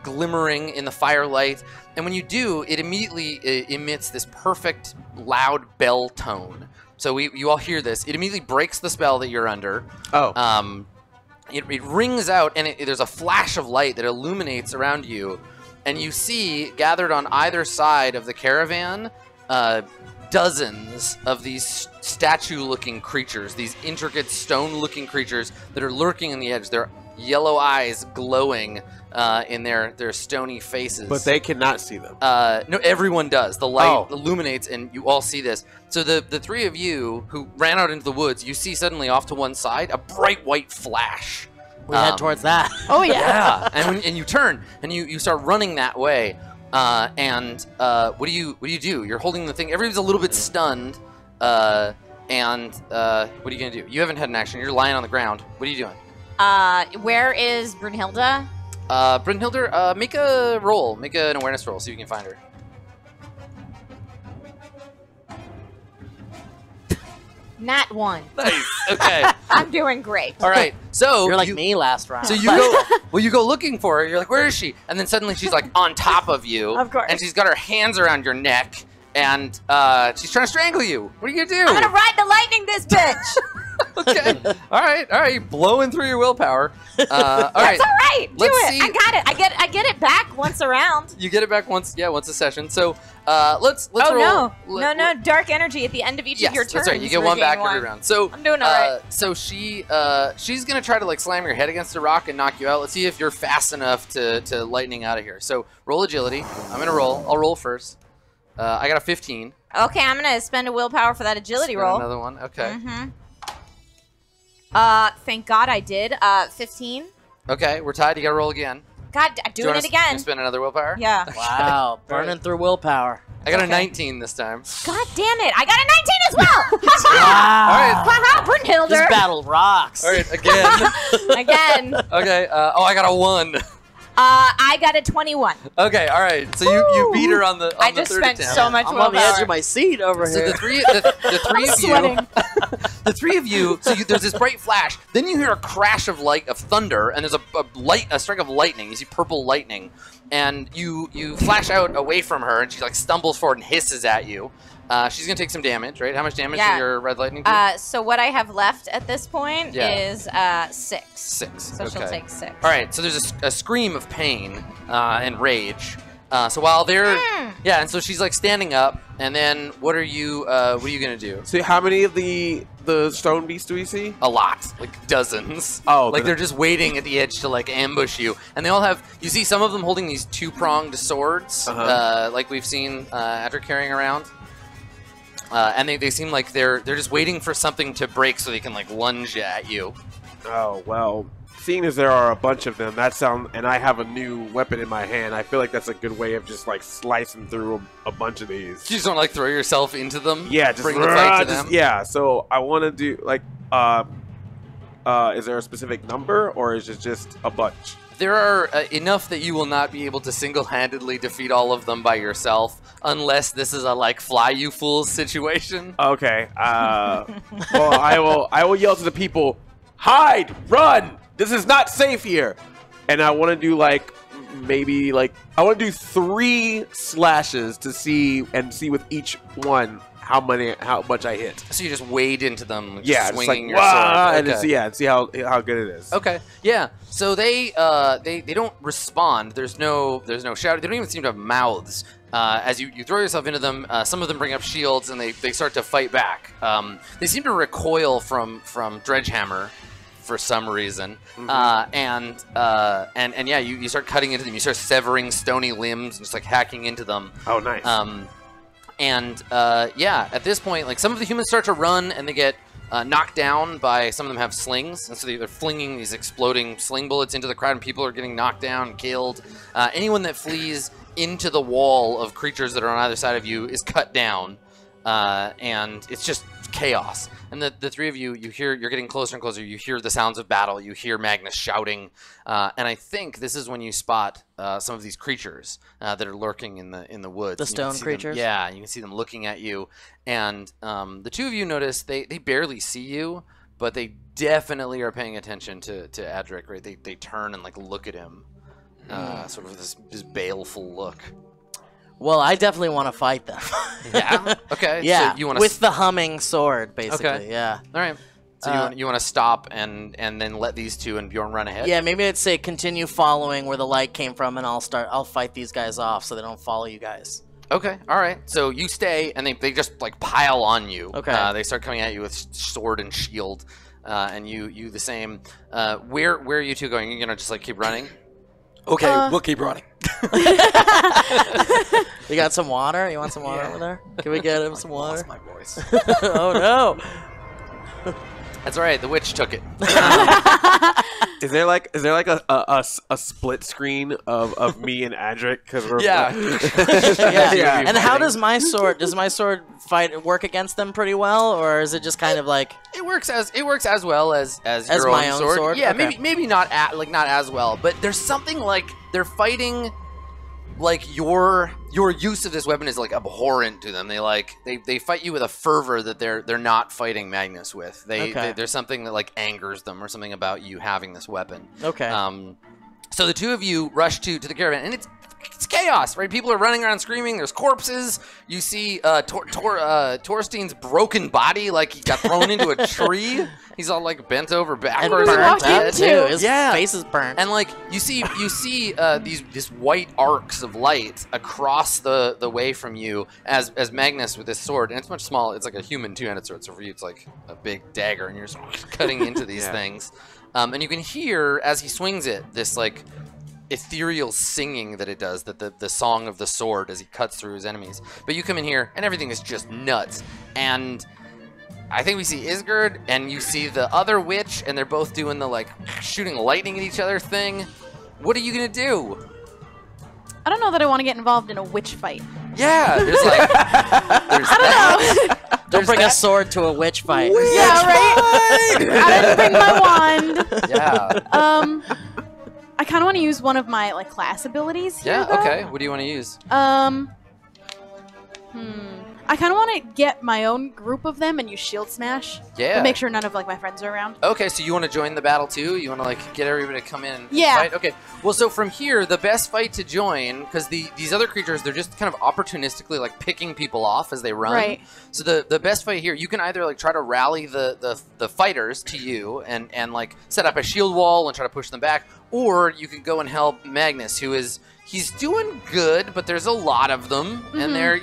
glimmering in the firelight. And when you do, it immediately emits this perfect loud bell tone. So you all hear this. It immediately breaks the spell that you're under. Oh. It rings out, and there's a flash of light that illuminates around you. And you see, gathered on either side of the caravan, dozens of these statue-looking creatures, these intricate stone-looking creatures that are lurking in the edge. Their yellow eyes glowing in their stony faces. But they cannot see them. No, everyone does. The light illuminates, and you all see this. So the three of you who ran out into the woods, you see suddenly off to one side a bright white flash. We head towards that. Oh yeah. Yeah, and you turn and you start running that way. What do you do? You're holding the thing. Everybody's a little bit stunned. What are you gonna do? You haven't had an action. You're lying on the ground. What are you doing? Where is Brunhilde? Brynhilder, make a roll. Make an awareness roll, see if you can find her. Nat 1. Nice. Okay. I'm doing great. All right. So You're like me last round. So you go, well, you go looking for her. You're like, where is she? And then suddenly she's like on top of you. Of course. And she's got her hands around your neck, and she's trying to strangle you. What are you gonna do? I'm gonna ride the lightning this bitch. Okay. All right. You're blowing through your willpower. All right. That's all right. Do Let's it. see. I got it. I get it back once a round. You get it back once a session. So let's Oh roll. no, dark energy at the end of each Yes, of your turns. that's right. You get one back every one. round. So I'm doing all right. So she's gonna try to like slam your head against a rock and knock you out. Let's see if you're fast enough to lightning out of here. So roll agility. I'm gonna roll. I'll roll first. I got a 15. Okay, I'm gonna spend a willpower for that agility Spend roll. Another one. Okay. Thank God I did. 15. Okay, we're tied. You gotta roll again. God, doing it again. You spend another willpower? Yeah. Wow, burning through willpower. I got a 19 this time. God damn it! I got a 19 as well. Wow. All right. Haha, Brynhilder. This battle rocks. All right, again. Again. Okay. I got a 1. I got a 21. Okay. All right. So you beat her on the I the just third spent attempt. so much I'm willpower. on the edge of my seat over So here. the three of sweating. you, the three of you. So there's this bright flash. Then you hear a crash of thunder, and there's a strike of lightning. You see purple lightning, and you flash out away from her, and she like stumbles forward and hisses at you. She's gonna take some damage, right? How much damage did your red lightning do? So what I have left at this point is 6. 6. So okay. she'll take 6. All right. So there's a scream of pain and rage. So while they're and so she's like standing up, and then what are you gonna do? So how many of the stone beasts do we see? A lot, like dozens. Oh, like they're just waiting at the edge to like ambush you, and they all have. You see some of them holding these 2-pronged swords, like we've seen Adric carrying around. And they seem like they're just waiting for something to break so they can like lunge at you. Oh well, seeing as there are a bunch of them, and I have a new weapon in my hand, I feel like that's a good way of just like slicing through a bunch of these. You just want to like throw yourself into them. Yeah, just bring the fight to them. Yeah, so I want to do like, is there a specific number or is it just a bunch? There are enough that you will not be able to single-handedly defeat all of them by yourself, unless this is a like fly you fools situation. Okay. Well, I will yell to the people, hide, run. This is not safe here. And I want to do like maybe like I want to do 3 slashes to see with each one how much I hit. So you just wade into them, Yeah, swinging just like, your sword. and Okay. and see how good it is. Okay. Yeah. So they don't respond. There's no shout. They don't even seem to have mouths. As you throw yourself into them, some of them bring up shields and they start to fight back. They seem to recoil from Dredgehammer for some reason. And yeah, you start cutting into them. You start severing stony limbs and just like hacking into them. Oh, nice. Yeah, at this point, like some of the humans start to run and they get knocked down by, some of them have slings, and so they're flinging these exploding sling bullets into the crowd, and people are getting knocked down and killed. Anyone that flees into the wall of creatures that are on either side of you is cut down, and it's just chaos. And the three of you, you're getting closer and closer. You hear the sounds of battle. You hear Magnus shouting, and I think this is when you spot some of these creatures that are lurking in the woods. The stone creatures? Yeah, you can see them looking at you. And the two of you notice they barely see you, but they definitely are paying attention to Adric, right? They turn and like look at him, sort of this baleful look. Well, I definitely want to fight them. Yeah. Okay. Yeah. So you want with the humming sword, basically. Okay. Yeah. All right. So you want to stop and then let these two and Bjorn run ahead? Yeah, maybe I'd say continue following where the light came from, and I'll fight these guys off so they don't follow you guys. Okay. All right. So you stay, and they just like pile on you. Okay. They start coming at you with sword and shield, and you the same. Where are you two going? You're gonna just like keep running? Okay, we'll keep running. You got some water? You want some water over there? Can we get him some water? Lost my voice. Oh no! That's all right. The witch took it. Is there like a split screen of me and Adric because we're Yeah. Yeah. And how does my sword fight work against them pretty well, or is it just kind of like it works as well as your my own own sword? sword? Yeah, Okay. maybe not as well, but there's something like they're fighting like your use of this weapon is like abhorrent to them. They fight you with a fervor that they're not fighting Magnus with. There's something that like angers them or something about you having this weapon. Okay. So the two of you rush to the caravan, and it's chaos, right? People are running around screaming. There's corpses. You see Torstein's broken body, like he got thrown into a tree. He's all like bent over backwards. And burnt that too. too. His face is burnt. And like you see these white arcs of light across the way from you as Magnus with this sword, and it's much smaller. It's like a human two-handed sword. So for you, it's like a big dagger, and you're just cutting into these things. And you can hear as he swings it this like ethereal singing that it does, that the song of the sword as he cuts through his enemies. But you come in here and everything is just nuts. And I think we see Isgard and you see the other witch, and they're both doing the like shooting lightning at each other thing. What are you gonna do? I don't know that I want to get involved in a witch fight. Yeah, there's like there's I don't know. Don't bring a sword to a witch fight. Yeah, right? I didn't bring my wand. Yeah. I kind of want to use one of my like class abilities here, Yeah, though. okay. What do you want to use? I kind of want to get my own group of them and use shield smash. Yeah. But make sure none of like my friends are around. Okay, so you want to join the battle too? You want to like get everybody to come in and Yeah. fight? Okay. Well, so from here, the best fight to join, because these other creatures, they're just kind of opportunistically like picking people off as they run. Right. So the best fight here, you can either like try to rally the fighters to you and like set up a shield wall and try to push them back, or you can go and help Magnus, who is he's doing good, but there's a lot of them, and they're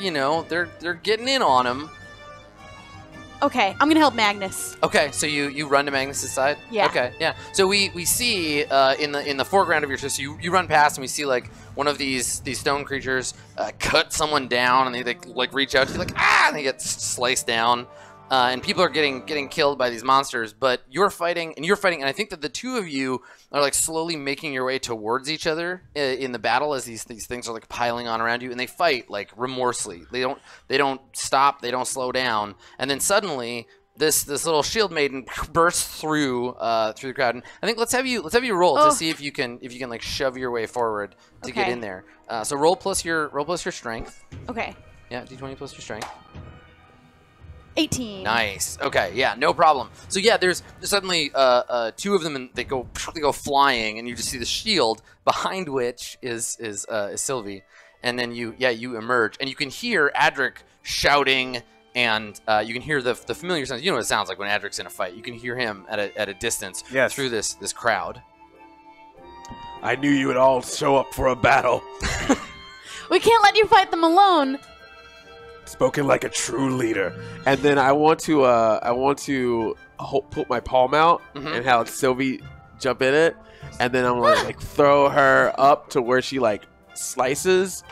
getting in on him. Okay, I'm gonna help Magnus. Okay, so you run to Magnus's side? Yeah. Okay, yeah. So we see in the foreground of your show, so you run past and we see like one of these stone creatures cut someone down, and they like reach out to you like and they get sliced down. And people are getting killed by these monsters, but you're fighting, and I think that the two of you are like slowly making your way towards each other in the battle as these things are like piling on around you, and they fight like remorselessly. They don't stop, they don't slow down, and then suddenly this little shield maiden bursts through the crowd. And I think let's have you roll to see if you can like shove your way forward to get in there. So roll plus your strength. Okay. Yeah, d20 plus your strength. 18. Nice. Okay. Yeah. No problem. So yeah, there's suddenly two of them, and they go flying, and you just see the shield behind which is Sylvie, and then you emerge, and you can hear Adric shouting, and you can hear the familiar sounds. You know what it sounds like when Adric's in a fight. You can hear him at a distance through this crowd. I knew you would all show up for a battle. We can't let you fight them alone. Spoken like a true leader. And then I want to put my palm out and have Sylvie jump in it, and then I'm gonna like throw her up to where she like slices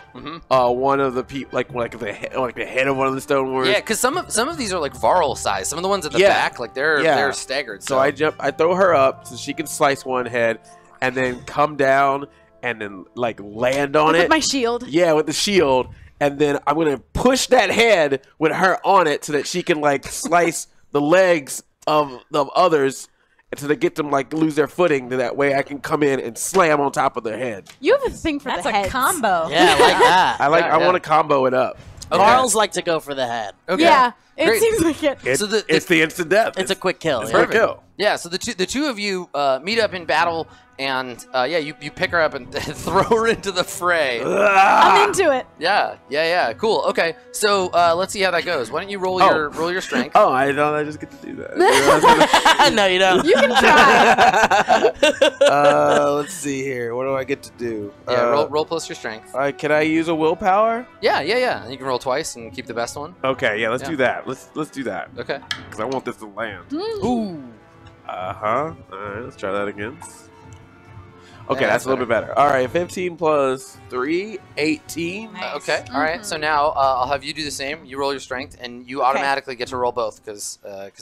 one of the people, like the head of one of the stone warriors. Yeah, because some of these are like Varl size. Some of the ones at the back, like they're staggered. So I throw her up so she can slice one head, and then come down and then like land on it with my shield. Yeah, with the shield. And then I'm going to push that head with her on it so that she can, like, slice the legs of the others until they get them, like, lose their footing. That way I can come in and slam on top of their head. You have a thing for That's the a heads. combo. Yeah, I like that. I want to combo it up. Okay. Varls like to go for the head. Okay. Yeah, it Great. seems like it. It's the instant death. It's a quick kill. It's Yeah. a quick kill. Yeah, so the two of you meet up in battle, and you pick her up and throw her into the fray. I'm into it. Yeah, cool. Okay, so let's see how that goes. Why don't you roll your strength? Oh, I don't. I just get to do that. No, you don't. You can try. Let's see here. What do I get to do? Yeah, roll plus your strength. Can I use a willpower? Yeah. And you can roll twice and keep the best one. Okay, yeah. Let's do that. Let's do that. Okay. Because I want this to land. Ooh. All right, let's try that again. Okay, Yeah, that's a little bit better. All right, 15 plus 3, 18. Nice. Okay, all right. So now I'll have you do the same. You roll your strength, and you automatically get to roll both because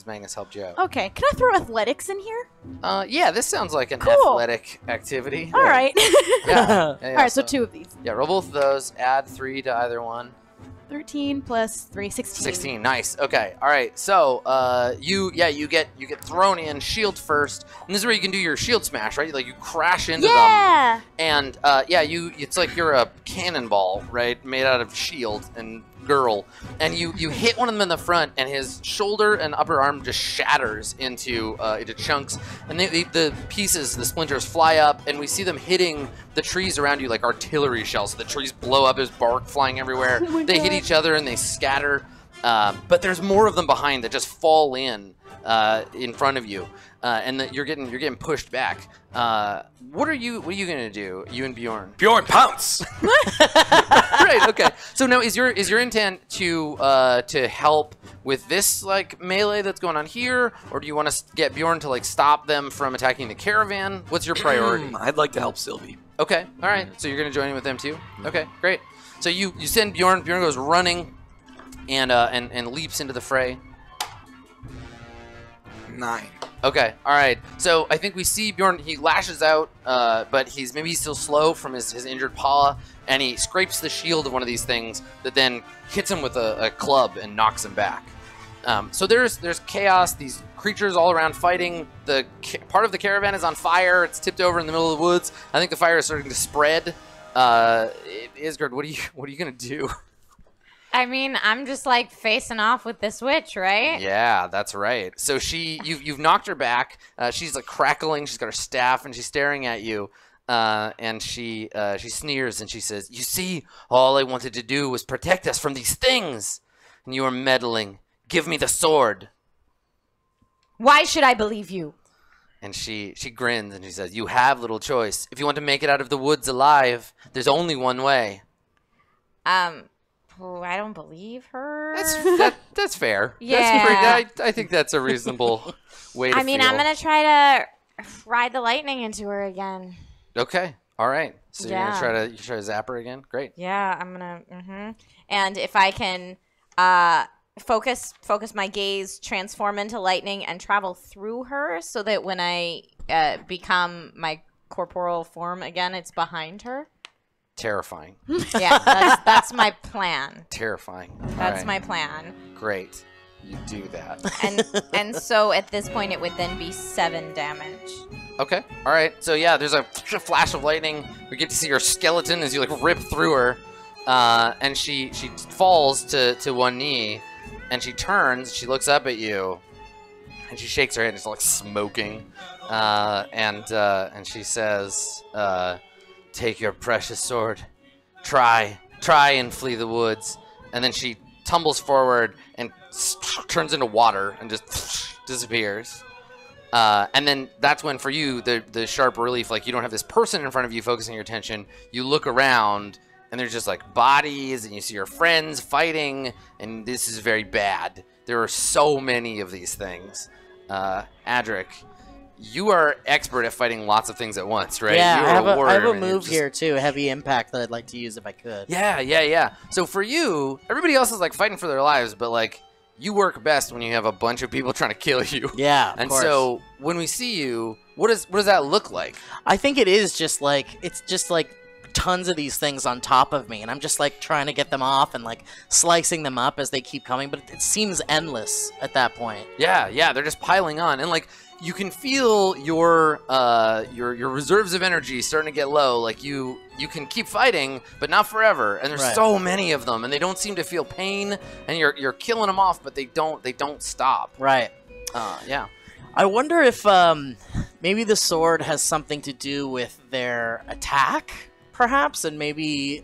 Magnus helped you out. Okay, can I throw athletics in here? Yeah, this sounds like an Cool. athletic activity. All right. Yeah. All right, so 2 of these. Yeah, roll both of those. Add 3 to either one. 13 plus 3, 16. 16. Nice. Okay. All right. So, you get thrown in, shield first, and this is where you can do your shield smash, right? Like you crash into them, and it's like you're a cannonball, right, made out of shield and girl, and you hit one of them in the front, and his shoulder and upper arm just shatters into chunks, and the pieces, the splinters fly up, and we see them hitting the trees around you like artillery shells. So the trees blow up, there's bark flying everywhere. They hit each other and they scatter, but there's more of them behind that just fall in front of you, and you're getting pushed back. What are you gonna do, you and Bjorn? Bjorn, pounce! Right. Okay. So now is your intent to help with this like melee that's going on here, or do you want to get Bjorn to like stop them from attacking the caravan? What's your priority? I'd like to help Sylvie. Okay. All right. So you're gonna join in with them too. Okay. Great. So you send Bjorn. Bjorn goes running, and leaps into the fray. 9. Okay, all right. So I think we see Bjorn, he lashes out, but he's still slow from his injured paw, and he scrapes the shield of one of these things that then hits him with a club and knocks him back. So there's chaos, these creatures all around fighting. The part of the caravan is on fire. It's tipped over in the middle of the woods. I think the fire is starting to spread. Isgard, what are you gonna do? I mean, I'm just like facing off with this witch, right? Yeah, that's right. So you've knocked her back. She's like crackling. She's got her staff and she's staring at you. And she sneers and she says, "You see, all I wanted to do was protect us from these things, and you are meddling. Give me the sword." Why should I believe you? And she grins and she says, "You have little choice. If you want to make it out of the woods alive, there's only one way." Oh, I don't believe her. That's fair. Yeah. I think that's a reasonable way to I mean, feel. I'm gonna try to ride the lightning into her again. Okay. All right. So Yeah. you're gonna try to zap her again? Great. Yeah, I'm gonna. And if I can, focus my gaze, transform into lightning, and travel through her, so that when I become my corporal form again, it's behind her. Terrifying. Yeah, that's my plan. Terrifying. All That's right. my plan. Great. You do that. And so at this point, it would then be 7 damage. Okay. All right. So yeah, there's a flash of lightning. We get to see her skeleton as you like rip through her, and she falls to one knee, and she turns. She looks up at you, and she shakes her head. It's like smoking, and she says, "Take your precious sword. Try and flee the woods." And then she tumbles forward and turns into water and just disappears. And then that's when, for you, the sharp relief, like you don't have this person in front of you focusing your attention. You look around, and there's just like bodies, and you see your friends fighting, and this is very bad. There are so many of these things. Adric, you are expert at fighting lots of things at once, right? Yeah, you I have a warrior, move here too, heavy impact that I'd like to use if I could. Yeah. So for you, everybody else is like fighting for their lives, but like you work best when you have a bunch of people trying to kill you. Yeah, and course. so when we see you, what does that look like? I think it's just like tons of these things on top of me, and I'm just like trying to get them off and like slicing them up as they keep coming, but it seems endless at that point. Yeah, they're just piling on, and like you can feel your reserves of energy starting to get low. Like you can keep fighting, but not forever. And there's so many of them, and they don't seem to feel pain. And you're killing them off, but they don't stop. Right. Yeah. I wonder if maybe the sword has something to do with their attack, perhaps, and maybe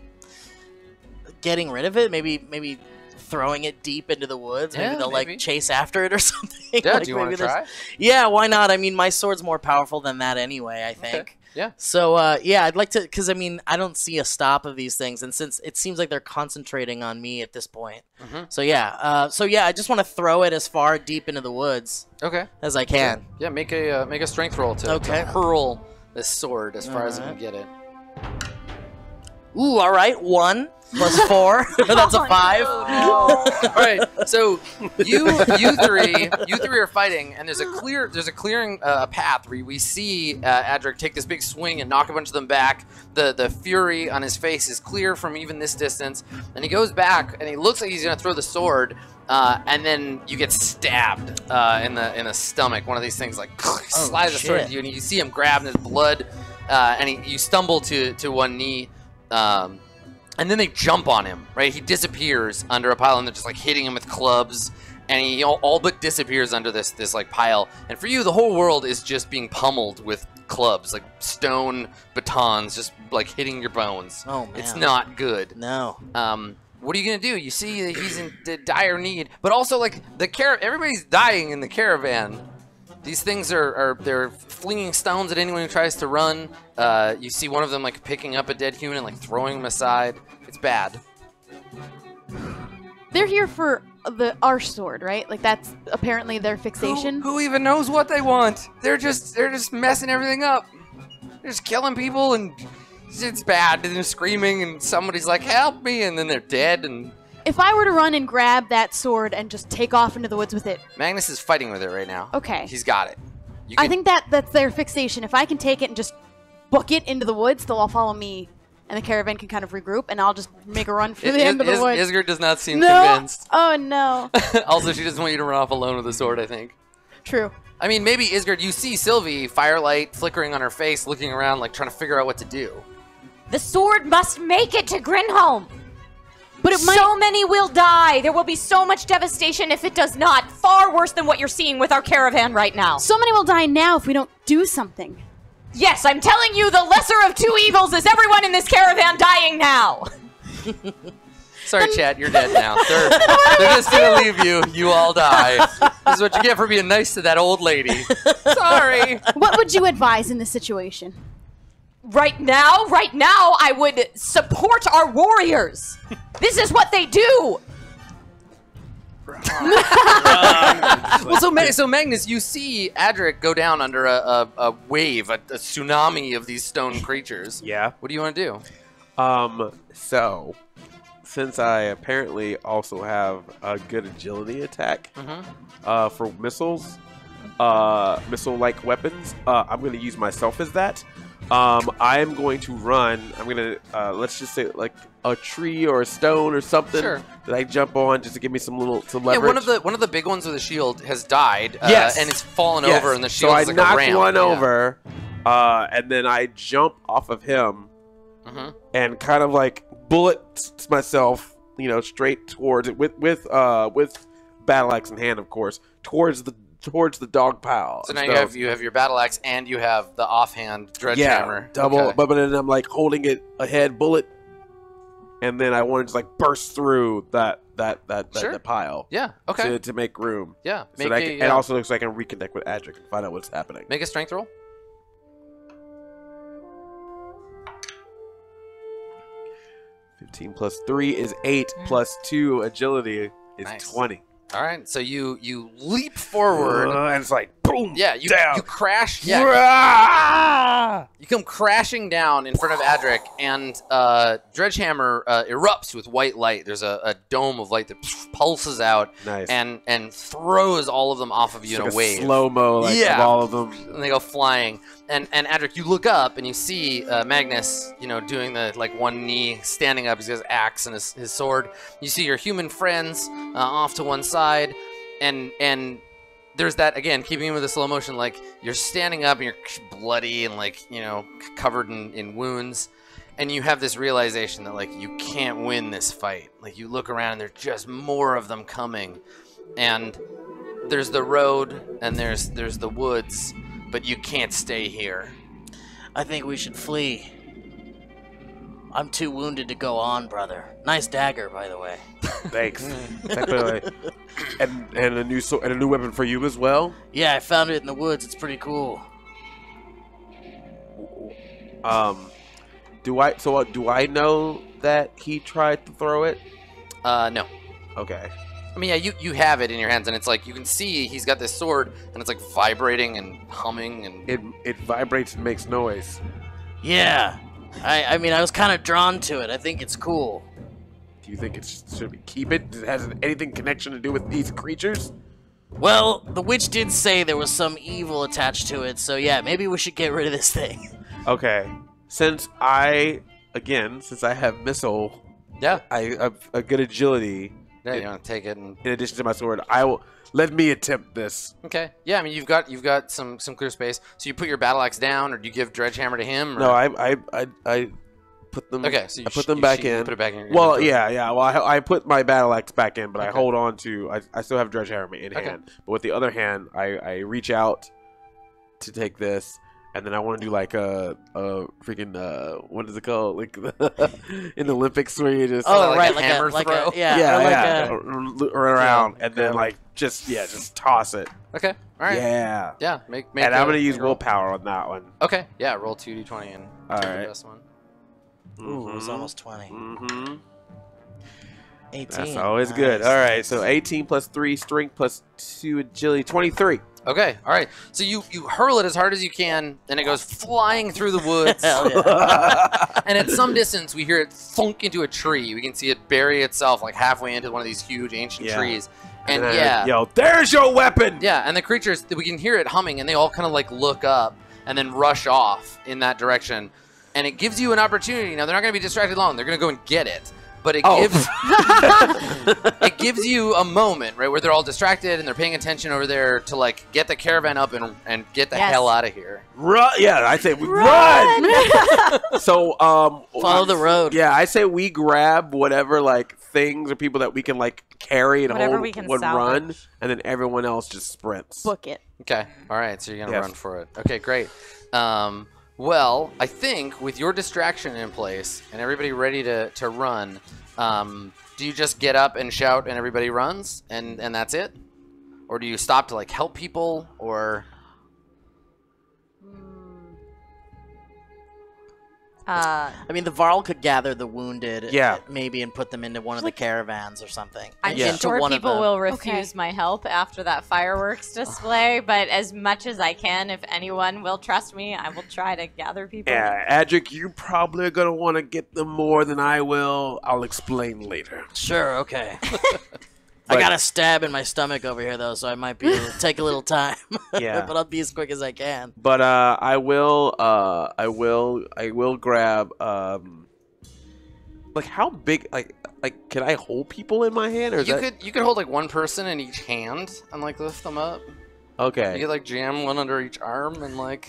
getting rid of it. Maybe throwing it deep into the woods. Maybe they'll like chase after it or something. Yeah, like, do you want to try? Yeah, why not? I mean, my sword's more powerful than that anyway, I think. Okay. Yeah. So, yeah, I'd like to, because I mean, I don't see a stop of these things, and since it seems like they're concentrating on me at this point. So yeah, I just want to throw it as far deep into the woods Okay. as I can. Yeah, make a strength roll to hurl this sword as far as I can get it. Ooh, all right. 1 plus 4. That's a 5. All right, so you three are fighting, and there's a clearing path where we see Adric take this big swing and knock a bunch of them back. The fury on his face is clear from even this distance, and he goes back and he looks like he's gonna throw the sword, and then you get stabbed in the stomach. One of these things like slides the sword at you, and you see him grab, and there's blood, and you stumble to one knee. And then they jump on him, right? He disappears under a pile, and they're just like hitting him with clubs, and he all but disappears under this like pile. And for you, the whole world is just being pummeled with clubs, like stone batons, just like hitting your bones. Oh man, it's not good. No. What are you gonna do? You see that he's in dire need, but also like everybody's dying in the caravan. These things they're flinging stones at anyone who tries to run. You see one of them like picking up a dead human and like throwing him aside. It's bad. They're here for our sword, right? Like that's apparently their fixation. Who even knows what they want? They're just messing everything up. They're just killing people, and it's bad. And they're screaming, and somebody's like, "Help me!" And then they're dead. And if I were to run and grab that sword and just take off into the woods with it, Magnus is fighting with it right now. Okay, he's got it. I think that's their fixation. If I can take it and just book it into the woods, they'll all follow me, and the caravan can kind of regroup, and I'll just make a run for the end of the woods. Isgard does not seem convinced. Oh no. Also, she doesn't want you to run off alone with a sword, I think. True. I mean, maybe Isgard, you see Sylvie, firelight flickering on her face, looking around, like trying to figure out what to do. The sword must make it to Grinholm. But so many will die. There will be so much devastation if it does not. Far worse than what you're seeing with our caravan right now. So many will die now if we don't do something. Yes, I'm telling you, the lesser of two evils is everyone in this caravan dying now. Sorry, chat, you're dead now. They're just gonna leave you. You all die. This is what you get for being nice to that old lady. Sorry. What would you advise in this situation? Right now, I would support our warriors. This is what they do. Well, so Magnus, you see Adric go down under a wave, a tsunami of these stone creatures. Yeah. What do you want to do? So, since I apparently also have a good agility attack for missiles, missile-like weapons, I'm going to use myself as that. I am going to run. I'm going to, let's just say, like a tree or a stone or something that I jump on just to give me some leverage. Yeah, one of the big ones with a shield has died. And it's fallen over, and the shield is like a ramp. So I knock one over, and then I jump off of him, and kind of like bullet myself, straight towards it with battle axe in hand, of course, towards the dog pile. So now you have your battle axe and you have the offhand dredgehammer. Double. Okay. But then I'm like holding it ahead, bullet, and then I want to just like burst through that pile. Yeah. Okay. To make room. Yeah. So and also so I can reconnect with Adric and find out what's happening. Make a strength roll. 15 plus 3 is 8 plus 2 agility is 20. All right, so you leap forward, and it's like boom. Yeah, you crash. Yeah, you come crashing down in front of Adric, and Dredgehammer erupts with white light. There's a dome of light that pulses out, and throws all of them off of you in a wave. Slow-mo, of all of them, and they go flying. And Adric, you look up and you see Magnus, doing the one knee, standing up. He's got his axe and his sword. You see your human friends off to one side, and there's that again, keeping him with the slow motion. Like you're standing up and you're bloody and covered in wounds, and you have this realization that you can't win this fight. You look around and there's just more of them coming, and there's the road and there's the woods. But you can't stay here. I think we should flee. I'm too wounded to go on, brother. Nice dagger, by the way. Thanks. And a new sword and a new weapon for you as well. Yeah, I found it in the woods. It's pretty cool. Do I know that he tried to throw it? No. Okay. I mean, yeah, you have it in your hands, and it's like you can see he's got this sword, and it's like vibrating and humming, and It vibrates and makes noise. Yeah. I mean, I was kind of drawn to it. I think it's cool. Do you think should we keep it? Does it has anything connection to do with these creatures? Well, the witch did say there was some evil attached to it, so yeah, maybe we should get rid of this thing. Okay. Since I have missile, yeah, I have a good agility. yeah, you want to take it and. In addition to my sword, I will let me attempt this. Okay. Yeah, I mean, you've got some clear space. So you put your battle axe down, or do you give Dredgehammer to him? Or? No, I put them. Okay, so I put them back in. Put it back in. Well, yeah. Well, I put my battle axe back in, but I Okay. hold on to. I still have Dredgehammer in Okay. hand, but with the other hand, I reach out to take this. And then I want to do like a freaking what is it called? Like in the Olympics where you just Oh, like right, a like hammer a, like throw? a, yeah, or like a, around and then grab like just toss it. Okay. All right. Yeah. Yeah. Make. And I'm gonna make use a roll. willpower on that one. Okay. Yeah. Roll 2d20 and All take right. the best one. Ooh, it was almost 20. Mm-hmm. 18. That's always Nice. good. All right, so 18 plus 3 strength plus 2 agility, 23. Okay. All right. So you hurl it as hard as you can, and it goes flying through the woods. Hell yeah. And at some distance, we hear it thunk into a tree. We can see it bury itself like halfway into one of these huge ancient Yeah. trees. And then, yeah, yo, there's your weapon. yeah, and the creatures, we can hear it humming, and they all kind of like look up and then rush off in that direction. And it gives you an opportunity. Now, they're not going to be distracted long. They're going to go and get it. But it it gives you a moment, right, where they're all distracted and they're paying attention over there to like get the caravan up and get the Yes. hell out of here. Run! Yeah, I say we run. So Follow the road. Yeah, I say we grab whatever like things or people that we can like carry and Whatever hold we can when salvage. run, and then everyone else just sprints. Book it. Okay. All right. So you're gonna Yes. run for it. Okay. Great. Well, I think with your distraction in place and everybody ready to run, do you just get up and shout and everybody runs and that's it, or do you stop to like help people or? I mean, the Varl could gather the wounded, Yeah. maybe, and put them into one of the caravans or something. I'm Yeah. Into sure one of people the- will refuse my help after that fireworks display, but as much as I can, if anyone will trust me, I will try to gather people. Yeah, Adric, you probably are gonna want to get them more than I will. I'll explain later. Sure, okay. I got a stab in my stomach over here, though, so I might be able to take a little time. Yeah. But I'll be as quick as I can. But I will grab like how big like can I hold people in my hand or is You that... could hold like one person in each hand and like lift them up. You Okay. could like jam one under each arm and like,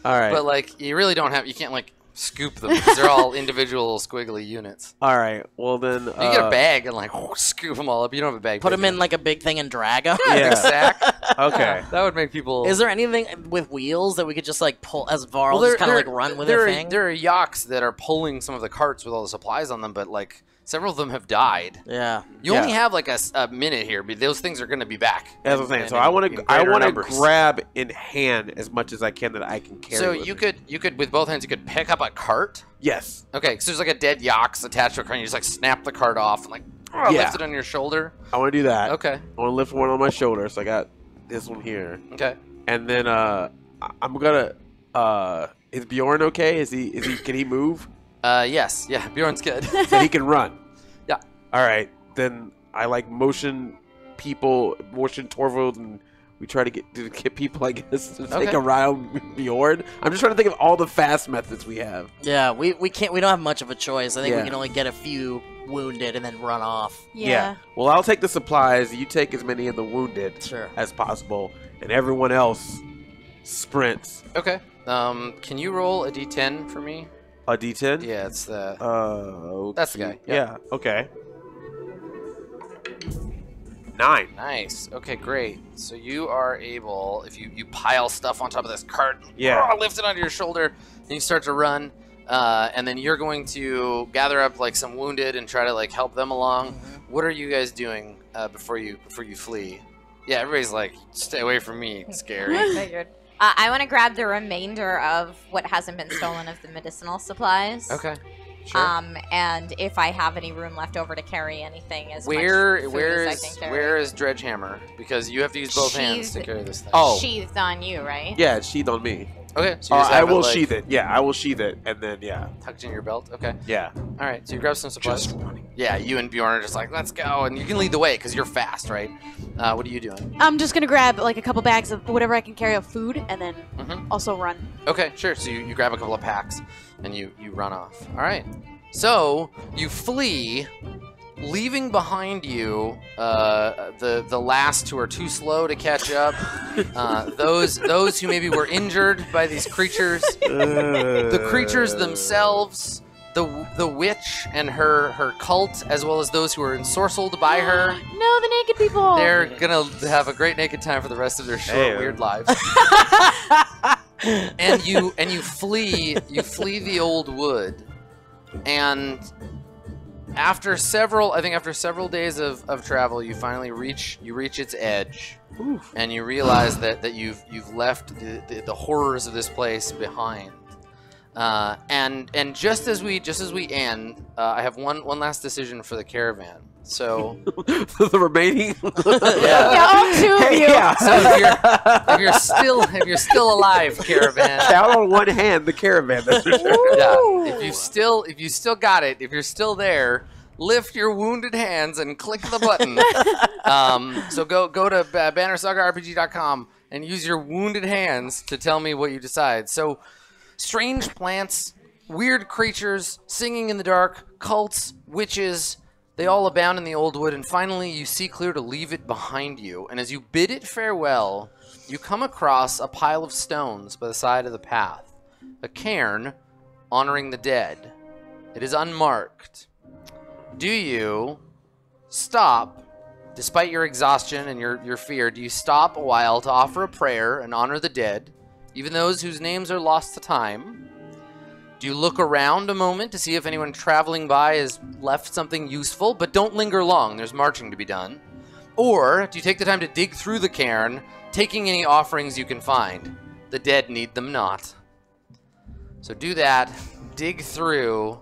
All right. but like you really don't have. You can't like scoop them because they're all individual squiggly units. All right. Well then You get a bag and like scoop them all up. You don't have a bag. Put big them in enough. like a big thing and drag them. Yeah. Big sack. Okay. That would make people. Is there anything with wheels that we could just like pull as Varl, just kind of like run with there a are, thing? There are yaks that are pulling some of the carts with all the supplies on them, but like several of them have died. Yeah. You Yeah. only have like a minute here, but those things are going to be back. That's what I'm saying. And So in- I want in to greater numbers. grab in hand as much as I can that I can carry. So with you me. could with both hands you could pick up a cart. Yes. Okay, so there's like a dead yaks attached to a cart. And you just like snap the cart off and like Yeah. lift it on your shoulder. I want to do that. Okay. I want to lift one on my shoulder. So I got this one here. Okay. And then I'm gonna is Bjorn okay? Is he can he move? Yes. Yeah. Bjorn's good. So he can run. Yeah. All right. Then I like motion Torvald, and we try to get people, I guess, to take Okay. a ride on Bjorn. I'm just trying to think of all the fast methods we have. Yeah, we don't have much of a choice. I think Yeah. we can only get a few wounded and then run off. Yeah. Well, I'll take the supplies. You take as many of the wounded Sure. as possible, and everyone else sprints. Okay. Can you roll a d10 for me? A D10. Yeah, it's the. Okay. That's the guy. Yeah. Okay. 9. Nice. Okay, great. So you are able, if you pile stuff on top of this cart, Yeah. lift it onto your shoulder, and you start to run, and then you're going to gather up like some wounded and try to like help them along. What are you guys doing before you flee? Yeah, everybody's like, stay away from me. It's scary. Figured. I want to grab the remainder of what hasn't been stolen of the medicinal supplies. Okay. Sure. And if I have any room left over to carry anything as much food where as I can carry. where is Dredgehammer? Because you have to use both hands to Sheathed- carry this thing. Oh. Sheathed on you, right? Yeah, it's sheathed on me. Okay. So you just I have will it, like, sheath it. Yeah, I will sheath it, and then yeah, tucked in your belt. Okay. yeah. All right. So you grab some supplies. Just running. Yeah. You and Bjorn are just like, let's go, and you can lead the way because you're fast, right? What are you doing? I'm just gonna grab like a couple bags of whatever I can carry of food, and then Mhm. also run. Okay, sure. So you grab a couple of packs and you run off. All right. So you flee, leaving behind you the last who are too slow to catch up. Those who maybe were injured by these creatures. The creatures themselves. The witch and her cult, as well as those who are ensorcelled by her. No, the naked people. They're gonna have a great naked time for the rest of their short, Hey. weird lives. and you flee the old wood, and after several days of travel, you finally reach its edge. And you realize that you've left the horrors of this place behind. And just as we end, I have one last decision for the caravan. So The remaining. Yeah, all two of you. Yeah. So if you're still alive, caravan. Down on one hand, the caravan. That's for sure. Yeah. If you still got it, if you're still there, lift your wounded hands and click the button. So go to bannersagaRPG.com and use your wounded hands to tell me what you decide. So strange plants, weird creatures, singing in the dark, cults, witches, they all abound in the old wood, and finally you see clear to leave it behind you. And as you bid it farewell, you come across a pile of stones by the side of the path, a cairn honoring the dead. It is unmarked. Do you stop, despite your exhaustion and your fear, do you stop a while to offer a prayer and honor the dead, even those whose names are lost to time? Do you look around a moment to see if anyone traveling by has left something useful, but don't linger long, there's marching to be done? Or do you take the time to dig through the cairn, taking any offerings you can find? The dead need them not. So do that, dig through,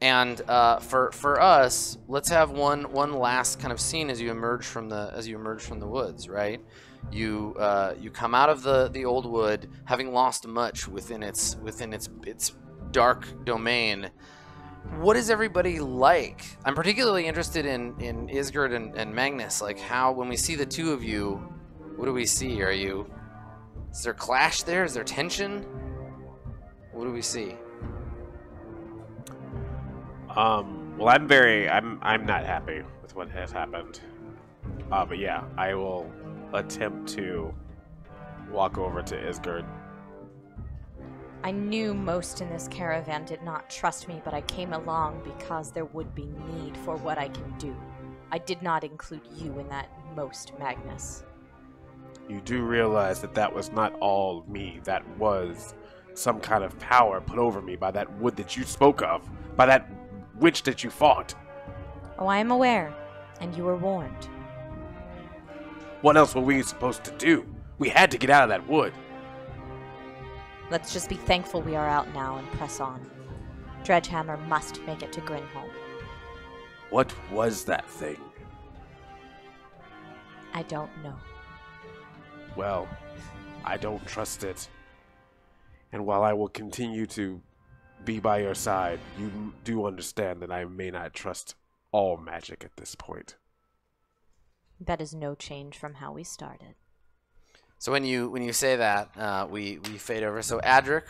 and for us, let's have one last kind of scene as you emerge from the woods, right? You come out of the old wood, having lost much within its dark domain. What is everybody like? I'm particularly interested in Isgard and Magnus. Like, how, when we see the two of you, what do we see? Is there clash there? Is there tension? What do we see? Well, I'm not happy with what has happened. But yeah, I will attempt to walk over to Isgard. I knew most in this caravan did not trust me, but I came along because there would be need for what I can do. I did not include you in that most, Magnus. You do realize that was not all me. That was some kind of power put over me by that wood that you spoke of, by that witch that you fought. Oh, I am aware, and you were warned. What else were we supposed to do? We had to get out of that wood. Let's just be thankful we are out now and press on. Dredgehammer must make it to Grinholm. What was that thing? I don't know. Well, I don't trust it. And while I will continue to be by your side, you do understand that I may not trust all magic at this point. That is no change from how we started. So when you say that, we fade over. So Adric,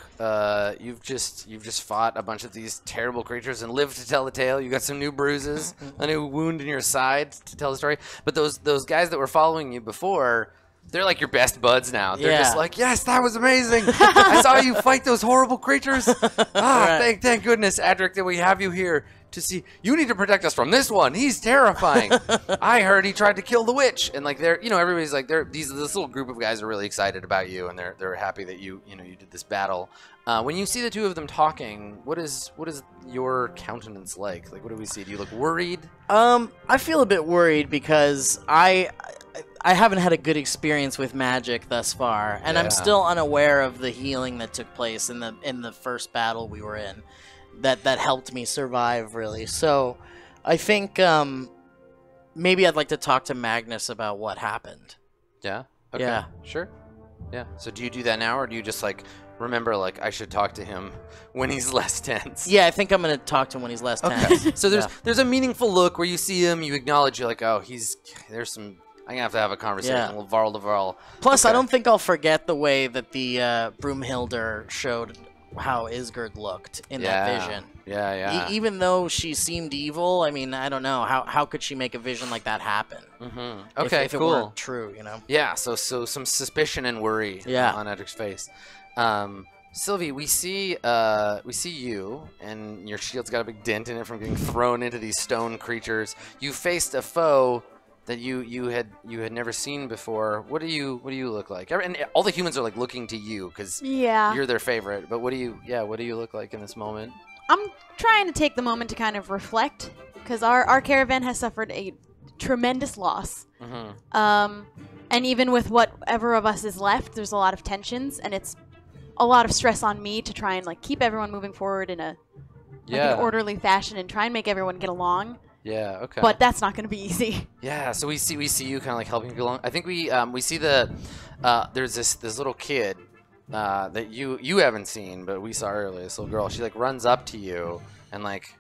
you've just fought a bunch of these terrible creatures and lived to tell the tale. You got some new bruises, a new wound in your side to tell the story. But those guys that were following you before, they're like your best buds now. They're just like, yes, that was amazing. I saw you fight those horrible creatures. Thank goodness, Adric, that we have you here to see. You need to protect us from this one. He's terrifying. I heard he tried to kill the witch. And like everybody's like, this little group of guys are really excited about you, and they're happy that you did this battle. When you see the two of them talking, what is your countenance like? Like, what do we see? Do you look worried? I feel a bit worried because I haven't had a good experience with magic thus far, and I'm still unaware of the healing that took place in the first battle we were in. that helped me survive, really. So I think maybe I'd like to talk to Magnus about what happened. Yeah? Okay. Yeah. Sure. Yeah. So do you do that now, or do you just, like, remember, like, I should talk to him when he's less tense? Yeah, I think I'm going to talk to him when he's less tense. So there's a meaningful look where you see him, you acknowledge, you're like, oh, there's some... I'm going to have a conversation with Varl to Varl. Plus, I don't think I'll forget the way that the Broomhilder showed how Isgard looked in that vision. Yeah. Even though she seemed evil, I mean, I don't know. How could she make a vision like that happen? Mm-hmm. Okay, if it cool. weren't true, you know? Yeah, so some suspicion and worry on Edric's face. Sylvie, we see you, and your shield's got a big dent in it from getting thrown into these stone creatures. You faced a foe that you had never seen before. What do you look like? And all the humans are like looking to you because you're their favorite. But what do you look like in this moment? I'm trying to take the moment to kind of reflect because our caravan has suffered a tremendous loss. Mm-hmm. And even with whatever of us is left, there's a lot of tensions, and it's a lot of stress on me to try and like keep everyone moving forward in an orderly fashion and try and make everyone get along. Yeah, okay. But that's not going to be easy. Yeah, so we see you kind of like helping people along. I think we see there's this little kid that you haven't seen, but we saw earlier. This little girl, she like runs up to you and like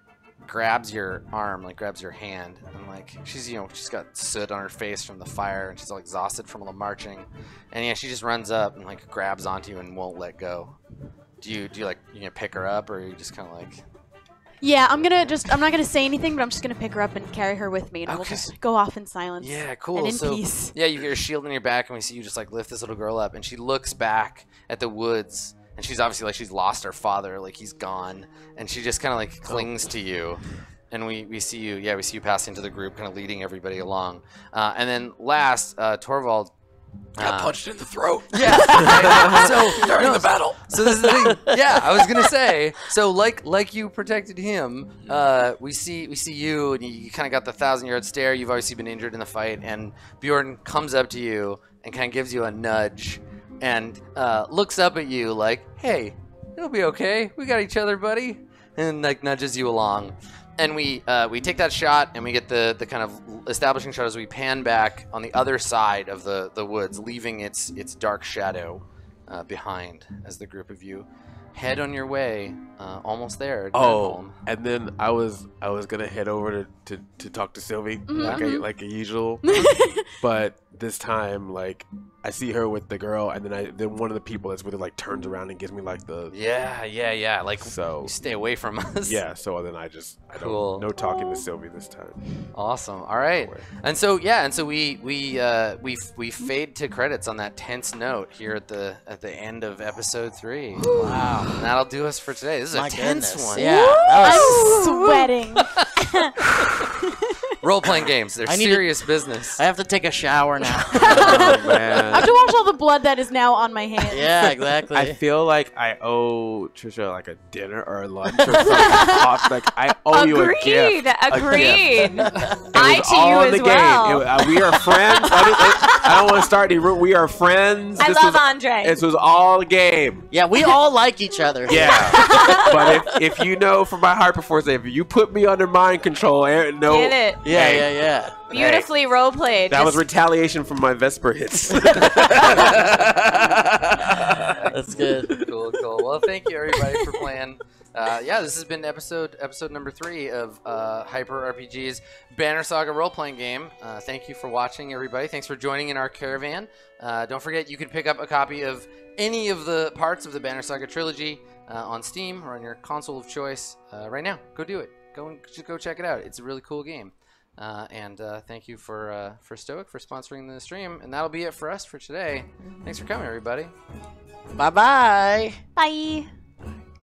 grabs your arm, like grabs your hand, and like she's got soot on her face from the fire, and she's all exhausted from all the marching, and yeah, she just runs up and like grabs onto you and won't let go. Do you like pick her up, or are you just kind of like? Yeah, I'm not gonna say anything, but I'm just gonna pick her up and carry her with me, and we'll just go off in silence. Yeah, cool. And in peace. Yeah, you get your shield on your back, and we see you just like lift this little girl up, and she looks back at the woods, and she's obviously like she's lost her father, like he's gone, and she just kind of like clings to you, and we see you pass into the group, kind of leading everybody along, and then last, Torvald. Got punched in the throat. Yeah. So during the battle. So this is the thing. Yeah, I was gonna say. So like you protected him, we see you, and you kind of got the 1,000-yard stare. You've obviously been injured in the fight, and Bjorn comes up to you and kind of gives you a nudge, and looks up at you like, "Hey, it'll be okay. We got each other, buddy," and like nudges you along. And we take that shot, and we get the kind of establishing shot as we pan back on the other side of the woods, leaving its dark shadow behind as the group of you head on your way, almost there. And then I was gonna head over to talk to Sylvie, like a usual, but this time like I see her with the girl, and then one of the people that's with her like turns around and gives me like the like so you stay away from us. Yeah, so then I don't no talking to Sylvie this time. Awesome. All right. And so we fade to credits on that tense note here at the end of episode 3. Wow. And that'll do us for today. This is a tense one. Yeah. I'm sweating. Role-playing games. They're serious business. I have to take a shower now. Oh, man. I have to wash all the blood that is now on my hands. Yeah, exactly. I feel like I owe Trisha like a dinner or a lunch or something. Like I owe you a gift. Agreed. I to you as well. We are friends. I don't want to start any. We are friends. I love Andre. This was all a game. Yeah, we all like each other. Yeah. But if you know from my heart before, say if you put me under mind control, no. Get it. Yeah. Beautifully role played. That was retaliation from my Vesper hits. That's good. Cool. Well, thank you everybody for playing. This has been episode number 3 of Hyper RPG's Banner Saga role-playing game. Thank you for watching, everybody. Thanks for joining in our caravan. Don't forget, you can pick up a copy of any of the parts of the Banner Saga trilogy on Steam or on your console of choice right now. Go do it. Go check it out. It's a really cool game. And thank you for Stoic for sponsoring the stream. And that'll be it for us for today. Thanks for coming, everybody. Bye-bye. Bye.